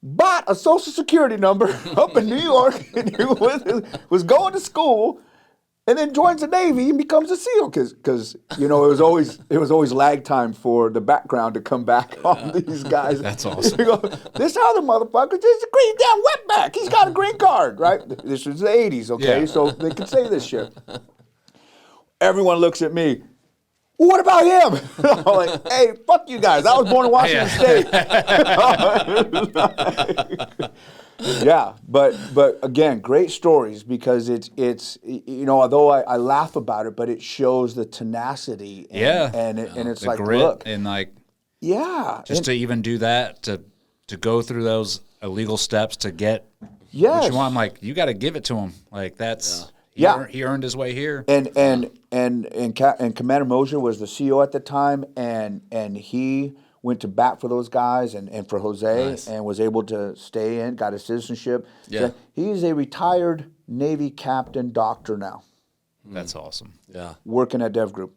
bought a Social Security number up in New York and he was going to school, and then joins the Navy and becomes a SEAL because you know it was always lag time for the background to come back on these guys. That's awesome. You go, this other motherfucker just a green damn wetback. He's got a green card, right? This was the 80s, okay? Yeah. So they could say this shit. Everyone looks at me. "Well, what about him?" I'm like, "Hey, fuck you guys. I was born in Washington State." Yeah, but again, great stories because it's you know, although I laugh about it, but it shows the tenacity. And, and it's The like, grit look, and like yeah, just to even do that, to go through those illegal steps to get what yes. you want. I'm like, you got to give it to him. Like that's he earned his way here. And Commander Mosier was the CEO at the time, and he went to bat for those guys and for Jose, and was able to stay in, got his citizenship. Yeah. So he's a retired Navy captain doctor now, That's awesome. Yeah, working at Dev Group.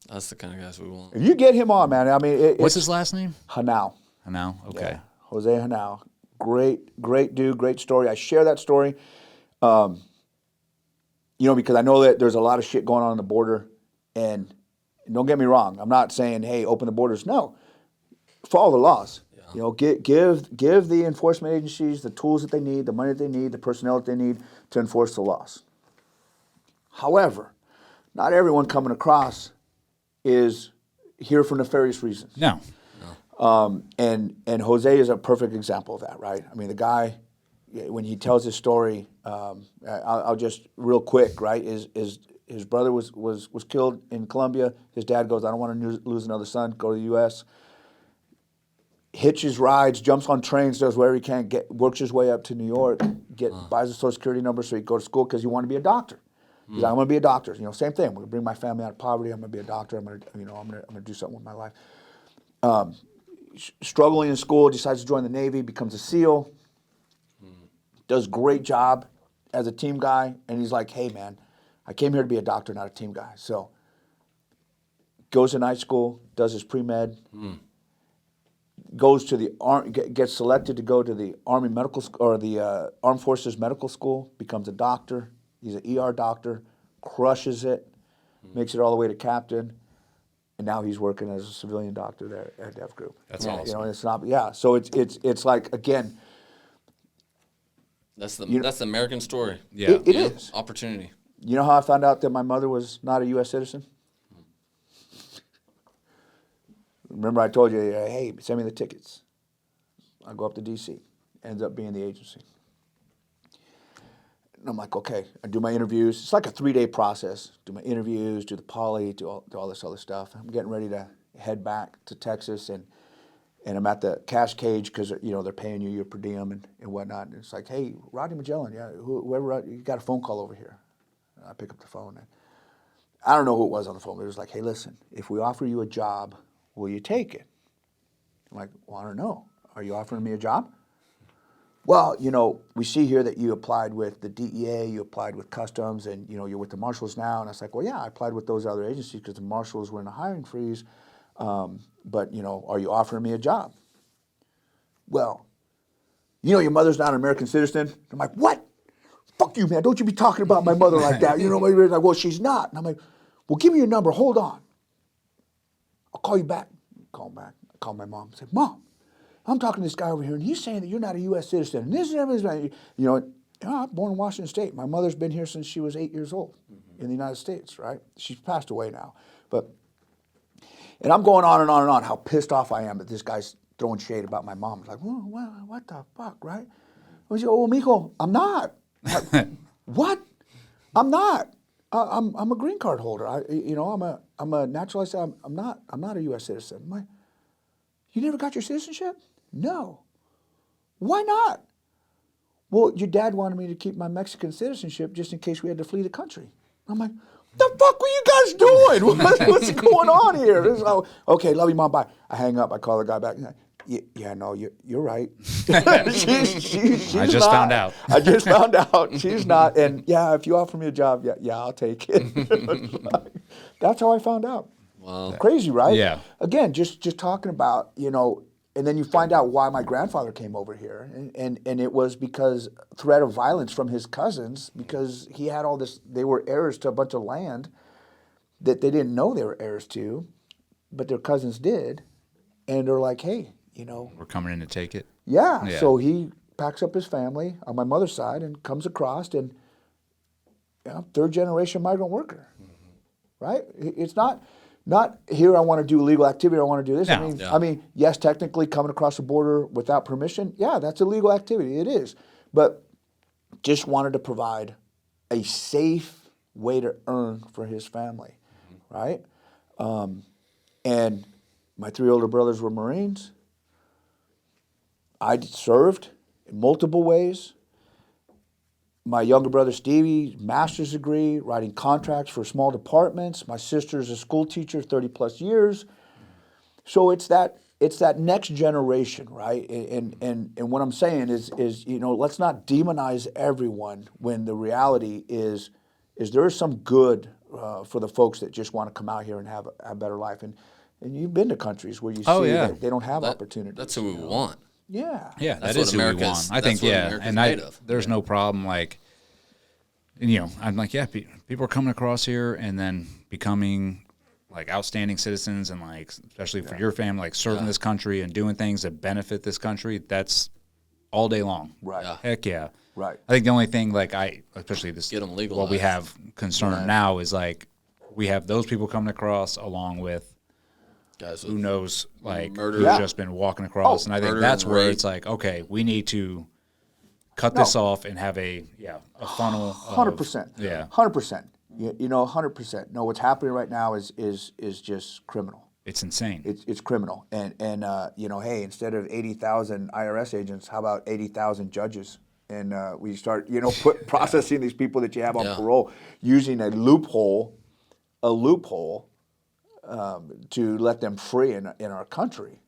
that's the kind of guys we want. If you get him on, man, I mean, What's his last name? Hanau. Now, okay. Yeah. Jose Hanau. Great dude, great story. I share that story, you know, because I know that there's a lot of shit going on the border, and don't get me wrong, I'm not saying, hey, open the borders. No, follow the laws. Yeah. You know, give the enforcement agencies the tools that they need, the money that they need, the personnel that they need to enforce the laws. However, not everyone coming across is here for nefarious reasons. No. And Jose is a perfect example of that, right? I mean, the guy, when he tells his story, I'll just real quick, right? His brother was killed in Colombia. His dad goes, "I don't want to lose another son. Go to the U.S." Hitches rides, jumps on trains, does whatever he can, works his way up to New York, buys a Social Security number so he can go to school because he wanted to be a doctor. He's like, "I'm going to be a doctor." You know, same thing. We're going to bring my family out of poverty. I'm going to be a doctor. I'm going to do something with my life. Struggling in school, decides to join the Navy, becomes a SEAL, does great job as a team guy, and he's like, "Hey man, I came here to be a doctor, not a team guy." So goes to night school, does his pre-med, goes to the gets selected to go to the Army medical or the Armed Forces medical school, becomes a doctor. He's an ER doctor, crushes it, makes it all the way to captain. And now he's working as a civilian doctor there at Dev Group. That's You awesome. know, it's not, yeah. So it's like, again, That's the American story. Yeah. it You know, is. opportunity. You know how I found out that my mother was not a U.S. citizen? Remember I told you, hey, send me the tickets. I go up to D.C. Ends up being the agency. And I'm like, okay. I do my interviews. It's like a 3-day process. Do my interviews, do the poly, do all this other stuff. I'm getting ready to head back to Texas, and I'm at the cash cage because, you know, they're paying you your per diem and whatnot. And it's like, hey, Rodney Magallan, yeah, whoever, you got a phone call over here. And I pick up the phone. And I don't know who it was on the phone, but it was like, hey, listen, if we offer you a job, will you take it? I'm like, well, I don't know. Are you offering me a job? Well, you know, we see here that you applied with the DEA, you applied with Customs, and, you know, you're with the Marshals now. And I was like, well, yeah, I applied with those other agencies because the Marshals were in a hiring freeze. But, you know, are you offering me a job? Well, you know, your mother's not an American citizen. I'm like, what? Fuck you, man. Don't you be talking about my mother like that. You know, my like, well, she's not. And I'm like, well, give me your number. Hold on. I'll call you back. Call back. I call my mom. I say, Mom, I'm talking to this guy over here, and he's saying that you're not a U.S. citizen. And this and everything. You know, I'm born in Washington State. My mother's been here since she was 8 years old in the United States, right? She's passed away now. And I'm going on and on and on how pissed off I am that this guy's throwing shade about my mom. It's like, well, what the fuck, right? I say, oh, mijo, I'm not. Like, what? I'm not. I'm a green card holder. I'm a naturalized. I'm not a U.S. citizen. You never got your citizenship? No. Why not? well, your dad wanted me to keep my Mexican citizenship just in case we had to flee the country. I'm like, the fuck were you guys doing? What's going on here? This is how, okay, love you, Mom, bye. I hang up, I call the guy back. Yeah, no, you're right. she's I just found out. I just found out. She's not. And yeah, if you offer me a job, yeah, I'll take it. That's how I found out. Wow. Crazy, right? Yeah. Again, just talking about, and then you find out why my grandfather came over here. And it was because threat of violence from his cousins, because he had all this, they were heirs to a bunch of land that they didn't know they were heirs to, but their cousins did. And they're like, hey, We're coming in to take it. yeah. Yeah. So he packs up his family on my mother's side and comes across, and third generation migrant worker, right? It's not here. I want to do illegal activity. I want to do this. No. I mean, yes, technically coming across the border without permission, yeah, that's illegal activity. It is, but just wanted to provide a safe way to earn for his family, right? And my 3 older brothers were Marines. I served in multiple ways. My younger brother Stevie, master's degree, writing contracts for small departments. My sister's a school teacher, 30 plus years. So it's that next generation, right? And what I'm saying is let's not demonize everyone when the reality is there is some good for the folks that just want to come out here and have a better life. And you've been to countries where you see that they don't have opportunities. That's who we want. Yeah. Yeah, That's that is what who we America's- want. I that's think, what yeah, America's and made of. there's no problem. Like, I'm like, yeah, people are coming across here and then becoming like outstanding citizens, and like, especially for your family, like serving this country and doing things that benefit this country. That's all day long. Right. Yeah. Heck yeah. Right. I think the only thing, like, especially this, Get 'em what we legalized. have concern now is like we have those people coming across along with Guys, who knows, like, murder. who's Yeah. just been walking across. And I think murder that's and where rape. it's like, okay, we need to cut this off and have a funnel. 100%. Yeah. 100%. 100%. No, what's happening right now is just criminal. It's insane. It's criminal. And hey, instead of 80,000 IRS agents, how about 80,000 judges? And we start, processing these people that you have on parole using a loophole to let them free in our country.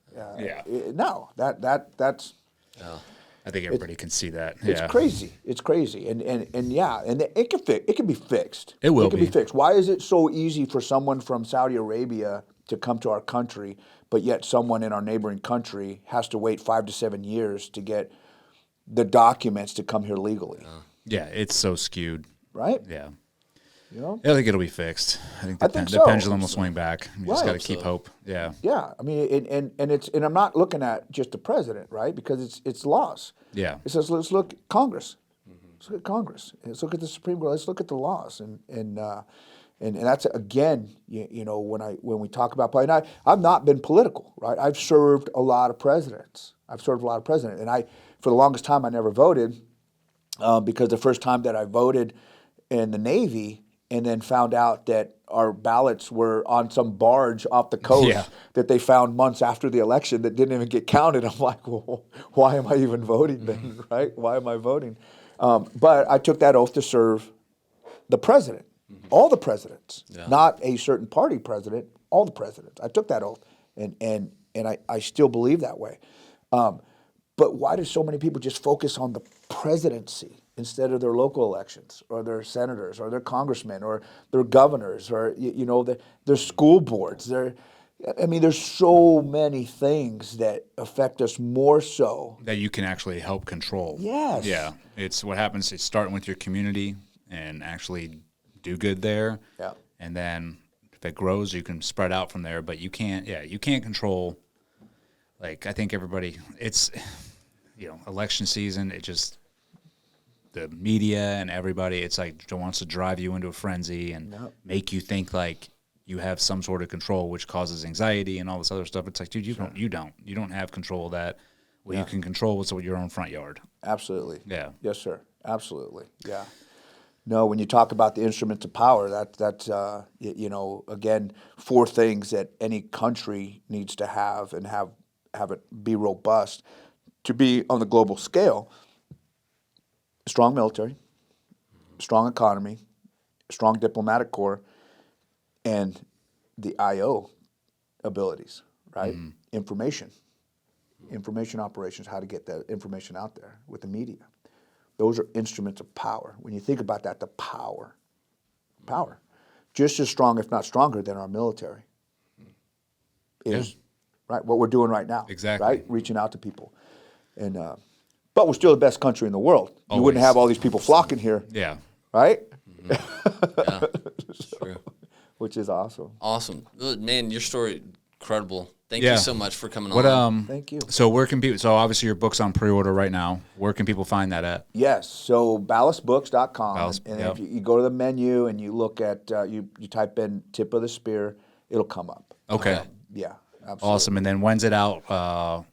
No, that's. I think everybody can see that. It's crazy. It's crazy, and it can be fixed. It will be fixed. Why is it so easy for someone from Saudi Arabia to come to our country, but yet someone in our neighboring country has to wait 5 to 7 years to get the documents to come here legally? Yeah, it's so skewed. Right? Yeah. Yeah, I think it'll be fixed. I think the so. pendulum will swing back. You just Right. got to keep hope. Yeah. Yeah, I mean, and I'm not looking at just the president, right? Because it's laws. Yeah. It says let's look at Congress. Let's look at Congress. Let's look at the Supreme Court. Let's look at the laws. And that's again, when we talk about and I've not been political, right? I've served a lot of presidents. And for the longest time I never voted because the first time that I voted in the Navy, and then found out that our ballots were on some barge off the coast that they found months after the election that didn't even get counted. I'm like, well, why am I even voting then, right? Why am I voting? But I took that oath to serve the president, all the presidents, not a certain party president, all the presidents. I took that oath, and I still believe that way. But why do so many people just focus on the presidency instead of their local elections or their senators or their congressmen or their governors or, their school boards? There's so many things that affect us more so. That you can actually help control. Yes. Yeah. It's what happens is starting with your community and actually do good there. Yeah. And then if it grows, you can spread out from there. But you can't control, like, I think everybody, it's, election season, it just, the media and everybody, it's like wants to drive you into a frenzy and make you think like you have some sort of control, which causes anxiety and all this other stuff. It's like, dude, you don't have control of that. What you can control is your own front yard. Absolutely. Yeah. Yes, sir. Absolutely. Yeah. No, when you talk about the instruments of power, that's again, 4 things that any country needs to have and have it be robust to be on the global scale. strong military, strong economy, strong diplomatic corps, and the I/O abilities, right? Information operations, how to get that information out there with the media. Those are instruments of power. When you think about that, the power, just as strong, if not stronger, than our military is, right? What we're doing right now, Exactly. right? Reaching out to people, and but we're still the best country in the world. You wouldn't Always. have all these people flocking here, Yeah. right? Yeah, true. Which is awesome. Awesome. Good, man, your story, incredible. Thank Yeah. you so much for coming What on. Thank you. So where can people? So obviously your book's on pre-order right now. Where can people find that at? Yes, so ballastbooks.com, Ballast- and yep. if you go to the menu and you look at, you type in Tip of the Spear, it'll come up. Okay. Yeah, absolutely. Awesome. And then when's it out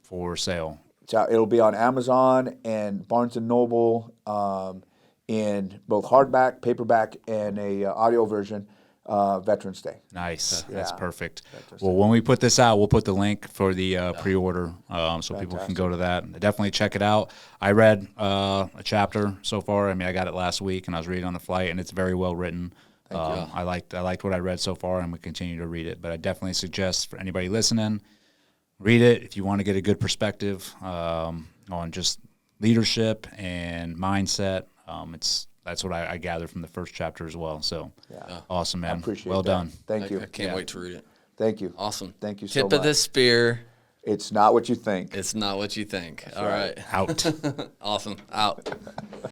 for sale? So it'll be on Amazon and Barnes & Noble in both hardback, paperback, and a audio version, Veterans Day. Nice. That's Yeah. perfect. Well, when we put this out, we'll put the link for the pre-order so people can go to that. Definitely check it out. I read a chapter so far. I mean, I got it last week, and I was reading on the flight, and it's very well written. I liked what I read so far, and we continue to read it. But I definitely suggest for anybody listening, read it if you want to get a good perspective on just leadership and mindset. That's what I gathered from the first chapter as well. So awesome, man. I appreciate well that. done. Thank you. I can't wait to read it. Thank you. Awesome. Thank you so Tip much. of the spear. It's not what you think. It's not what you think. All right. Out. Awesome. Out.